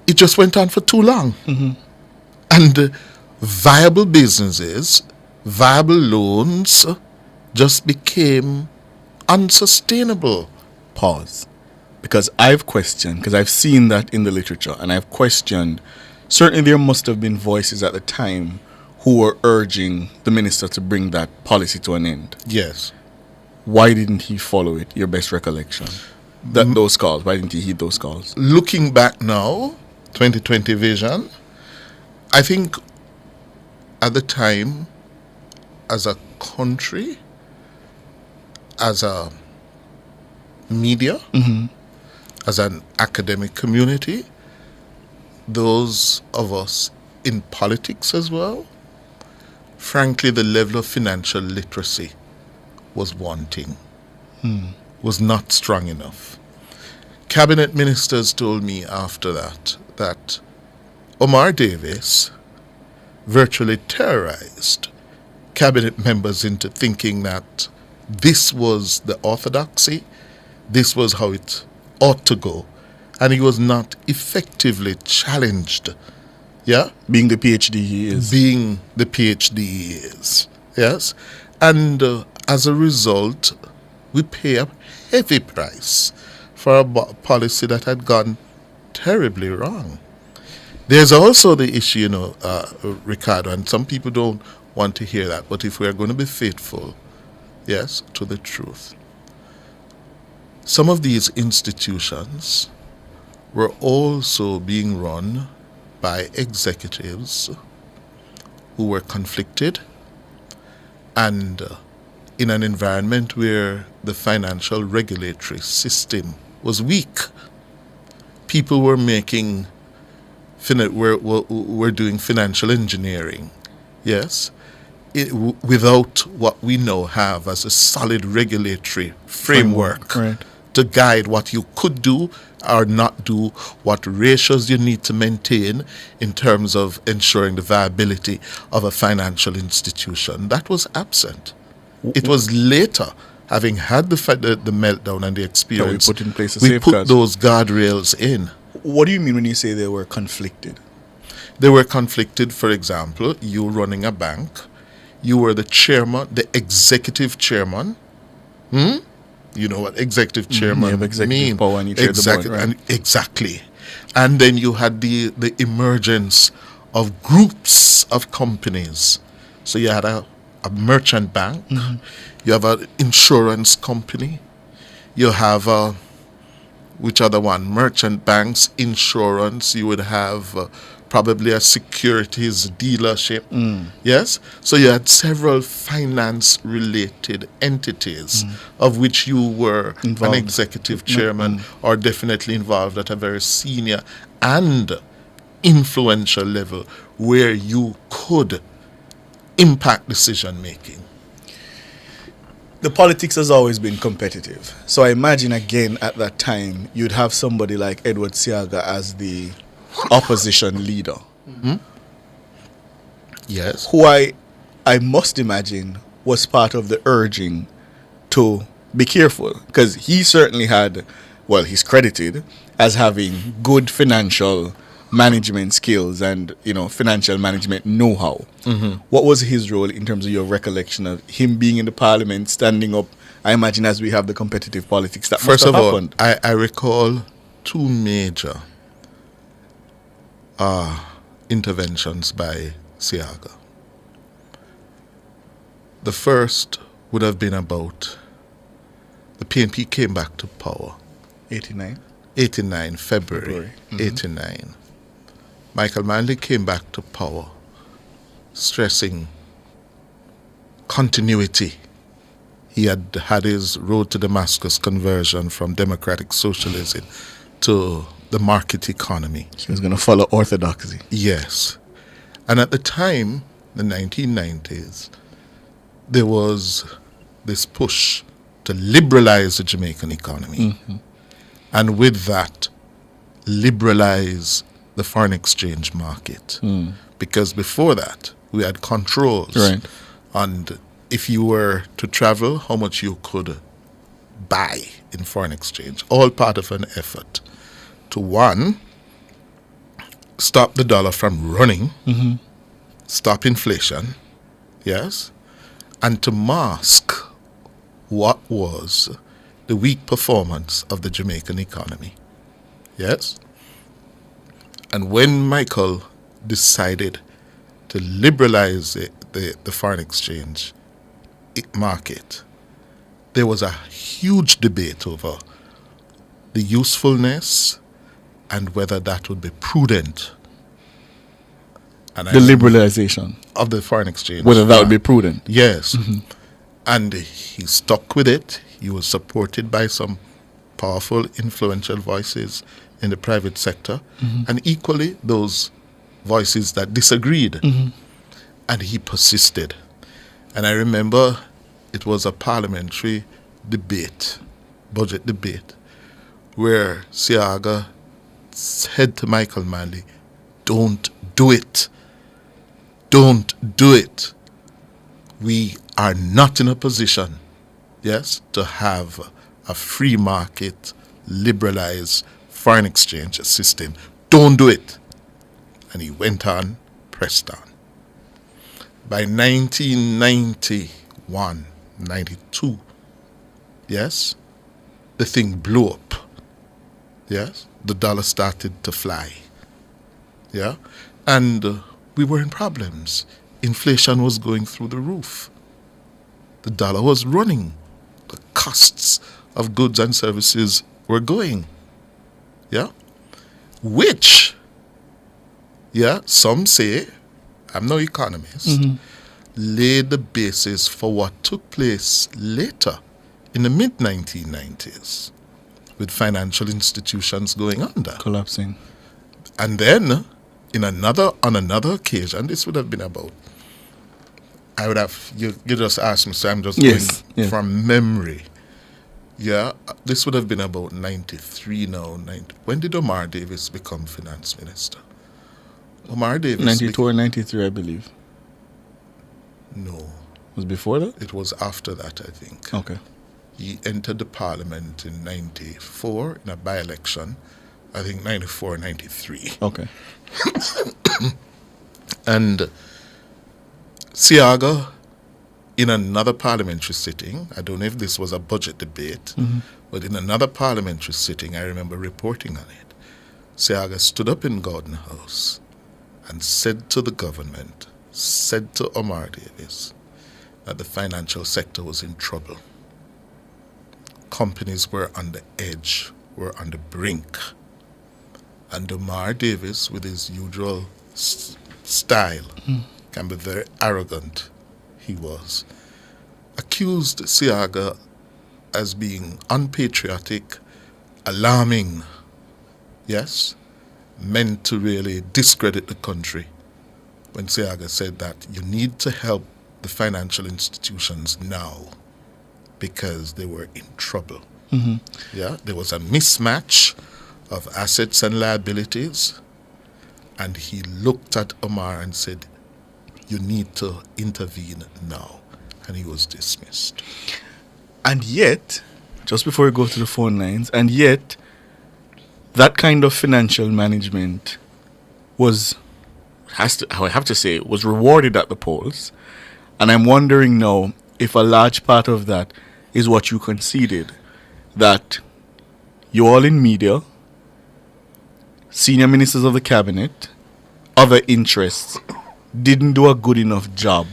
it just went on for too long. Mm-hmm. And viable businesses, viable loans just became unsustainable. Pause. Because I've questioned, because I've seen that in the literature, and I've questioned, certainly there must have been voices at the time who were urging the minister to bring that policy to an end. Yes. Why didn't he follow it? Your best recollection. Those calls. Why didn't he heed those calls? Looking back now, 2020 vision, I think at the time, as a country, as a media, as an academic community, those of us in politics as well, frankly, the level of financial literacy was wanting, was not strong enough. Cabinet ministers told me after that Omar Davis virtually terrorized cabinet members into thinking that this was the orthodoxy, this was how it ought to go, and he was not effectively challenged. Yeah? Being the PhD he is. Being the PhD he is. Yes? And as a result, we pay a heavy price for a policy that had gone terribly wrong. There's also the issue, Ricardo, and some people don't want to hear that, but if we are going to be faithful, yes, to the truth, some of these institutions were also being run by executives who were conflicted and in an environment where the financial regulatory system was weak. People were making, were doing financial engineering, yes, without what we now have as a solid regulatory framework Right. to guide what you could do or not do, what ratios you need to maintain in terms of ensuring the viability of a financial institution. That was absent. It was later, having had the meltdown and the experience, put in place the we put safeguards. those guardrails in. What do you mean when you say they were conflicted? They were conflicted, for example, you running a bank, you were the chairman, the executive chairman. You know what executive chairman You have executive mean? power and you chair the board, right? And exactly. And then you had the emergence of groups of companies. So you had a merchant bank, you have an insurance company, you have which other one? Merchant banks, insurance, you would have probably a securities dealership. Yes? So you had several finance-related entities of which you were Involved. an executive chairman or definitely involved at a very senior and influential level where you could impact decision-making. The politics has always been competitive. So I imagine again at that time you'd have somebody like Edward Seaga as the opposition leader. Yes. Who I must imagine was part of the urging to be careful, because he certainly had, well, he's credited as having good financial management skills and financial management know-how. What was his role in terms of your recollection of him being in the parliament, standing up? I imagine as we have the competitive politics that First must of have all, happened. I recall two major interventions by Seaga. The first would have been about the PNP came back to power. 89? 89, February. 89. Michael Manley came back to power, stressing continuity. He had had his road to Damascus conversion from democratic socialism to the market economy. He was going to follow orthodoxy. Yes. And at the time, the 1990s, there was this push to liberalize the Jamaican economy. And with that, liberalize the foreign exchange market. Because before that, we had controls on if you were to travel, how much you could buy in foreign exchange. All part of an effort to, one, stop the dollar from running, stop inflation, yes, and to mask what was the weak performance of the Jamaican economy. Yes? And when Michael decided to liberalize the foreign exchange market, there was a huge debate over the usefulness and whether that would be prudent. And The liberalization of the foreign exchange. whether that would be prudent. Yes. And he stuck with it. He was supported by some powerful, influential voices in the private sector, and equally those voices that disagreed. And he persisted. And I remember it was a parliamentary debate, budget debate, where Seaga said to Michael Manley, "Don't do it. Don't do it. We are not in a position, yes, to have a free market, liberalized foreign exchange system. Don't do it." And he went on, pressed on. By 1990, 91, 92. Yes? The thing blew up. Yes? The dollar started to fly. Yeah? And we were in problems. Inflation was going through the roof. The dollar was running. The costs of goods and services were going. Yeah? Which, yeah, some say, I'm no economist, laid the basis for what took place later in the mid-1990s with financial institutions going under. Collapsing. And then, on another occasion, this would have been about, I would have, you just asked me, so I'm just going from memory. Yeah, this would have been about 93 now. When did Omar Davis become finance minister? Omar Davis... 92 or 93, I believe. No. It was before that? It was after that, I think. Okay. He entered the parliament in 94 in a by-election. I think 94, 93. Okay. And Siaga, in another parliamentary sitting, I don't know if this was a budget debate, but in another parliamentary sitting, I remember reporting on it. Siaga stood up in Gordon House and said to the government, said to Omar Davis, that the financial sector was in trouble. Companies were on the edge, were on the brink. And Omar Davis, with his usual style, can be very arrogant, he was, accused Siaga as being unpatriotic, alarming, yes, meant to really discredit the country, when Siaga said that you need to help the financial institutions now because they were in trouble. Yeah, there was a mismatch of assets and liabilities, and he looked at Omar and said, you need to intervene now, and he was dismissed. And yet, just before we go to the phone lines, and yet, that kind of financial management was, I have to say, was rewarded at the polls. And I'm wondering now if a large part of that is what you conceded, that you all in media, senior ministers of the cabinet, other interests, didn't do a good enough job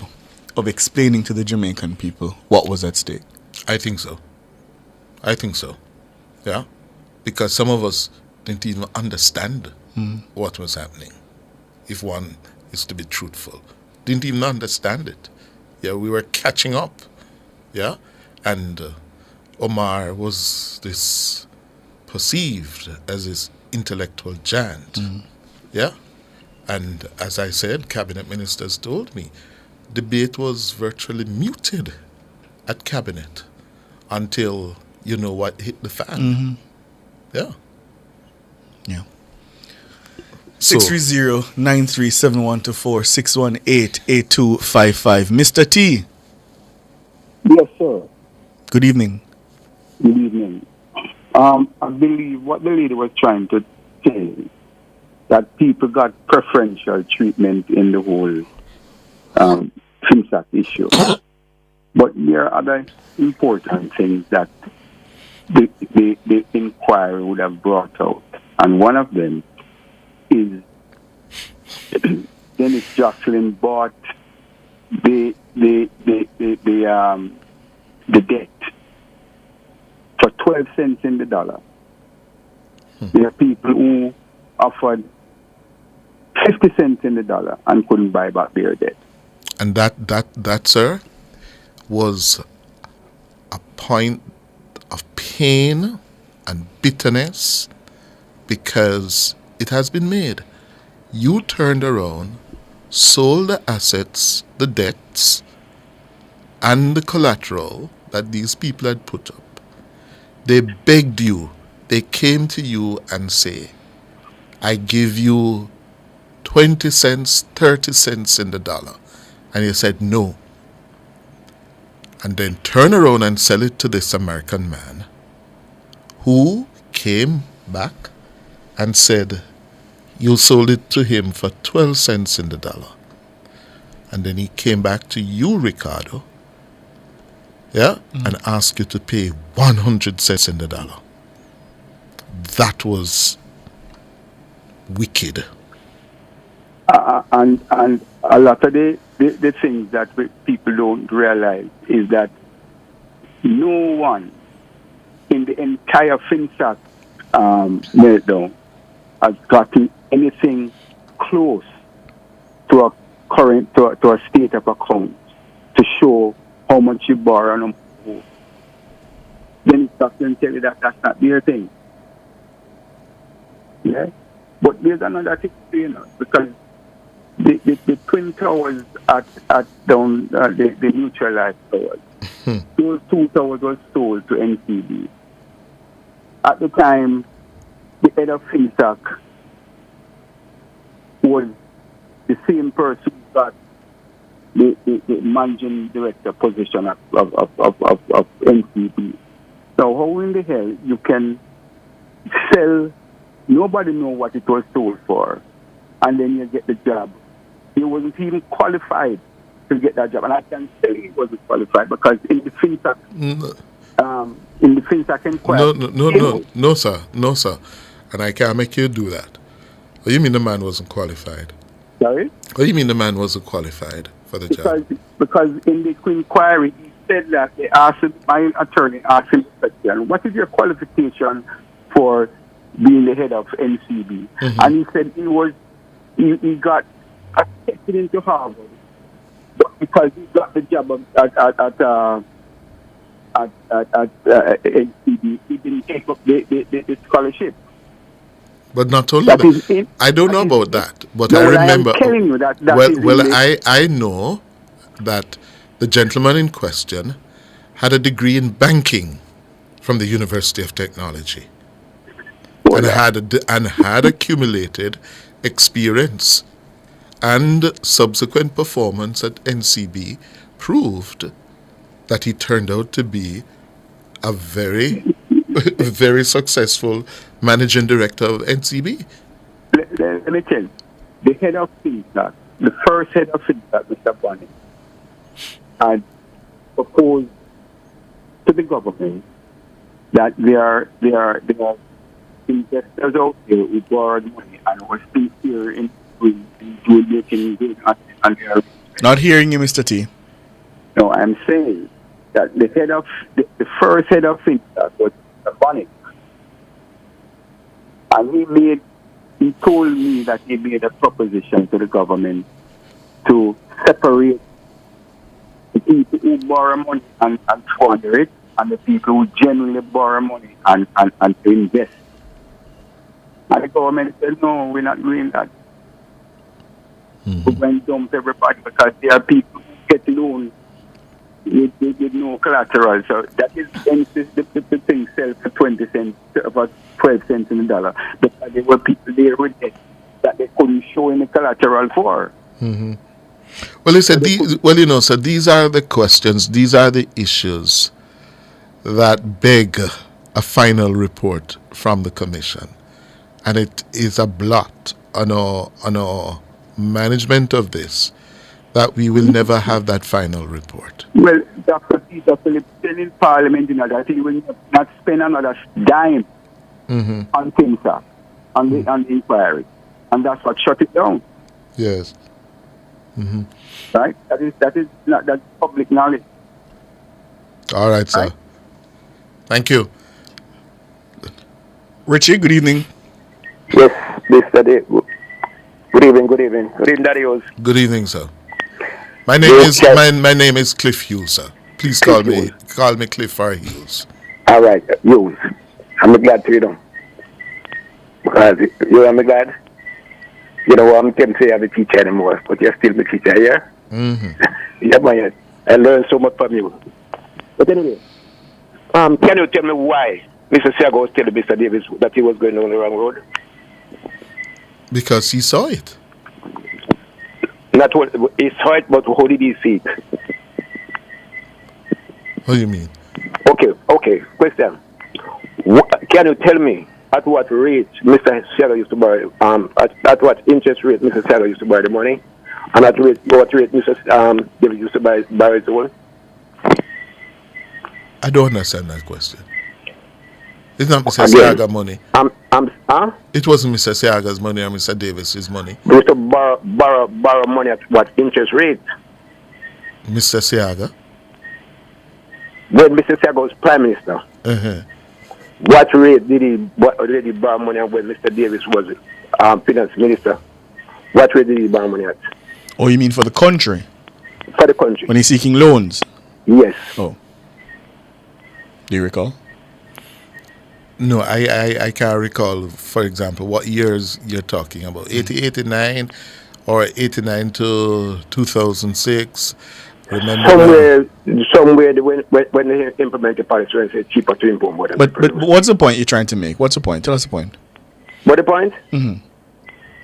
of explaining to the Jamaican people what was at stake. I think so. Yeah, because some of us didn't even understand what was happening. If one is to be truthful, didn't even understand it. Yeah, we were catching up. Yeah, and Omar was this perceived as this intellectual giant. Yeah, and as I said, cabinet ministers told me, debate was virtually muted at cabinet until you know what hit the fan. Yeah. 630-937124, 618-8255. Mr. T. Yes, sir. Good evening. Good evening. I believe what the lady was trying to say, that people got preferential treatment in the whole FinSAC issue. But there are other important things that the inquiry would have brought out. And one of them is Dennis Jocelyn bought the debt for 12 cents in the dollar. There are people who offered 50 cents in the dollar and couldn't buy back their debt. And that, sir, was a point of pain and bitterness because it has been made. You turned around, sold the assets, the debts, and the collateral that these people had put up. They begged you. They came to you and say, I give you 20 cents, 30 cents in the dollar. And you said no. And then turn around and sell it to this American man who came back and said, you sold it to him for 12 cents in the dollar. And then he came back to you, Ricardo, yeah, and ask you to pay 100 cents in the dollar. That was wicked. And a lot of the things that people don't realize is that no one in the entire FinSAC meltdown has gotten anything close to a current to a state of account to show how much you borrow and how much you owe. Then it's not going to tell you that that's not their thing. Yeah, but there's another thing, because the twin towers at down the neutralized towers. Those 2 towers were sold to NCB. At the time, the head of FinSAC was the same person who got the managing director position of NCB. So how in the hell you can sell? Nobody know what it was sold for, and then you get the job. He wasn't even qualified to get that job, and I can tell he wasn't qualified because in the FinSAC, inquiry. No, sir, and I can't make you do that. What do you mean the man wasn't qualified? Sorry? What do you mean the man wasn't qualified for the job? Because in the inquiry, he said that my attorney asked him the question, what is your qualification for being the head of NCB? And he said he got accepted into Harvard, but because he got the job at NCB, he didn't take up the scholarship. But not only that, I don't know about that, but I remember. I'm telling you that I know that the gentleman in question had a degree in banking from the University of Technology, and had accumulated experience, and subsequent performance at NCB proved that he turned out to be a very very successful managing director of NCB. Let me tell you, the head of FinSAC, the first head of FinSAC, Mr. Bonnie, had proposed to the government that there are investors out there who borrowed money and were still here in making good and they are. Not hearing you, Mr. T. No, I'm saying that the first head of FinSAC was Mr. Bonnie. And he told me that he made a proposition to the government to separate the people who borrow money and squander it, and the people who genuinely borrow money and to invest. And the government said, no, we're not doing that. We went dump everybody because there are people who get loans with no collateral. So that is the thing sell for 20 cents, about 12 cents in the dollar. Because there were people there with debt that they couldn't show any collateral for. Well, he said, so these are the questions, these are the issues that beg a final report from the Commission. And it is a blot on our management of this, that we will never have that final report. Well, Dr. Peter Phillips said in Parliament, that he will not spend another dime on things, on the inquiry. And that's what shut it down. Yes. Right? That's public knowledge. All right, sir. Right? Thank you. Richie, good evening. Yes, Mr. Day. Good evening. Good evening, Daddy. Good evening, sir. My name is Cliff Hughes, sir. Please call me Cliff or Hughes. All right, Hughes. I'm glad to know. Because I'm glad. I'm tempted to have a teacher anymore, but you're still my teacher, yeah? Yeah, man. I learned so much from you. But anyway, can you tell me why Mr. Siago was telling Mr. Davis that he was going on the wrong road? Because he saw it. Not what he saw it, but how did he see it? What do you mean? Okay. Question. Can you tell me at what rate Mr. Siago used to borrow? At what interest rate Mr. Siago used to borrow the money, and at what rate Mr. Davis used to borrow the money? I don't understand that question. It's not Mr. Again, Siaga money. It wasn't Mr. Siaga's money or Mr. Davis's money. We used to borrow money at what interest rate? Mr. Siaga? When Mr. Siaga was Prime Minister, what rate did he borrow money at when Mr. Davis was Finance Minister? What rate did he borrow money at? Oh, you mean for the country? For the country. When he's seeking loans? Yes. Oh. Do you recall? No, I can't recall, for example, what years you're talking about. 89 or 89 to 2006. Remember somewhere when they implement the policy, it's cheaper to import more than But what's the point you're trying to make? What's the point? Tell us the point. What the point?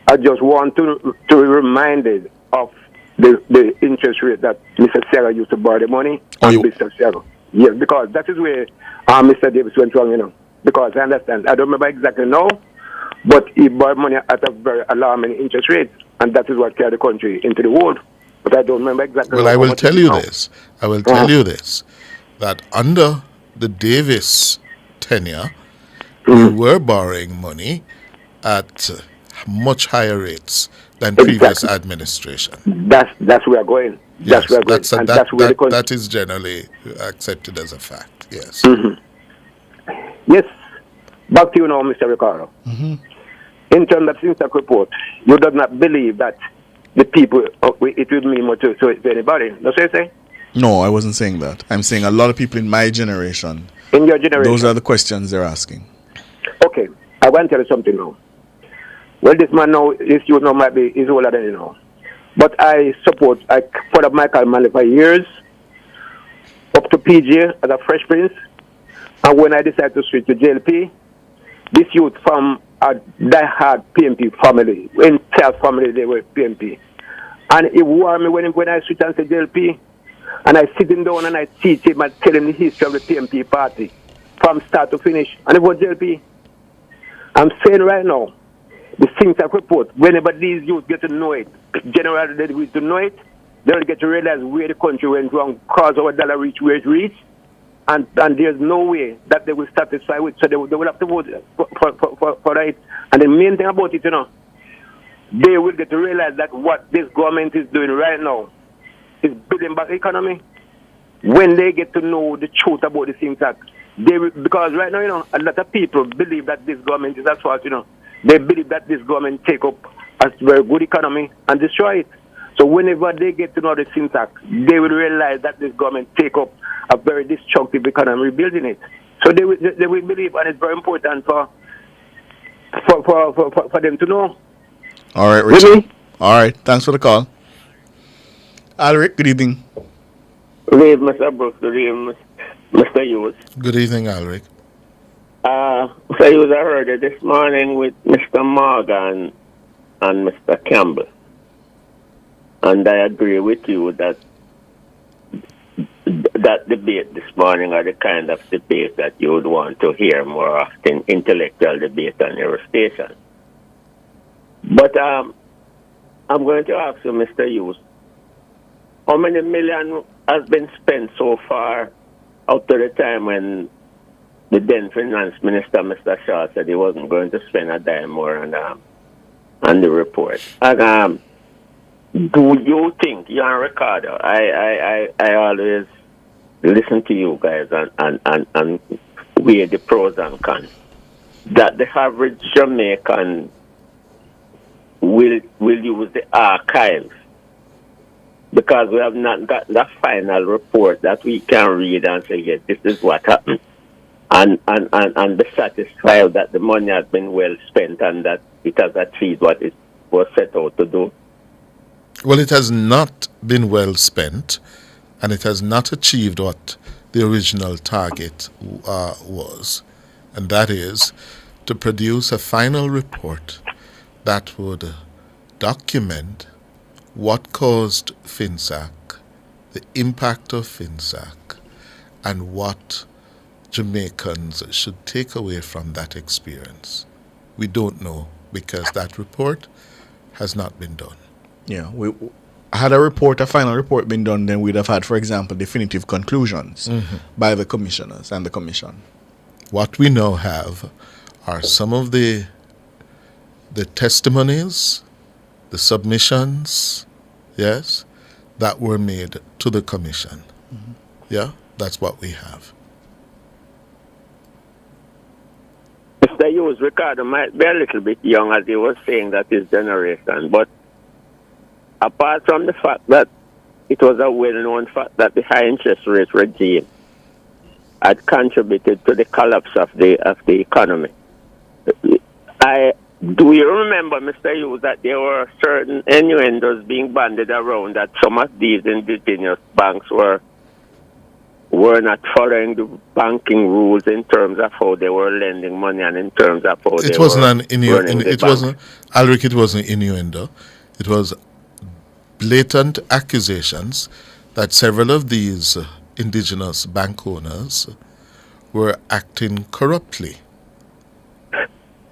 I just want to be reminded of the interest rate that Mr. Sarah used to borrow the money on Mr. Sarah. Yes, because that is where Mr. Davis went wrong, you know. Because I understand, I don't remember exactly now, but he borrowed money at a very alarming interest rate, and that is what carried the country into the world. But I don't remember exactly. Well, I will tell you this. I will tell you this, that under the Davis tenure, we were borrowing money at much higher rates than previous administration. That's where we're going. Yes, that's where we're going. That is generally accepted as a fact. Yes. Yes. Back to you now, Mr. Ricardo. In terms of Finsac report, you do not believe that the people, it will mean more to anybody. That's what you say? No, I wasn't saying that. I'm saying a lot of people in my generation. In your generation? Those are the questions they're asking. Okay. I want to tell you something now. Well, this man now, this youth now might be, is older than you know. But I followed Michael Manley for years, up to PG as a Fresh Prince. And when I decided to switch to JLP, this youth from a die-hard PMP family, entire family, they were PMP. And it warmed me when I switched and said JLP, and I sit him down and I teach him and tell him the history of the PMP party from start to finish. And it was JLP. I'm saying right now, the Finsac report, whenever these youth get to know it, generally they get to know it, they'll get to realize where the country went wrong, cause our dollar reach where it reached. And there's no way that they will satisfy with, so they will have to vote for it. And the main thing about it, you know, they will get to realize that what this government is doing right now is building back the economy. When they get to know the truth about the things that because right now, you know, a lot of people believe that this government is as fault, you know. They believe that this government take up a very good economy and destroy it. So whenever they get to know the syntax, they will realize that this government take up a very destructive economy, rebuilding it. So they will believe, and it's very important for them to know. All right, Richard. Really? All right, thanks for the call. Alric, good evening. Good evening, Mr. Brooks. Good evening, Mr. Hughes. Good evening, Alric. Mr. Hughes, I heard it this morning with Mr. Morgan and Mr. Campbell. And I agree with you that that debate this morning are the kind of debate that you would want to hear more often, intellectual debate on your station. But I'm going to ask you, Mr. Hughes, how many million has been spent so far up to the time when the then Finance Minister, Mr. Shaw, said he wasn't going to spend a dime more on the report? And do you think, you and Ricardo, I always listen to you guys and weigh the pros and cons, that the average Jamaican will use the archives because we have not got the final report that we can read and say, yes, this is what happened, and be satisfied that the money has been well spent and that it has achieved what it was set out to do? Well, it has not been well spent, and it has not achieved what the original target was, and that is to produce a final report that would document what caused Finsac, the impact of Finsac, and what Jamaicans should take away from that experience. We don't know because that report has not been done. Yeah, had a final report been done, then we'd have had, for example, definitive conclusions by the commissioners and the commission. What we now have are some of the testimonies, the submissions, yes, that were made to the commission. Yeah, that's what we have. Mr. Hughes, Ricardo might be a little bit young, as he was saying, that his generation, but apart from the fact that it was a well-known fact that the high interest rate regime had contributed to the collapse of the economy. Do you remember, Mr. Hughes, that there were certain innuendos being bandied around that some of these indigenous banks were not following the banking rules in terms of how they were lending money and in terms of how It they wasn't were an innuendo. running the It bank? wasn't, Alric, it wasn't innuendo. It was blatant accusations that several of these indigenous bank owners were acting corruptly.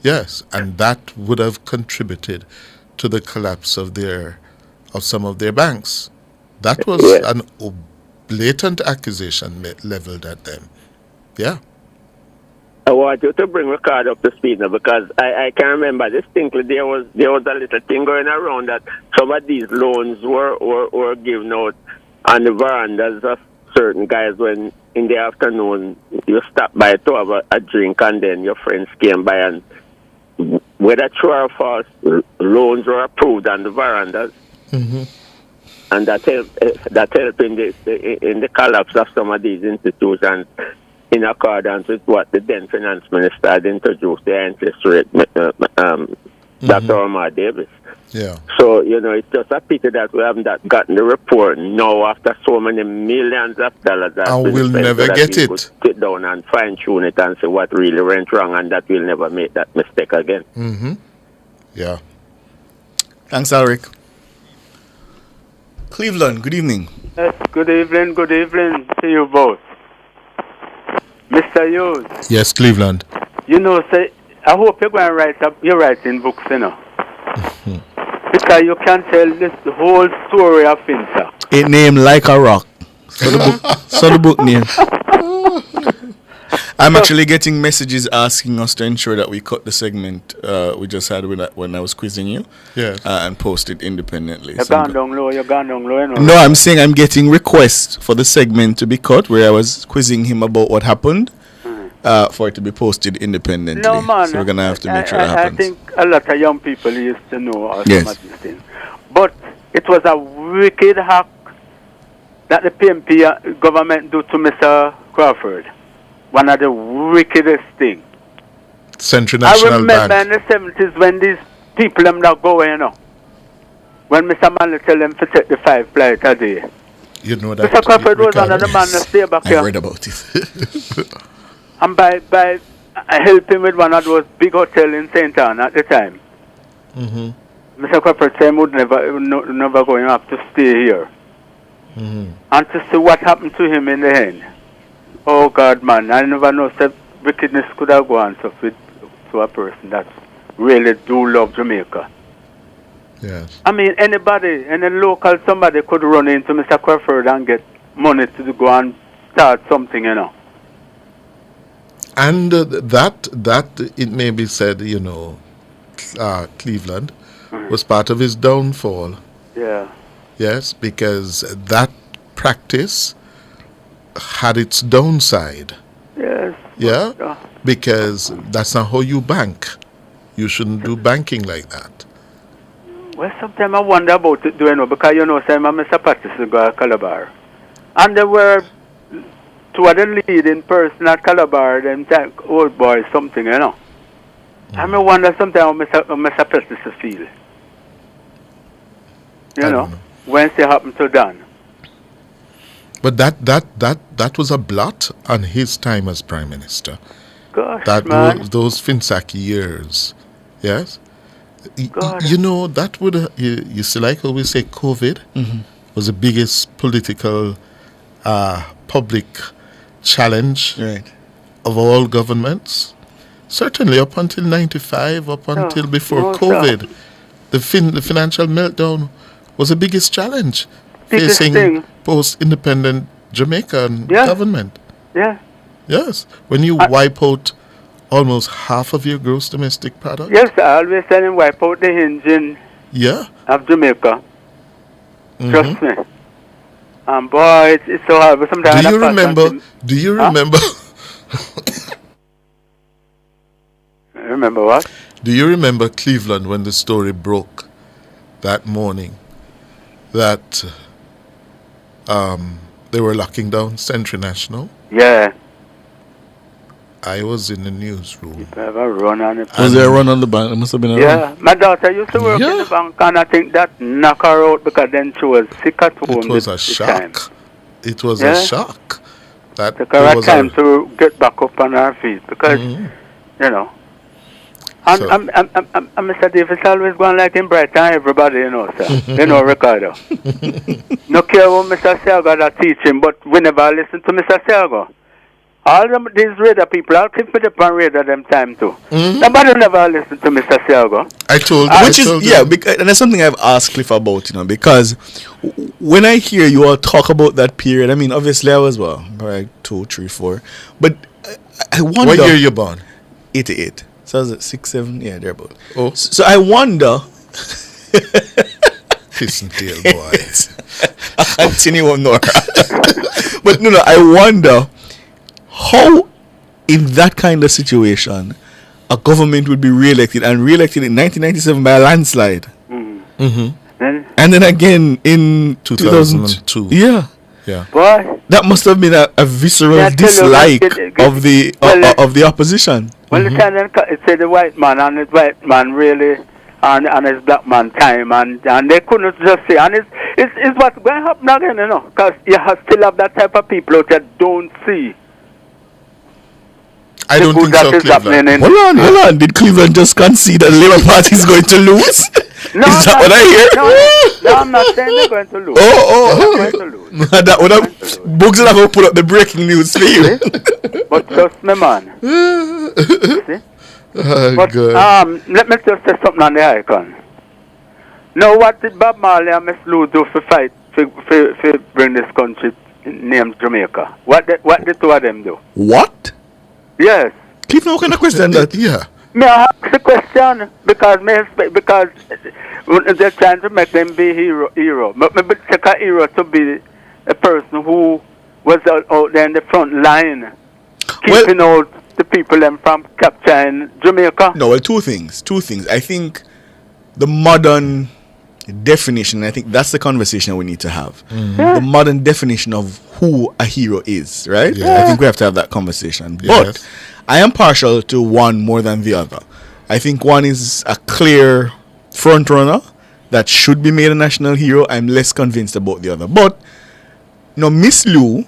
Yes, and that would have contributed to the collapse of some of their banks. That was an blatant accusation leveled at them. Yeah. I want you to bring Ricardo up to speed now, because I can remember distinctly there was a little thing going around that some of these loans were given out on the verandas of certain guys when in the afternoon you stopped by to have a drink and then your friends came by, and whether true or false, loans were approved on the verandas. And that helped in the collapse of some of these institutions in accordance with what the then finance minister had introduced, the interest rate, Dr. Omar Davis. Yeah. So, it's just a pity that we haven't gotten the report now after so many millions of dollars. And we'll never get it. Could sit down and fine-tune it and see what really went wrong, and that we'll never make that mistake again. Yeah. Thanks, Alric. Cleveland, good evening. Yes, good evening to you both. Mr. Hughes. Yes, Cleveland. Say, I hope you're going to write you're writing books, Because you can tell the whole story of Finsa. It named Like a Rock. So the book name. I'm actually getting messages asking us to ensure that we cut the segment we just had when I was quizzing you. Yes. And post it independently. You're gone down low. No, I'm saying I'm getting requests for the segment to be cut where I was quizzing him about what happened for it to be posted independently. No, man. So we're going to have to make sure that happens. I think a lot of young people used to know some of these things. But it was a wicked hack that the PMP government do to Mr. Crawford. One of the wickedest things. Central National Bank. I remember in the 70s when these people them not going, when Mr. Manley tell them to take the 5 flights a day. You know that. Mr. Crawford was another man that stay back here. I read about it. And by I helped him with one of those big hotels in St. Anne at the time. Mr. Crawford said he would never going to have to stay here. And to see what happened to him in the end. Oh God, man, I never know that wickedness could have gone to a person that really do love Jamaica. Yes. I mean, anybody, any local somebody could run into Mr. Crawford and get money to go and start something, And that it may be said, Cleveland was part of his downfall. Yeah. Yes, because that practice had its downside. Yes. Yeah? Because that's not how you bank. You shouldn't do banking like that. Well, sometimes I wonder about it, because say Mr. Patterson go to Calabar. And there were two of the leading person at Calabar, them old boys, something, And I wonder sometimes how Mr. Patterson feel. When it happened to Dan. But that was a blot on his time as Prime Minister. Gosh, man. Those Finsac years. Yes? God. That would, you see, like how we say COVID was the biggest political public challenge of all governments. Certainly up until 95, up until before COVID. The financial meltdown was the biggest challenge Biggest facing thing. post-independent Jamaican Yeah. government. Yeah. Yes, when you wipe out almost half of your gross domestic product. Yes, I always tell him wipe out the engine Yeah. of Jamaica. Mhm. Trust me. Boy, it's so hard. But sometimes Do I you pass remember? on to- Do you Huh? remember? Remember what? Do you remember Cleveland when the story broke that morning that they were locking down Century National? Yeah. I was in the newsroom. Have a run on it. Was there a run on the bank? It must have been a run. Yeah, my daughter used to work in the bank, and I think that knocked her out because then she was sick at home. It was a this time. shock. It was Yeah. a shock. That Took there her a was time to get back up on her feet because, you know. And So- Mr. Davis always going like in Brighton, everybody, you know, sir. You know, Ricardo. No care what Mr. Sergo that teaching, but we never listen to Mr. Sergo. All them, these radar people, I'll keep it up on radar them time too. Nobody never listen to Mr. Sergo. I told Which is, yeah, because, and that's something I've asked Cliff about, you know, because when I hear you all talk about that period, I mean, obviously I was, well, like 2, 3, 4, but I wonder. What year you born? 88. So I was at 6, 7, yeah, there about. Oh. So I wonder. Piss and tail, boy. I'll continue on, Nora. But no, I wonder how, in that kind of situation, a government would be re-elected and re-elected in 1997 by a landslide. Mm-hmm. And then again in 2002. Yeah. Yeah. Boy. That must have been a visceral Yeah, I tell you, dislike it- of the of the opposition. Well, the time it said the white man and his white man really and his black man time and they couldn't just say and it's what's going to happen again, you know, because you still have that type of people out there don't see. I the don't good think that so, is happening Cleveland. in- Hold on. Did Cleveland just concede that the Labour Party is going to lose? No, Is that what I hear? No, I'm not saying they're going to lose. Oh. They're going to lose. That would have Bugs would have put up the breaking news for you. But trust me, man. See? Oh, But God. let me just say something on the icon. Now, what did Bob Marley and Miss Lou do for fight for bring this country named Jamaica? What the two of them do? What? Yes. Cleveland, what kind of question that? Yeah. May I ask the question because they're trying to make them be hero. But maybe take a hero to be a person who was out there in the front line, keeping out the people them from capturing Jamaica. No, well, two things. I think the modern definition, I think that's the conversation we need to have. Yeah. The modern definition of who a hero is, right? Yeah. I think we have to have that conversation. Yes. But I am partial to one more than the other. I think one is a clear front runner that should be made a national hero. I'm less convinced about the other. But no, Miss Lou,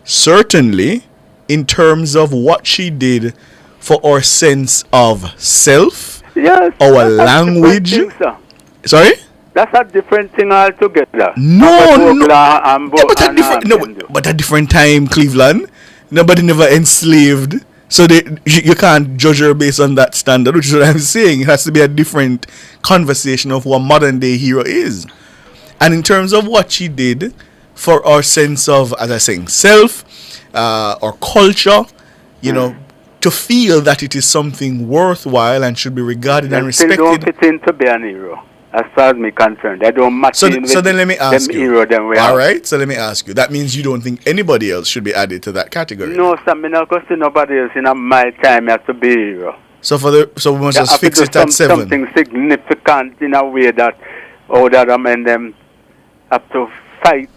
certainly, in terms of what she did for our sense of self, Yes, our that's a language. different thing, sir. Sorry? That's a different thing altogether. No. But But a different time, Cleveland. Nobody never enslaved. So you can't judge her based on that standard, which is what I'm saying. It has to be a different conversation of what modern day hero is. And in terms of what she did for our sense of, as I was saying, self, or culture, you know, to feel that it is something worthwhile and should be regarded and respected. Still don't fit in to be an hero, as far as me concerned. They don't match So in with then let me ask them you. hero them we All have. right, so let me ask you. That means you don't think anybody else should be added to that category. No, sir, me not going to see nobody else in my time has to be a hero. So we must They just have to fix do it at 7. Something significant in a way that that I mean them have to fight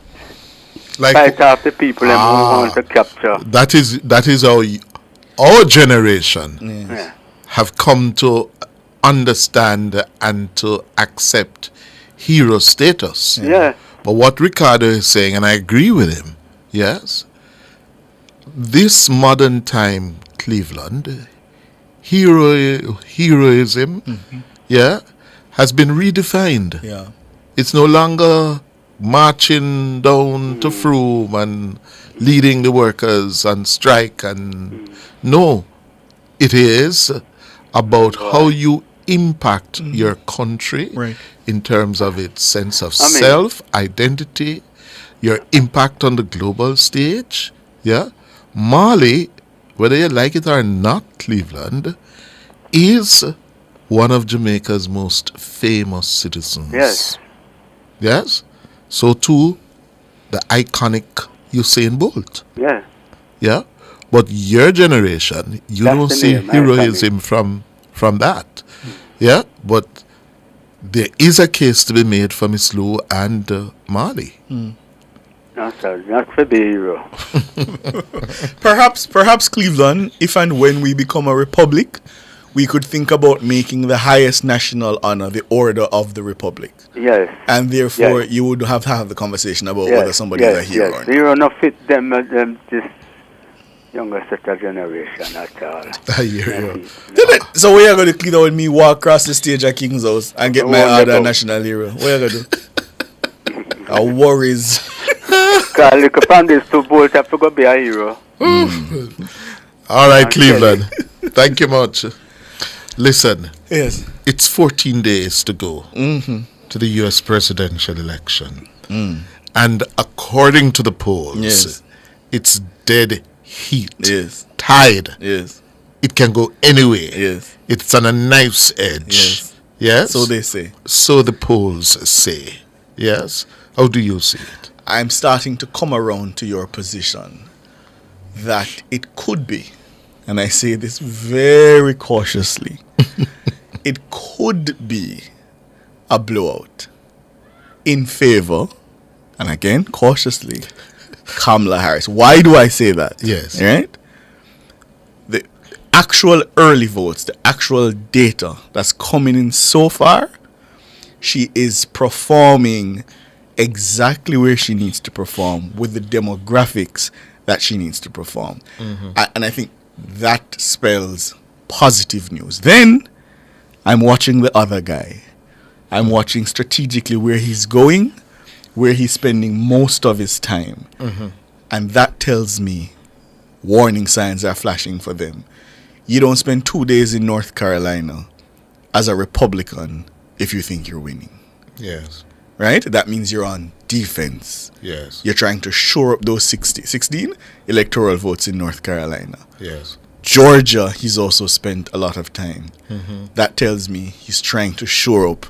off the people and who want to capture. That is how our generation have come to understand and to accept hero status. Yeah. But what Ricardo is saying, and I agree with him, yes, this modern time Cleveland, heroism, has been redefined. Yeah. It's no longer marching down to Frome and leading the workers on strike, and no, it is about how you impact your country in terms of its sense of self, identity, your impact on the global stage. Yeah. Mali, whether you like it or not, Cleveland, is one of Jamaica's most famous citizens. Yes. Yes? So too, the iconic Usain Bolt. Yeah. Yeah? But your generation, you That's don't the see name, heroism from that. Yeah? But there is a case to be made for Miss Lou and Marley. No, sir, not for the hero. Perhaps Cleveland, if and when we become a republic, we could think about making the highest national honor the Order of the Republic. Yes. And therefore, you would have to have the conversation about whether somebody is a hero or not. The hero not fit them, this younger set of generation at all. I hear you. So we are going to clean out with me, walk across the stage at King's House and get my other national hero. What are you going to do? Our worries. Because look upon this two Bolt have to go be a hero. All right, Cleveland. Thank you much. Listen. Yes. It's 14 days to go to the U.S. presidential election. And according to the polls, it's dead heat. Yes. Tied. Yes. It can go anywhere. Yes. It's on a knife's edge. Yes. So they say. So the polls say. Yes. How do you see it? I'm starting to come around to your position that it could be, and I say this very cautiously, it could be a blowout in favor, and again, cautiously, Kamala Harris. Why do I say that? Yes. Right? The actual early votes, the actual data that's coming in so far, she is performing exactly where she needs to perform with the demographics that she needs to perform. And I think that spells positive news. Then I'm watching the other guy. I'm watching strategically where he's going, where he's spending most of his time. And that tells me warning signs are flashing for them. You don't spend 2 days in North Carolina as a Republican if you think you're winning. Yes. Right? That means you're on defense. Yes. You're trying to shore up those 16 electoral votes in North Carolina. Yes. Georgia, he's also spent a lot of time. That tells me he's trying to shore up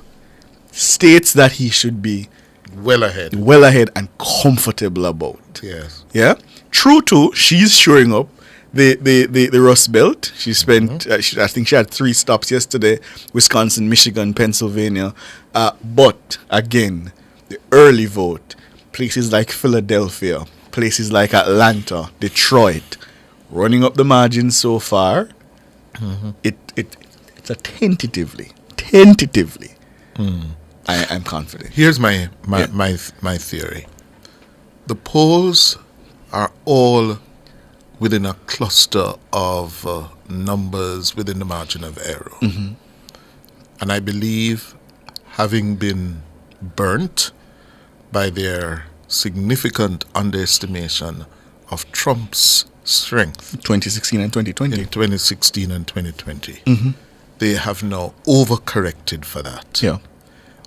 states that he should be well ahead and comfortable about. Yes. Yeah? True too, she's shoring up the Rust Belt. She spent, I think she had 3 stops yesterday: Wisconsin, Michigan, Pennsylvania. But again, the early vote, places like Philadelphia, places like Atlanta, Detroit, running up the margins so far. It's a tentatively. I'm confident. Here's my theory. The polls are all within a cluster of numbers within the margin of error. And I believe, having been burnt by their significant underestimation of Trump's strength 2016 and 2020. in 2016 and 2020, they have now overcorrected for that. Yeah.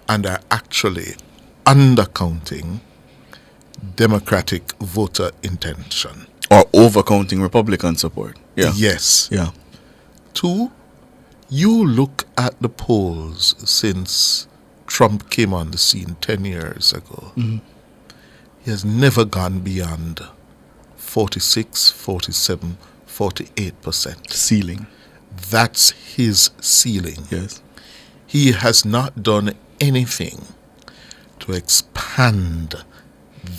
And are actually undercounting Democratic voter intention. Or overcounting Republican support. Yeah. Yes. Yeah. 2, you look at the polls since Trump came on the scene 10 years ago. He has never gone beyond 46, 47, 48%. Ceiling. That's his ceiling. Yes. He has not done anything to expand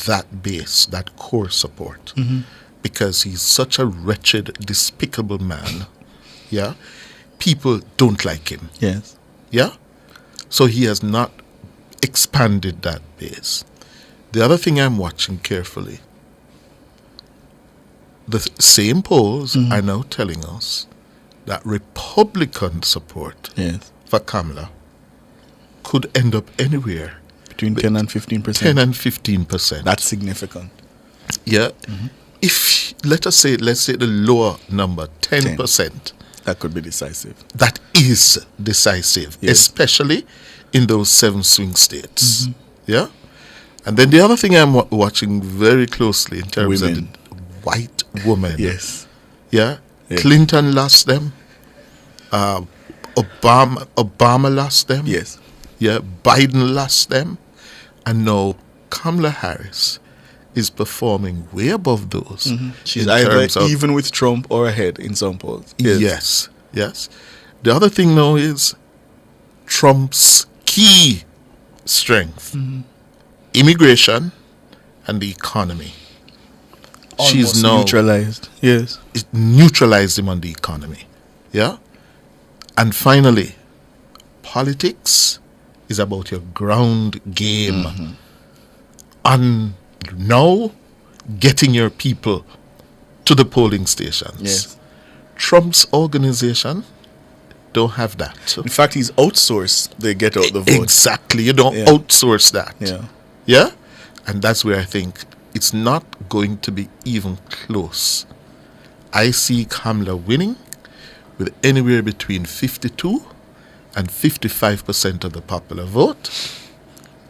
that base, that core support. Because he's such a wretched, despicable man. Yeah. People don't like him. Yes. Yeah. So he has not expanded that base. The other thing I'm watching carefully, the same polls are now telling us that Republican support for Kamala could end up anywhere between 10 and 15%. 10 and 15%. That's significant. Yeah. If let's say the lower number, 10%. That could be decisive. That is decisive, especially in those 7 swing states. Yeah? And then the other thing I'm watching very closely in terms of the white women. Yes. Yeah? Yes. Clinton lost them. Obama lost them. Yes. Yeah, Biden lost them. And now Kamala Harris is performing way above those. She's in either terms of- even with Trump or ahead in some polls. Yes, yes. The other thing now is Trump's key strength, immigration and the economy. She's Almost now neutralized. Yes. it neutralized him on the economy. Yeah? And finally, politics is about your ground game. And now getting your people to the polling stations. Yes. Trump's organization don't have that. In fact, he's outsourced the get out the vote. Exactly. You don't Yeah. outsource that. Yeah. Yeah? And that's where I think it's not going to be even close. I see Kamala winning with anywhere between 52 and 55% of the popular vote.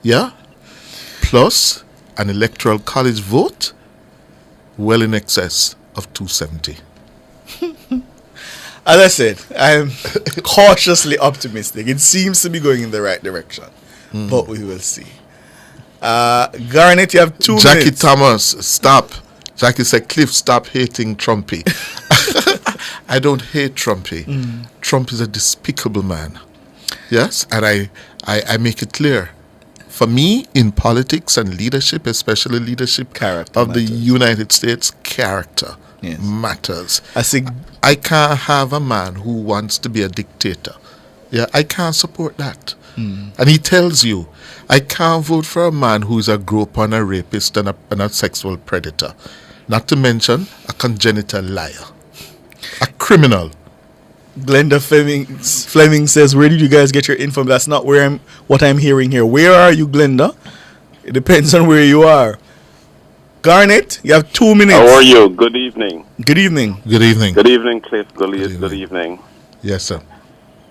Yeah? Plus an electoral college vote well in excess of 270. As I said, I'm cautiously optimistic. It seems to be going in the right direction, but we will see. Garnet, you have 2 Jackie minutes. Thomas, stop. Jackie said, Cliff, stop hating Trumpy. I don't hate Trumpy. Trump is a despicable man. Yes, and I make it clear. For me, in politics and leadership, especially leadership Character of the matters. United States, character matters. I think I can't have a man who wants to be a dictator. Yeah, I can't support that. And he tells you, I can't vote for a man who's a groper and a rapist and a sexual predator. Not to mention a congenital liar. A criminal. Glenda Fleming says, "Where did you guys get your info?" That's not what I'm hearing here. Where are you, Glenda? It depends on where you are. Garnet, you have 2 minutes. How are you? Good evening. Good evening. Good evening. Good evening, Cliff. Good evening. Yes, sir.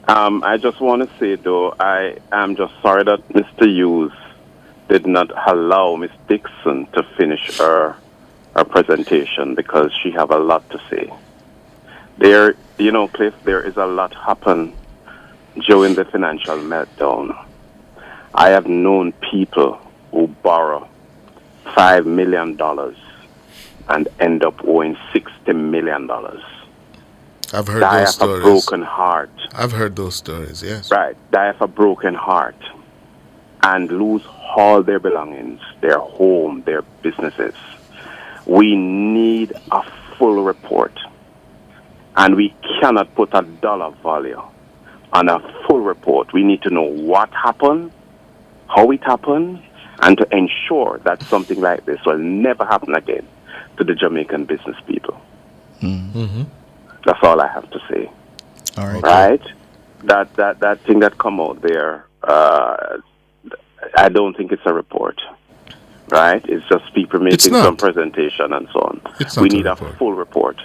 I just want to say, though, I am just sorry that Mr. Hughes did not allow Miss Dixon to finish her presentation because she have a lot to say. There, Cliff, there is a lot happen during the financial meltdown. I have known people who borrow $5 million and end up owing $60 million. I've heard Die those of a stories. broken heart. I've heard those stories, yes. Right. Die of a broken heart and lose all their belongings, their home, their businesses. We need a full report. And we cannot put a dollar value on a full report. We need to know what happened, how it happened, and to ensure that something like this will never happen again to the Jamaican business people. That's all I have to say. All right. Right? That thing that come out there, I don't think it's a report. Right? It's just people making some presentation and so on. We need a full report.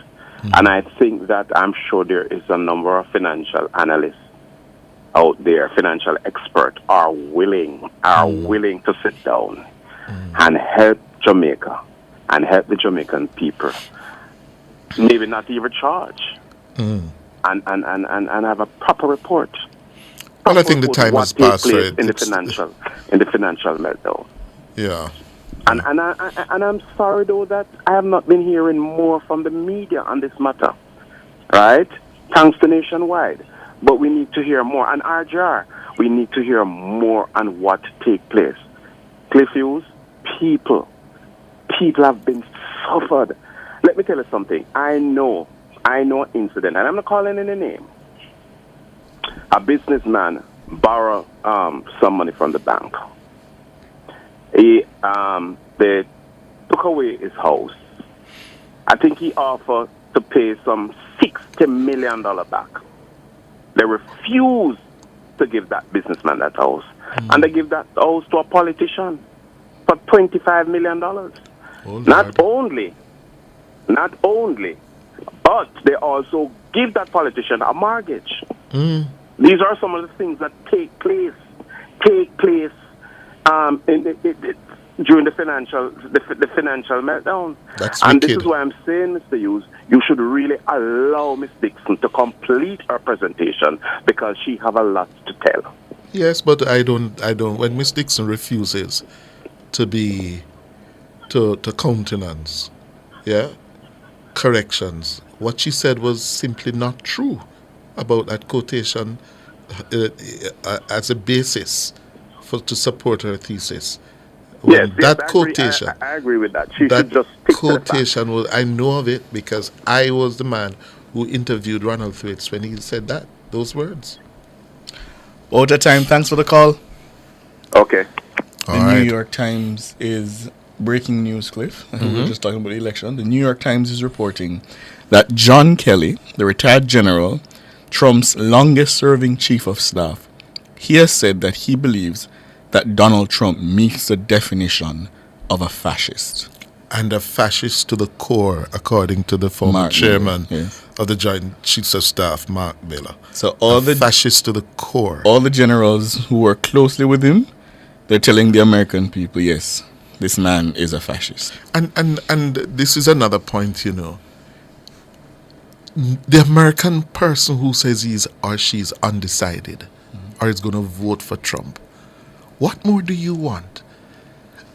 And I think that I'm sure there is a number of financial analysts out there, financial experts are willing to sit down and help Jamaica and help the Jamaican people. Maybe not even charge. And have a proper report. Well, I think the time has passed for it. In the financial meltdown. Yeah. And I'm sorry though that I have not been hearing more from the media on this matter, right? Thanks to Nationwide, but we need to hear more. And RJR, we need to hear more on what take place. Cliff Hughes, people have been suffered. Let me tell you something. I know an incident, and I'm not calling any name. A businessman borrowed some money from the bank. They took away his house. I think he offered to pay some $60 million back. They refused to give that businessman that house. And they give that house to a politician for $25 million. Not only, but they also give that politician a mortgage. These are some of the things that take place during the financial meltdown. And this is why I'm saying, Mr. Hughes, you should really allow Miss Dixon to complete her presentation because she have a lot to tell. Yes, but I don't. When Miss Dixon refuses to countenance, corrections, what she said was simply not true about that quotation as a basis to support her thesis. Quotation, I agree with that. She that should just stick quotation was, I know of it because I was the man who interviewed Ronald Thwaites when he said those words. Out of time. Thanks for the call. Okay. The New York Times is breaking news, Cliff. We were just talking about the election. The New York Times is reporting that John Kelly, the retired general, Trump's longest-serving chief of staff, he has said that he believes that Donald Trump meets the definition of a fascist. And a fascist to the core, according to the former chairman of the Joint Chiefs of Staff, Mark Miller. So all the fascists to the core. All the generals who work closely with him, they're telling the American people, yes, this man is a fascist. And this is another point, The American person who says he's or she's undecided or is going to vote for Trump, what more do you want?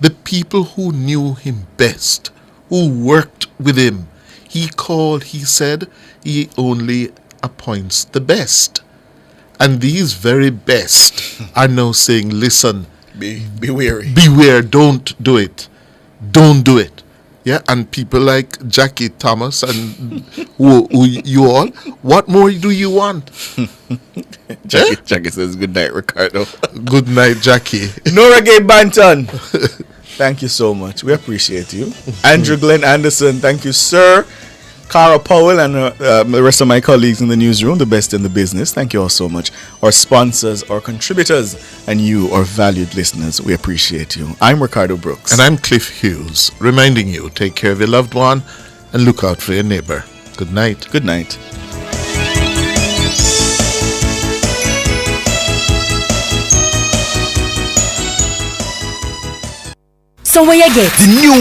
The people who knew him best, who worked with him, he said he only appoints the best. And these very best are now saying, listen, be wary. Beware, don't do it. Don't do it. Yeah, and people like Jackie Thomas and who you all, what more do you want? Jackie says good night, Ricardo. Good night, Jackie. Nora Gay Banton, thank you so much. We appreciate you. Andrew Glenn Anderson, thank you, sir. Cara Powell and the rest of my colleagues in the newsroom, the best in the business, thank you all so much. Our sponsors, our contributors, and you, our valued listeners, we appreciate you. I'm Ricardo Brooks. And I'm Cliff Hughes, reminding you, take care of your loved one and look out for your neighbor. Good night. Good night. So where you get? The new